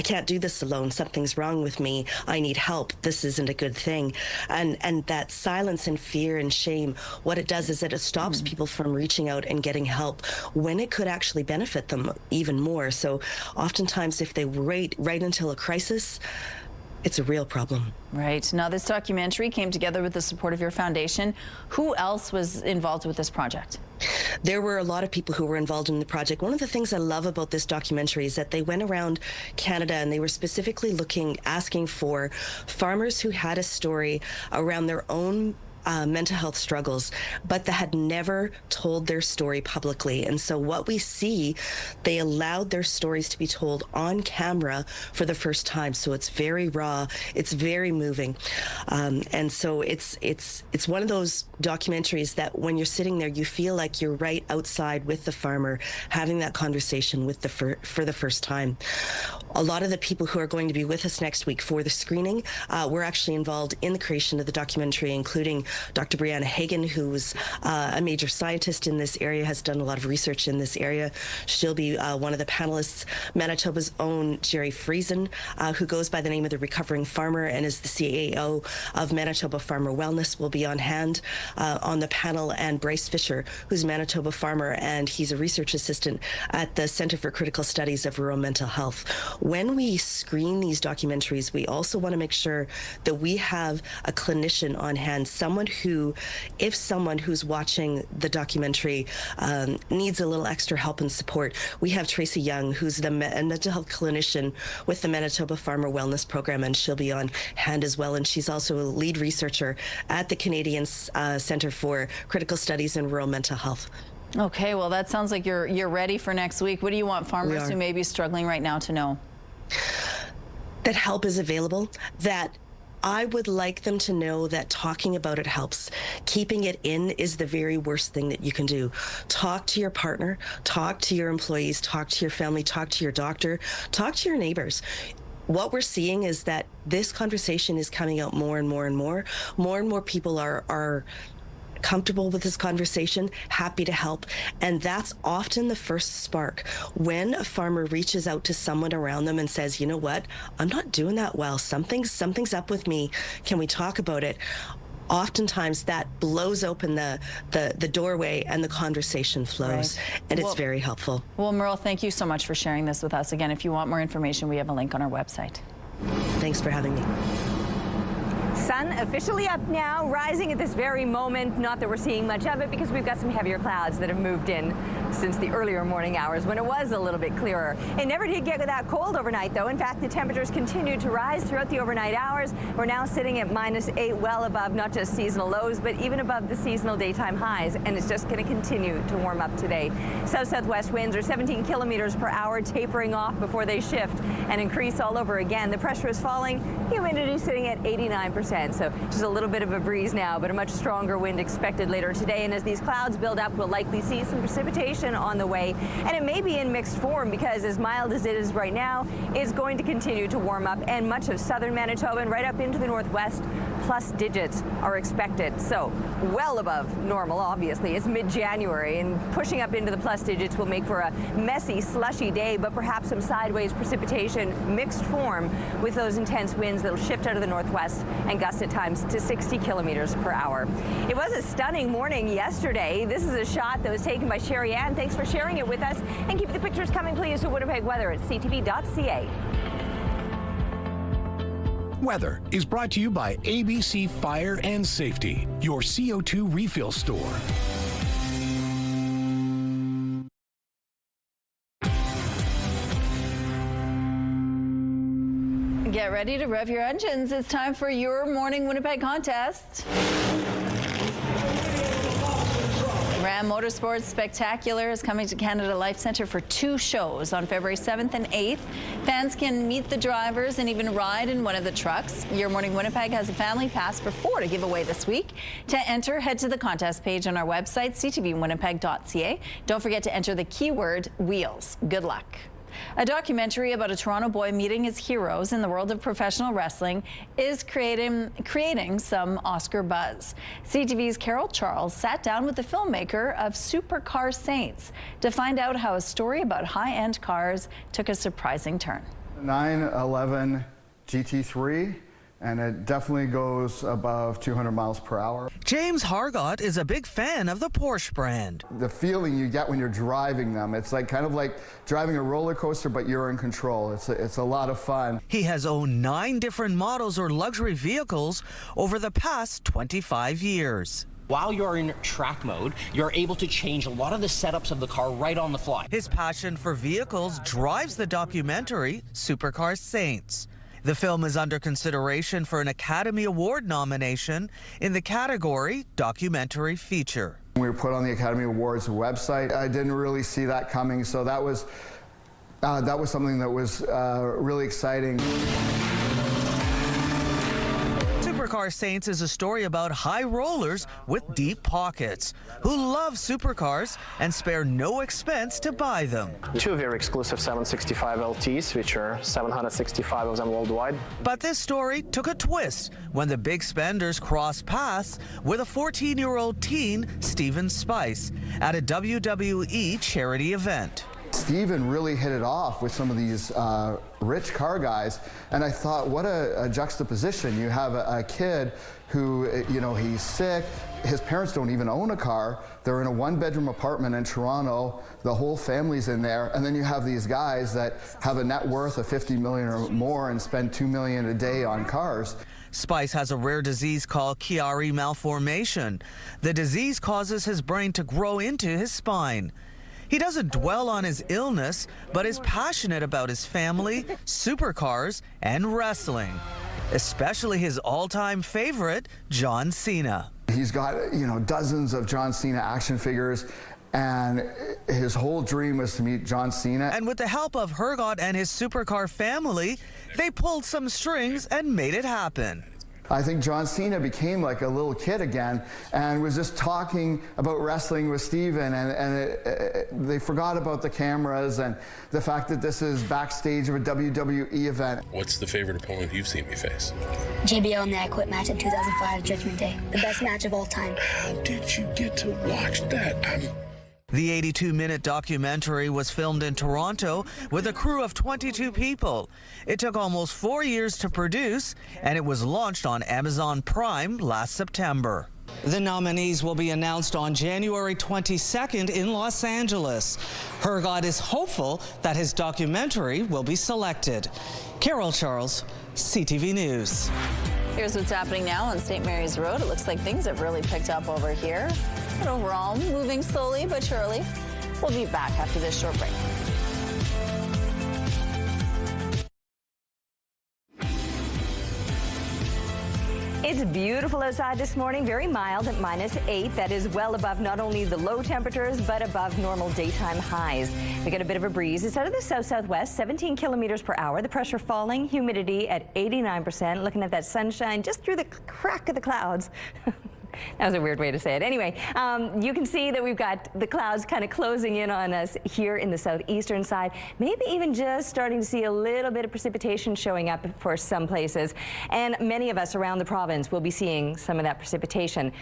Speaker 7: can't do this alone. Something's wrong with me. I need help. This isn't a good thing. And that silence and fear and shame, what it does is that it stops people from reaching out and getting help when it could actually benefit them even more. So oftentimes, if they wait right until a crisis, it's a real problem.
Speaker 1: Right. Now, this documentary came together with the support of your foundation. Who else was involved with this project?
Speaker 7: There were a lot of people who were involved in the project. One of the things I love about this documentary is that they went around Canada and they were specifically asking for farmers who had a story around their own mental health struggles, but that had never told their story publicly. And so what we see, they allowed their stories to be told on camera for the first time. So it's very raw, it's very moving. And so it's one of those documentaries that when you're sitting there, you feel like you're right outside with the farmer, having that conversation with for the first time. A lot of the people who are going to be with us next week for the screening, we're actually involved in the creation of the documentary, including Dr. Brianna Hagan, who's a major scientist in this area, has done a lot of research in this area. She'll be one of the panelists. Manitoba's own Jerry Friesen, who goes by the name of the Recovering Farmer and is the CAO of Manitoba Farmer Wellness, will be on hand on the panel, and Bryce Fisher, who's a Manitoba farmer, and he's a research assistant at the Centre for Critical Studies of Rural Mental Health. When we screen these documentaries, we also want to make sure that we have a clinician on hand, someone who, if someone who's watching the documentary needs a little extra help and support, we have Tracy Young, who's the mental health clinician with the Manitoba Farmer Wellness Program, and she'll be on hand as well. And she's also a lead researcher at the Canadian Centre for Critical Studies in Rural Mental Health.
Speaker 1: Okay, well, that sounds like you're ready for next week. What do you want farmers who may be struggling right now to know?
Speaker 7: That help is available, that I would like them to know that talking about it helps. Keeping it in is the very worst thing that you can do. Talk to your partner, talk to your employees, talk to your family, talk to your doctor, talk to your neighbors. What we're seeing is that this conversation is coming out more and more and more. More and more people are comfortable with this conversation, happy to help, and that's often the first spark. When a farmer reaches out to someone around them and says, you know what, I'm not doing that well, something's up with me, can we talk about it? Oftentimes that blows open the doorway and the conversation flows, and it's very helpful.
Speaker 1: Well, Merle, thank you so much for sharing this with us. Again, if you want more information, we have a link on our website.
Speaker 7: Thanks for having me.
Speaker 2: Sun officially up now, rising at this very moment. Not that we're seeing much of it because we've got some heavier clouds that have moved in since the earlier morning hours when it was a little bit clearer. It never did get that cold overnight, though. In fact, the temperatures continued to rise throughout the overnight hours. We're now sitting at -8, well above not just seasonal lows, but even above the seasonal daytime highs, and it's just going to continue to warm up today. South-southwest winds are 17 kilometers per hour, tapering off before they shift and increase all over again. The pressure is falling, humidity sitting at 89%. So just a little bit of a breeze now, but a much stronger wind expected later today. And as these clouds build up, we'll likely see some precipitation on the way. And it may be in mixed form because as mild as it is right now, it's going to continue to warm up. And much of southern Manitoba and right up into the northwest, plus digits are expected. So well above normal, obviously. It's mid-January, and pushing up into the plus digits will make for a messy, slushy day, but perhaps some sideways precipitation, mixed form with those intense winds that will shift out of the northwest and gust at times to 60 kilometers per hour. It was a stunning morning yesterday. This is a shot that was taken by Sherry Ann. Thanks for sharing it with us. And keep the pictures coming, please, to Winnipeg weather at ctv.ca.
Speaker 6: Weather is brought to you by ABC Fire and Safety, your CO2 refill store.
Speaker 1: Get ready to rev your engines. It's time for your Morning Winnipeg contest. Ram Motorsports Spectacular is coming to Canada Life Centre for 2 shows on February 7th and 8th. Fans can meet the drivers and even ride in one of the trucks. Your Morning Winnipeg has a family pass for 4 to give away this week. To enter, head to the contest page on our website, ctvwinnipeg.ca. Don't forget to enter the keyword wheels. Good luck. A documentary about a Toronto boy meeting his heroes in the world of professional wrestling is creating some Oscar buzz. CTV's Carol Charles sat down with the filmmaker of Supercar Saints to find out how a story about high-end cars took a surprising turn.
Speaker 15: 911 GT3. And it definitely goes above 200 miles per hour.
Speaker 16: James Hargott is a big fan of the Porsche brand.
Speaker 15: The feeling you get when you're driving them, it's like kind of like driving a roller coaster, but you're in control. It's a lot of fun.
Speaker 16: He has owned 9 different models or luxury vehicles over the past 25 years.
Speaker 17: While you're in track mode, you're able to change a lot of the setups of the car right on the fly.
Speaker 16: His passion for vehicles drives the documentary Supercar Saints. The film is under consideration for an Academy Award nomination in the category Documentary Feature.
Speaker 15: We were put on the Academy Awards website. I didn't really see that coming, so that was something that was really exciting.
Speaker 16: Supercar Saints is a story about high rollers with deep pockets who love supercars and spare no expense to buy them.
Speaker 3: Two very exclusive 765 LTs, which are 765 of them worldwide.
Speaker 16: But this story took a twist when the big spenders crossed paths with a 14-year-old teen, Steven Spice, at a WWE charity event.
Speaker 15: Steven really hit it off with some of these rich car guys, and I thought, what a juxtaposition. You have a kid who, you know, he's sick, his parents don't even own a car, they're in a one-bedroom apartment in Toronto, the whole family's in there, and then you have these guys that have a net worth of $50 million or more and spend $2 million a day on cars.
Speaker 16: Spice has a rare disease called Chiari malformation. The disease causes his brain to grow into his spine. He doesn't dwell on his illness, but is passionate about his family, supercars, and wrestling, especially his all-time favorite, John Cena.
Speaker 15: He's got, you know, dozens of John Cena action figures, and his whole dream was to meet John Cena.
Speaker 16: And with the help of Hergott and his supercar family, they pulled some strings and made it happen.
Speaker 15: I think John Cena became like a little kid again and was just talking about wrestling with Steven, and they forgot about the cameras and the fact that this is backstage of a WWE event.
Speaker 18: What's the favorite opponent you've seen me face?
Speaker 19: JBL in the I Quit match in 2005, Judgment Day. The best match of all time.
Speaker 18: How did you get to watch that?
Speaker 16: The 82-minute documentary was filmed in Toronto with a crew of 22 people. It took almost 4 years to produce, and it was launched on Amazon Prime last September.
Speaker 20: The nominees will be announced on January 22nd in Los Angeles. Hergott is hopeful that his documentary will be selected. Carol Charles, CTV News.
Speaker 1: Here's what's happening now on St. Mary's Road. It looks like things have really picked up over here. But overall, moving slowly but surely. We'll be back after this short break.
Speaker 2: It's beautiful outside this morning, very mild at -8. That is well above not only the low temperatures, but above normal daytime highs. We got a bit of a breeze. It's out of the south-southwest, 17 kilometers per hour. The pressure falling, humidity at 89%. Looking at that sunshine just through the crack of the clouds. That was a weird way to say it. Anyway, you can see that we've got the clouds kind of closing in on us here in the southeastern side. Maybe even just starting to see a little bit of precipitation showing up for some places. And many of us around the province will be seeing some of that precipitation.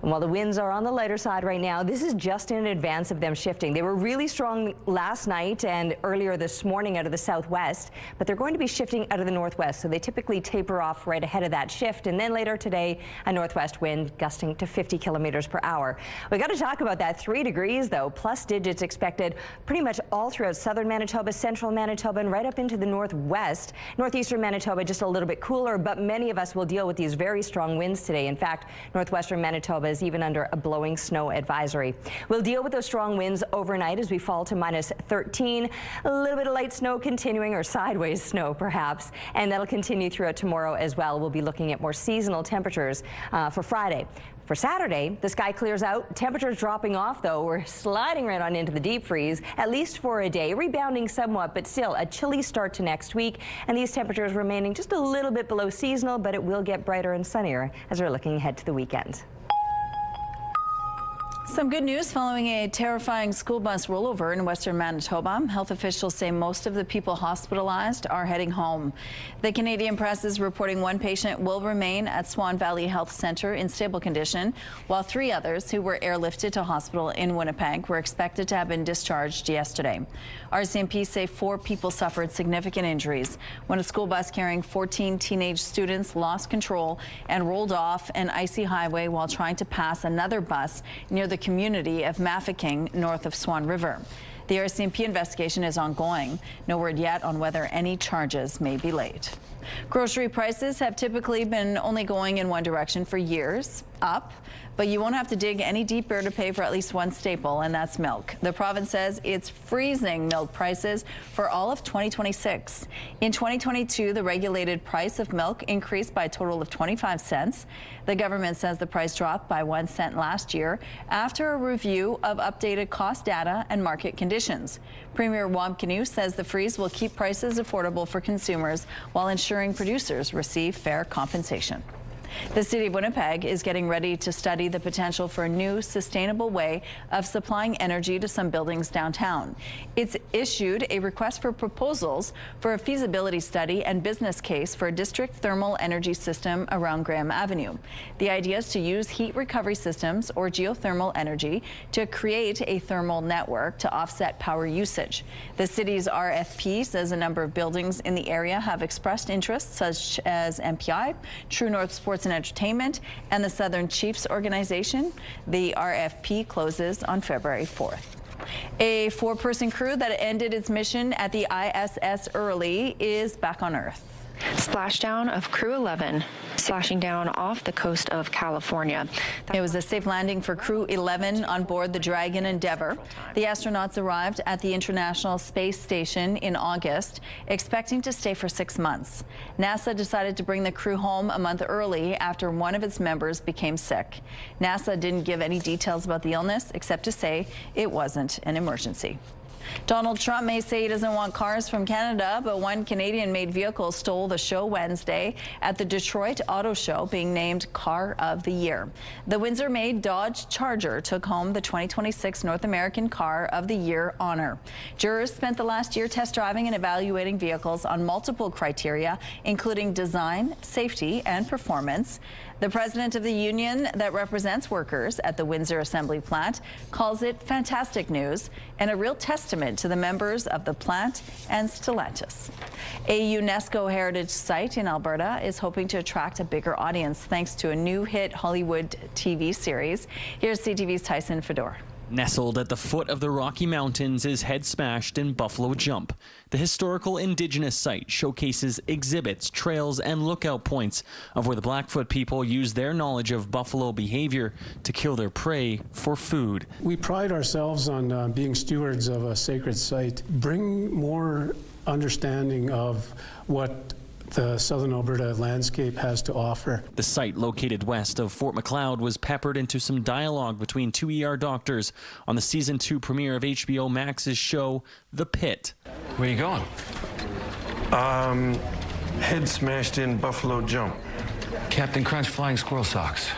Speaker 2: And while the winds are on the lighter side right now, this is just in advance of them shifting. They were really strong last night and earlier this morning out of the southwest, but they're going to be shifting out of the northwest. So they typically taper off right ahead of that shift. And then later today, a northwest wind gusting to 50 kilometers per hour. We got to talk about that. 3 degrees, though, plus digits expected pretty much all throughout southern Manitoba, central Manitoba, and right up into the northwest. Northeastern Manitoba just a little bit cooler, but many of us will deal with these very strong winds today. In fact, northwestern Manitoba is even under a blowing snow advisory. We'll deal with those strong winds overnight as we fall to -13. A little bit of light snow continuing, or sideways snow perhaps, and that'll continue throughout tomorrow as well. We'll be looking at more seasonal temperatures for Friday. For Saturday, the sky clears out. Temperatures dropping off, though. We're sliding right on into the deep freeze, at least for a day, rebounding somewhat, but still a chilly start to next week. And these temperatures remaining just a little bit below seasonal, but it will get brighter and sunnier as we're looking ahead to the weekend.
Speaker 1: Some good news following a terrifying school bus rollover in western Manitoba. Health officials say most of the people hospitalized are heading home. The Canadian Press is reporting one patient will remain at Swan Valley Health Centre in stable condition, while 3 others who were airlifted to hospital in Winnipeg were expected to have been discharged yesterday. RCMP say 4 people suffered significant injuries when a school bus carrying 14 teenage students lost control and rolled off an icy highway while trying to pass another bus near the community of Mafeking north of Swan River. The RCMP investigation is ongoing. No word yet on whether any charges may be laid. Grocery prices have typically been only going in one direction for years, up, but you won't have to dig any deeper to pay for at least one staple, and that's milk. The province says it's freezing milk prices for all of 2026. In 2022, the regulated price of milk increased by a total of 25 cents. The government says the price dropped by 1 cent last year after a review of updated cost data and market conditions. Premier Wamkanu says the freeze will keep prices affordable for consumers while ensuring producers receive fair compensation. The City of Winnipeg is getting ready to study the potential for a new sustainable way of supplying energy to some buildings downtown. It's issued a request for proposals for a feasibility study and business case for a district thermal energy system around Graham Avenue. The idea is to use heat recovery systems or geothermal energy to create a thermal network to offset power usage. The city's RFP says a number of buildings in the area have expressed interest, such as MPI, True North Sports and Entertainment, and the Southern Chiefs Organization. The RFP closes on February 4th. A 4-person crew that ended its mission at the ISS early is back on Earth.
Speaker 9: Splashdown of Crew 11 splashing down off the coast of California.
Speaker 1: It was a safe landing for Crew 11 on board the Dragon Endeavour. The astronauts arrived at the International Space Station in August, expecting to stay for 6 months. NASA decided to bring the crew home a month early after one of its members became sick. NASA didn't give any details about the illness, except to say it wasn't an emergency. Donald Trump may say he doesn't want cars from Canada, but one Canadian-made vehicle stole the show Wednesday at the Detroit Auto Show, being named Car of the Year. The Windsor-made Dodge Charger took home the 2026 North American Car of the Year honor. Jurors spent the last year test driving and evaluating vehicles on multiple criteria, including design, safety, and performance. The president of the union that represents workers at the Windsor Assembly Plant calls it fantastic news and a real testament to the members of the plant and Stellantis. A UNESCO heritage site in Alberta is hoping to attract a bigger audience thanks to a new hit Hollywood TV series. Here's CTV's Tyson Fedor.
Speaker 10: Nestled at the foot of the Rocky Mountains is Head Smashed in Buffalo Jump. The historical Indigenous site showcases exhibits, trails, and lookout points of where the Blackfoot people use their knowledge of buffalo behavior to kill their prey for food.
Speaker 21: We pride ourselves on being stewards of a sacred site. Bring more understanding of what the southern Alberta landscape has to offer.
Speaker 10: The site, located west of Fort Macleod, was peppered into some dialogue between two ER doctors on the season 2 premiere of HBO Max's show, The Pit.
Speaker 22: Where are you going? Head smashed in Buffalo Jump.
Speaker 23: Captain Crunch flying squirrel socks.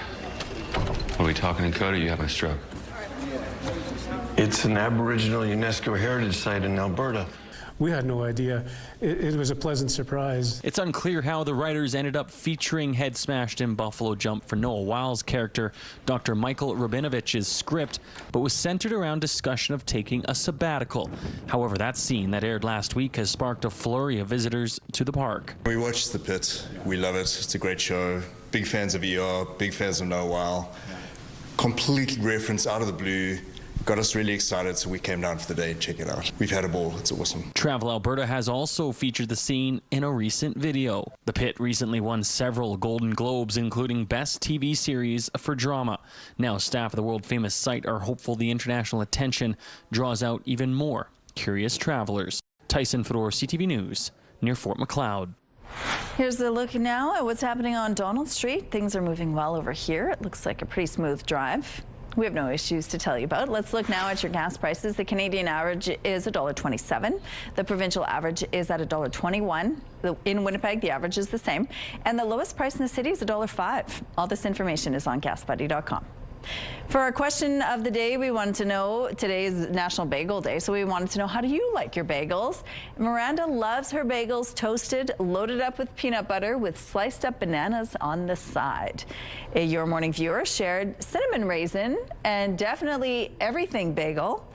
Speaker 23: Are we talking in code or are you having a stroke?
Speaker 22: It's an Aboriginal UNESCO heritage site in Alberta.
Speaker 21: We had no idea. It was a pleasant surprise.
Speaker 10: It's unclear how the writers ended up featuring Head Smashed in Buffalo Jump for Noah Wile's character, Dr. Michael Rabinovich's script, but was centered around discussion of taking a sabbatical. However, that scene that aired last week has sparked a flurry of visitors to the park.
Speaker 24: We watched The Pit. We love it. It's a great show. Big fans of ER, big fans of Noah Wile. Complete reference out of the blue. Got us really excited, so we came down for the day and check it out. We've had a ball. It's awesome.
Speaker 10: Travel Alberta has also featured the scene in a recent video. The Pit recently won several Golden Globes, including Best TV Series for Drama. Now, staff of the world-famous site are hopeful the international attention draws out even more curious travelers. Tyson Fedor, CTV News, near Fort Macleod.
Speaker 1: Here's a look now at what's happening on Donald Street. Things are moving well over here. It looks like a pretty smooth drive. We have no issues to tell you about. Let's look now at your gas prices. The Canadian average is $1.27. The provincial average is at $1.21. In Winnipeg, the average is the same. And the lowest price in the city is $1.05. All this information is on gasbuddy.com. For our question of the day, we wanted to know, today is National Bagel Day, so we wanted to know, how do you like your bagels? Miranda loves her bagels toasted, loaded up with peanut butter with sliced up bananas on the side. A Your Morning viewer shared cinnamon raisin and definitely everything bagel.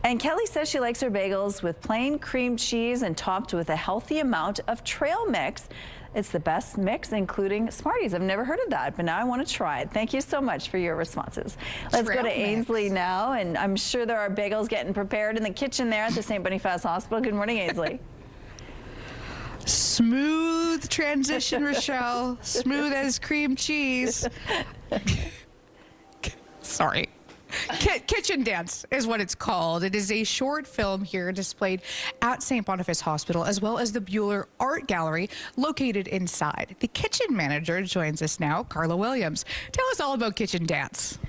Speaker 1: And Kelly says she likes her bagels with plain cream cheese and topped with a healthy amount of trail mix. It's the best mix, including Smarties. I've never heard of that, but now I want to try it. Thank you so much for your responses. Let's go to Ainsley now, and I'm sure there are bagels getting prepared in the kitchen there at the St. Boniface Hospital. Good morning, Ainsley.
Speaker 8: Smooth transition, Rochelle. Smooth as cream cheese. Sorry. Kitchen Dance is what it's called. It is a short film here displayed at St. Boniface Hospital, as well as the Buhler Art Gallery located inside. The kitchen manager joins us now, Carla Williams. Tell us all about Kitchen Dance.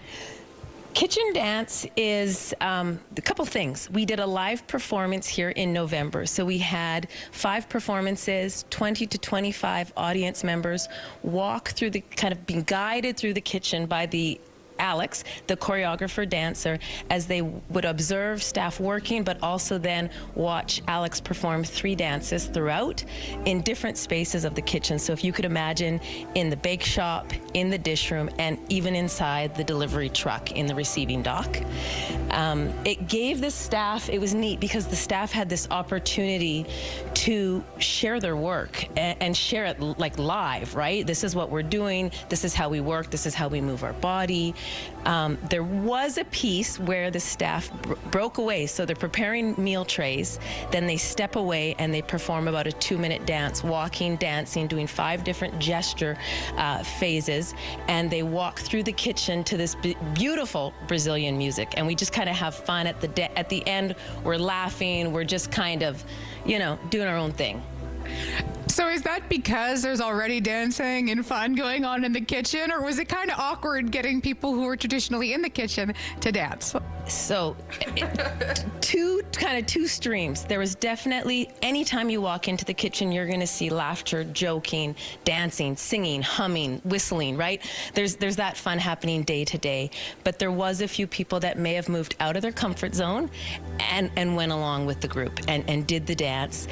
Speaker 12: Kitchen Dance is a couple things. We did a live performance here in November. So we had 5 performances, 20 to 25 audience members walk through the, kind of being guided through the kitchen by Alex, the choreographer dancer, as they would observe staff working, but also then watch Alex perform 3 dances throughout in different spaces of the kitchen. So if you could imagine in the bake shop, in the dish room, and even inside the delivery truck in the receiving dock. It gave the staff, it was neat because the staff had this opportunity to share their work and share it like live, right? This is what we're doing, this is how we work, this is how we move our body. There was a piece where the staff broke away, so they're preparing meal trays, then they step away and they perform about a 2-minute dance, walking, dancing, doing 5 different gesture phases, and they walk through the kitchen to this beautiful Brazilian music, and we just kind of have fun at the end. We're laughing, we're just kind of, you know, doing our own thing.
Speaker 8: So is that because there's already dancing and fun going on in the kitchen, or was it kind of awkward getting people who are traditionally in the kitchen to dance?
Speaker 12: So two streams. There was definitely, anytime you walk into the kitchen, you're going to see laughter, joking, dancing, singing, humming, whistling, right? There's that fun happening day to day. But there was a few people that may have moved out of their comfort zone and went along with the group and did the dance.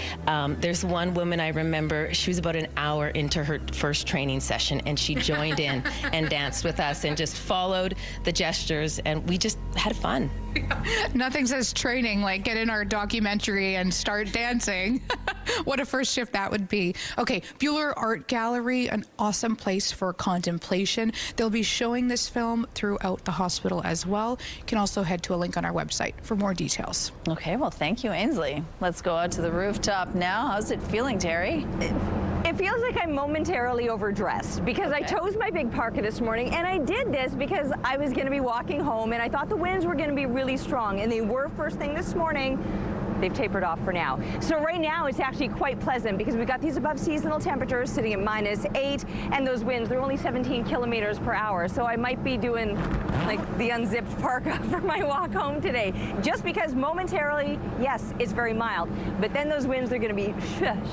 Speaker 12: There's one woman I remember, she was about an hour into her first training session, and she joined in and danced with us and just followed the gestures, and we just had fun.
Speaker 8: Nothing says training like get in our documentary and start dancing. What a first shift that would be. Okay, Buhler Art Gallery, an awesome place for contemplation. They'll be showing this film throughout the hospital as well. You can also head to a link on our website for more details.
Speaker 1: Okay, well, thank you, Ainsley. Let's go out to the rooftop now. How's it feeling, Terry?
Speaker 2: It feels like I'm momentarily overdressed because I chose my big parka this morning, and I did this because I was going to be walking home and I thought the winds were going to be really strong, and they were first thing this morning. They've tapered off for now. So right now it's actually quite pleasant because we've got these above seasonal temperatures sitting at -8, and those winds, they're only 17 kilometers per hour. So I might be doing like the unzipped parka for my walk home today, just because momentarily, yes, it's very mild, but then those winds are going to be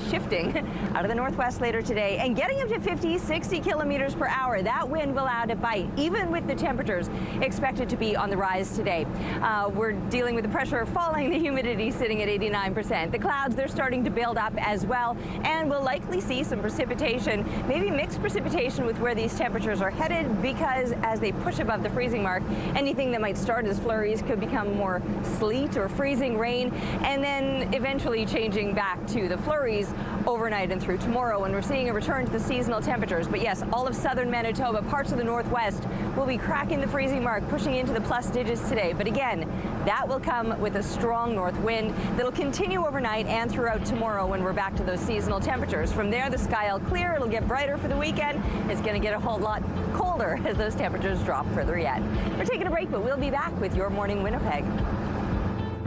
Speaker 2: shifting out of the northwest later today and getting up to 50, 60 kilometers per hour. That wind will add a bite, even with the temperatures expected to be on the rise today. We're dealing with the pressure falling, the humidity sitting at 89%. The clouds, they're starting to build up as well, and we'll likely see some precipitation, maybe mixed precipitation with where these temperatures are headed, because as they push above the freezing mark, anything that might start as flurries could become more sleet or freezing rain, and then eventually changing back to the flurries overnight and through tomorrow, and we're seeing a return to the seasonal temperatures. But yes, all of southern Manitoba, parts of the northwest will be cracking the freezing mark, pushing into the plus digits today. But again, that will come with a strong north wind that'll continue overnight and throughout tomorrow when we're back to those seasonal temperatures. From there, the sky will clear, it'll get brighter for the weekend. It's going to get a whole lot colder as those temperatures drop further yet. We're taking a break, but we'll be back with Your Morning Winnipeg.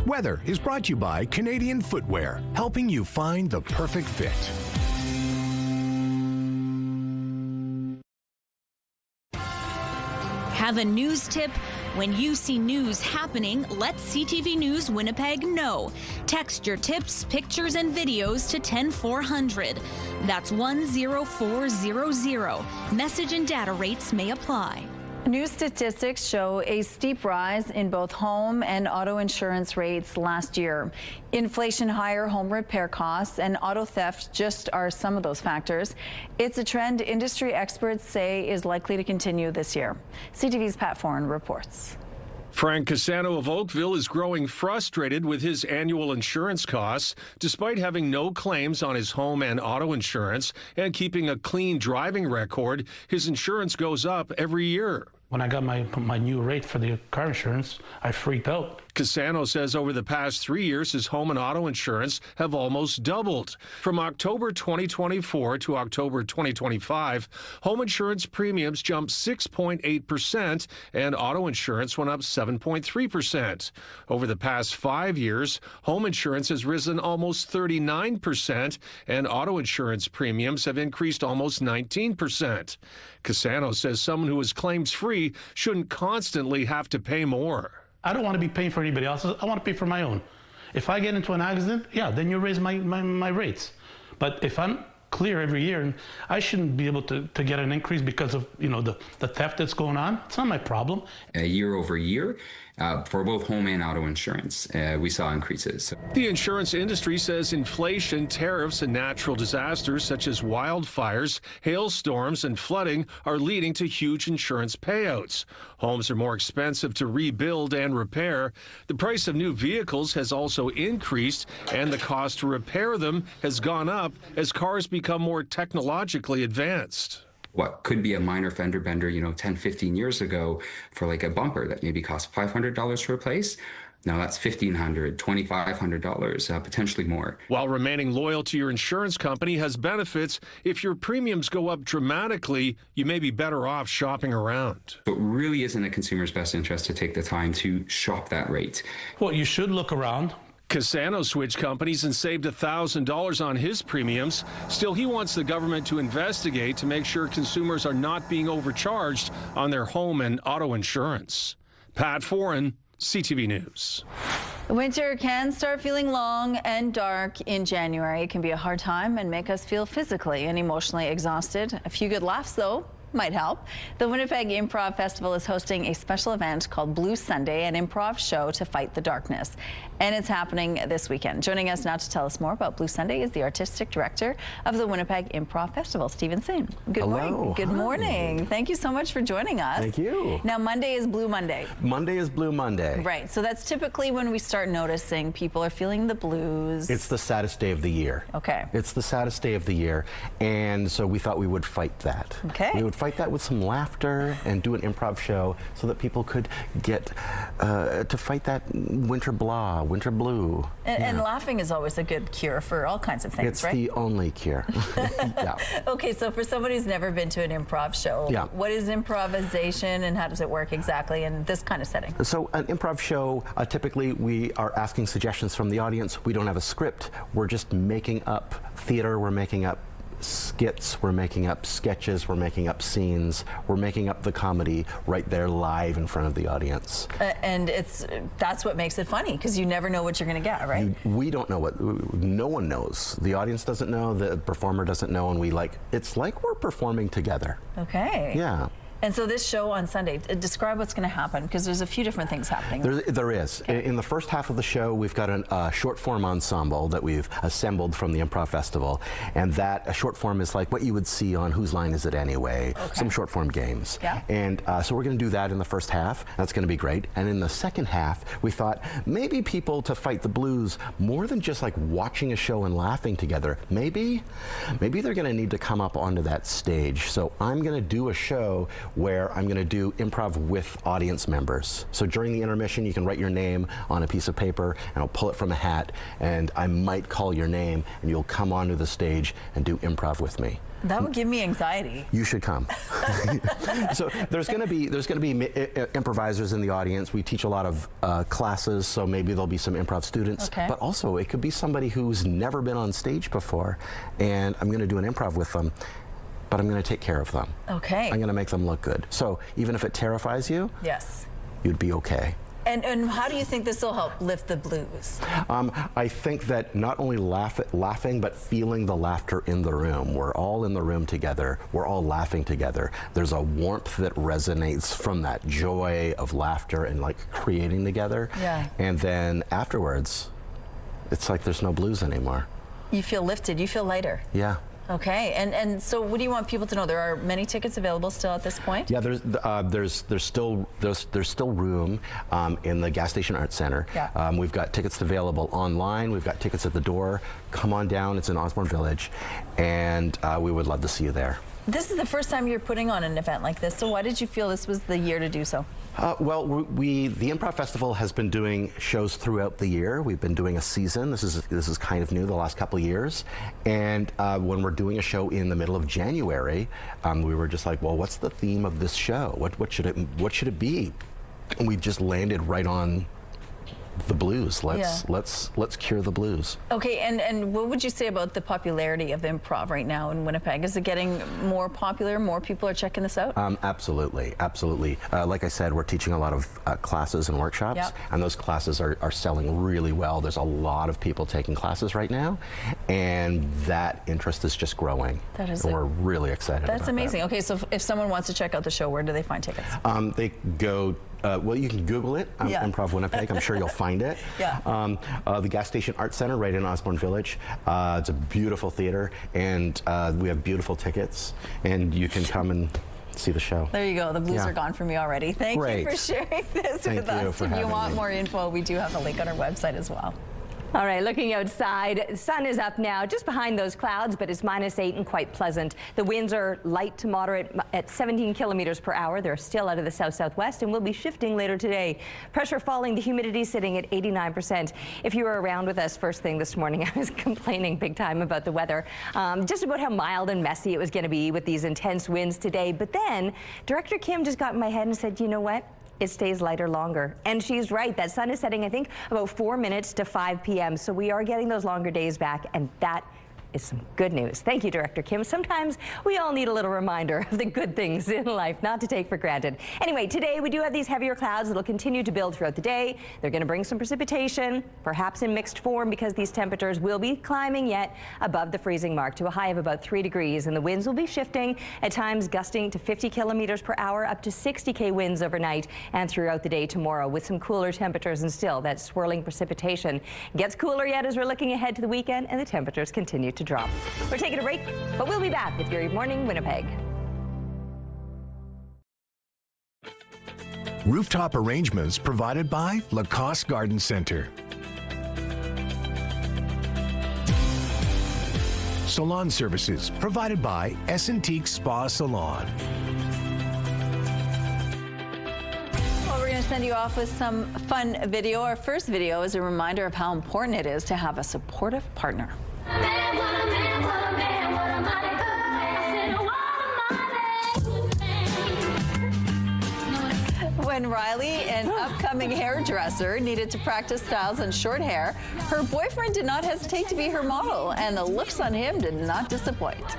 Speaker 6: Weather is brought to you by Canadian Footwear, helping you find the perfect fit.
Speaker 13: Have a news tip? When you see news happening, let CTV News Winnipeg know. Text your tips, pictures, and videos to 10400. That's 10400. Message and data rates may apply.
Speaker 1: New statistics show a steep rise in both home and auto insurance rates last year. Inflation, higher home repair costs, and auto theft just are some of those factors. It's a trend industry experts say is likely to continue this year. CTV's Pat Foran reports.
Speaker 14: Frank Cassano of Oakville is growing frustrated with his annual insurance costs. Despite having no claims on his home and auto insurance and keeping a clean driving record, his insurance goes up every year.
Speaker 21: When I got my new rate for the car insurance, I freaked out.
Speaker 14: Cassano says over the past 3 years, his home and auto insurance have almost doubled. From October 2024 to October 2025, home insurance premiums jumped 6.8% and auto insurance went up 7.3%. Over the past 5 years, home insurance has risen almost 39% and auto insurance premiums have increased almost 19%. Cassano says someone who is claims-free shouldn't constantly have to pay more.
Speaker 4: I don't want to be paying for anybody else's. I want to pay for my own. If I get into an accident, yeah, then you raise my rates. But if I'm clear every year, and I shouldn't be able to get an increase because of the theft that's going on. It's not my problem.
Speaker 5: Year over year, for both home and auto insurance, we saw increases.
Speaker 14: The insurance industry says inflation, tariffs, and natural disasters such as wildfires, hailstorms, and flooding are leading to huge insurance payouts. Homes are more expensive to rebuild and repair. The price of new vehicles has also increased, and the cost to repair them has gone up as cars become more technologically advanced.
Speaker 5: What could be a minor fender bender, 10, 15 years ago for like a bumper that maybe cost $500 to replace. Now that's $1,500, $2,500, potentially more.
Speaker 14: While remaining loyal to your insurance company has benefits, if your premiums go up dramatically, you may be better off shopping around.
Speaker 5: So it really is in the consumer's best interest to take the time to shop that rate.
Speaker 4: Well, you should look around.
Speaker 14: Cassano switched companies and saved $1,000 on his premiums. Still, he wants the government to investigate to make sure consumers are not being overcharged on their home and auto insurance. Pat Foran, CTV News.
Speaker 1: Winter can start feeling long and dark in January. It can be a hard time and make us feel physically and emotionally exhausted. A few good laughs, though, might help. The Winnipeg Improv Festival is hosting a special event called Blue Sunday, an improv show to fight the darkness. And it's happening this weekend. Joining us now to tell us more about Blue Sunday is the artistic director of the Winnipeg Improv Festival, Stephen Singh. Good morning. Good morning. Thank you so much for joining us.
Speaker 7: Thank you.
Speaker 1: Now, Monday is Blue Monday.
Speaker 7: Monday is Blue Monday.
Speaker 1: Right. So that's typically when we start noticing people are feeling the blues.
Speaker 7: It's the saddest day of the year.
Speaker 1: Okay.
Speaker 7: It's the saddest day of the year. And so we thought we would fight that.
Speaker 1: Okay.
Speaker 7: We would fight that with some laughter and do an improv show so that people could get to fight that winter blah, winter blue.
Speaker 1: And laughing is always a good cure for all kinds of things, right?
Speaker 7: It's the only cure. Yeah.
Speaker 1: Okay, so for somebody who's never been to an improv show, what is improvisation and how does it work exactly in this kind of setting?
Speaker 7: So an improv show, typically we are asking suggestions from the audience. We don't have a script. We're just making up theater. We're making up skits, we're making up sketches, we're making up scenes, we're making up the comedy right there live in front of the audience.
Speaker 1: And that's what makes it funny, because you never know what you're going to get, right?
Speaker 7: We don't know no one knows. The audience doesn't know, the performer doesn't know, and it's like we're performing together.
Speaker 1: Okay.
Speaker 7: Yeah.
Speaker 1: And so this show on Sunday, describe what's going to happen, because there's a few different things happening.
Speaker 7: There is. Okay. In the first half of the show, we've got a short form ensemble that we've assembled from the Improv Festival. And that short form is like what you would see on Whose Line Is It Anyway? Okay. Some short form games.
Speaker 1: Yeah.
Speaker 7: And so we're going to do that in the first half. That's going to be great. And in the second half, we thought maybe people to fight the blues, more than just like watching a show and laughing together, maybe they're going to need to come up onto that stage. So I'm going to do a show where I'm going to do improv with audience members. So during the intermission, you can write your name on a piece of paper, and I'll pull it from a hat, and I might call your name, and you'll come onto the stage and do improv with me.
Speaker 1: That would give me anxiety.
Speaker 7: You should come. So there's going to be improvisers in the audience. We teach a lot of classes, so maybe there'll be some improv students.
Speaker 1: Okay.
Speaker 7: But also, it could be somebody who's never been on stage before, and I'm going to do an improv with them. But I'm going to take care of them.
Speaker 1: Okay.
Speaker 7: I'm going to make them look good. So even if it terrifies you,
Speaker 1: yes,
Speaker 7: you'd be okay.
Speaker 1: And how do you think this will help lift the blues?
Speaker 7: I think that not only laughing, but feeling the laughter in the room. We're all in the room together. We're all laughing together. There's a warmth that resonates from that joy of laughter and like creating together.
Speaker 1: Yeah.
Speaker 7: And then afterwards, it's like there's no blues anymore.
Speaker 1: You feel lifted. You feel lighter.
Speaker 7: Yeah.
Speaker 1: Okay, and so what do you want people to know? There are many tickets available still at this point?
Speaker 7: Yeah, there's still room in the Gas Station Arts Center.
Speaker 1: Yeah.
Speaker 7: We've got tickets available online. We've got tickets at the door. Come on down. It's in Osborne Village, and we would love to see you there.
Speaker 1: This is the first time you're putting on an event like this, so why did you feel this was the year to do so?
Speaker 7: Well, the Improv Festival has been doing shows throughout the year. We've been doing a season. This is kind of new the last couple of years. And when we're doing a show in the middle of January, we were just like, well, what's the theme of this show? What should it be? And we just landed right on the blues. Let's cure the blues.
Speaker 1: Okay, and what would you say about the popularity of improv right now in Winnipeg? Is it getting more popular? More people are checking this out?
Speaker 7: Absolutely. Like I said, we're teaching a lot of classes and workshops, and those classes are selling really well. There's a lot of people taking classes right now, and that interest is just growing.
Speaker 1: That is.
Speaker 7: And we're really excited.
Speaker 1: That's
Speaker 7: about
Speaker 1: amazing.
Speaker 7: that.
Speaker 1: Okay, so if someone wants to check out the show, where do they find tickets?
Speaker 7: They go. Well, you can Google it, Improv Winnipeg. I'm sure you'll find it. The Gas Station Arts Center right in Osborne Village. It's a beautiful theater, and we have beautiful tickets, and you can come and see the show.
Speaker 1: There you go. The blues are gone for me already. Thank you for sharing this with us. If you want more info, we do have a link on our website as well.
Speaker 2: All right, looking outside, the sun is up now just behind those clouds, but it's -8 and quite pleasant. The winds are light to moderate at 17 kilometers per hour. They're still out of the south-southwest and will be shifting later today. Pressure falling, the humidity sitting at 89%. If you were around with us first thing this morning, I was complaining big time about the weather, just about how mild and messy it was going to be with these intense winds today. But then Director Kim just got in my head and said, you know what? It stays lighter longer. And she's right. That sun is setting, I think, about 4 minutes to 5 p.m. So we are getting those longer days back, and that is some good news. Thank you, Director Kim. Sometimes we all need a little reminder of the good things in life, not to take for granted. Anyway, today we do have these heavier clouds that will continue to build throughout the day. They're going to bring some precipitation, perhaps in mixed form, because these temperatures will be climbing yet above the freezing mark to a high of about 3 degrees, and the winds will be shifting, at times gusting to 50 kilometers per hour, up to 60 winds overnight and throughout the day tomorrow, with some cooler temperatures, and still that swirling precipitation gets cooler yet as we're looking ahead to the weekend, and the temperatures continue to drop. We're taking a break, but we'll be back with your Morning Winnipeg.
Speaker 6: Rooftop arrangements provided by Lacoste Garden Center. Salon services provided by S&Teak Spa Salon.
Speaker 1: Well, we're going to send you off with some fun video. Our first video is a reminder of how important it is to have a supportive partner. When Riley, an upcoming hairdresser, needed to practice styles on short hair, her boyfriend did not hesitate to be her model, and the looks on him did not disappoint.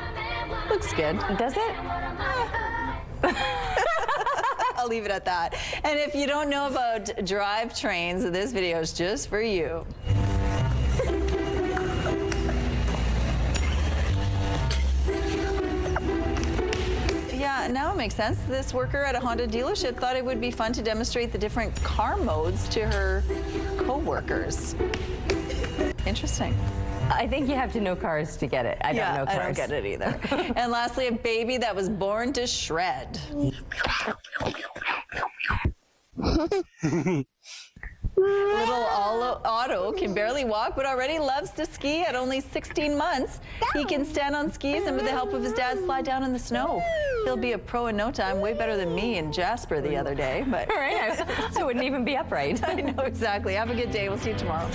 Speaker 1: Looks good. Does it? I'll leave it at that. And if you don't know about drive trains, this video is just for you. Yeah, now it makes sense. This worker at a Honda dealership thought it would be fun to demonstrate the different car modes to her co-workers. Interesting.
Speaker 2: I think you have to know cars to get it. I don't know cars.
Speaker 1: I don't get it either. And lastly, a baby that was born to shred. Little Otto can barely walk, but already loves to ski at only 16 months. He can stand on skis and with the help of his dad slide down in the snow. He'll be a pro in no time, way better than me and Jasper the other day. But
Speaker 2: I wouldn't even be upright.
Speaker 1: I know, exactly. Have a good day. We'll see you tomorrow.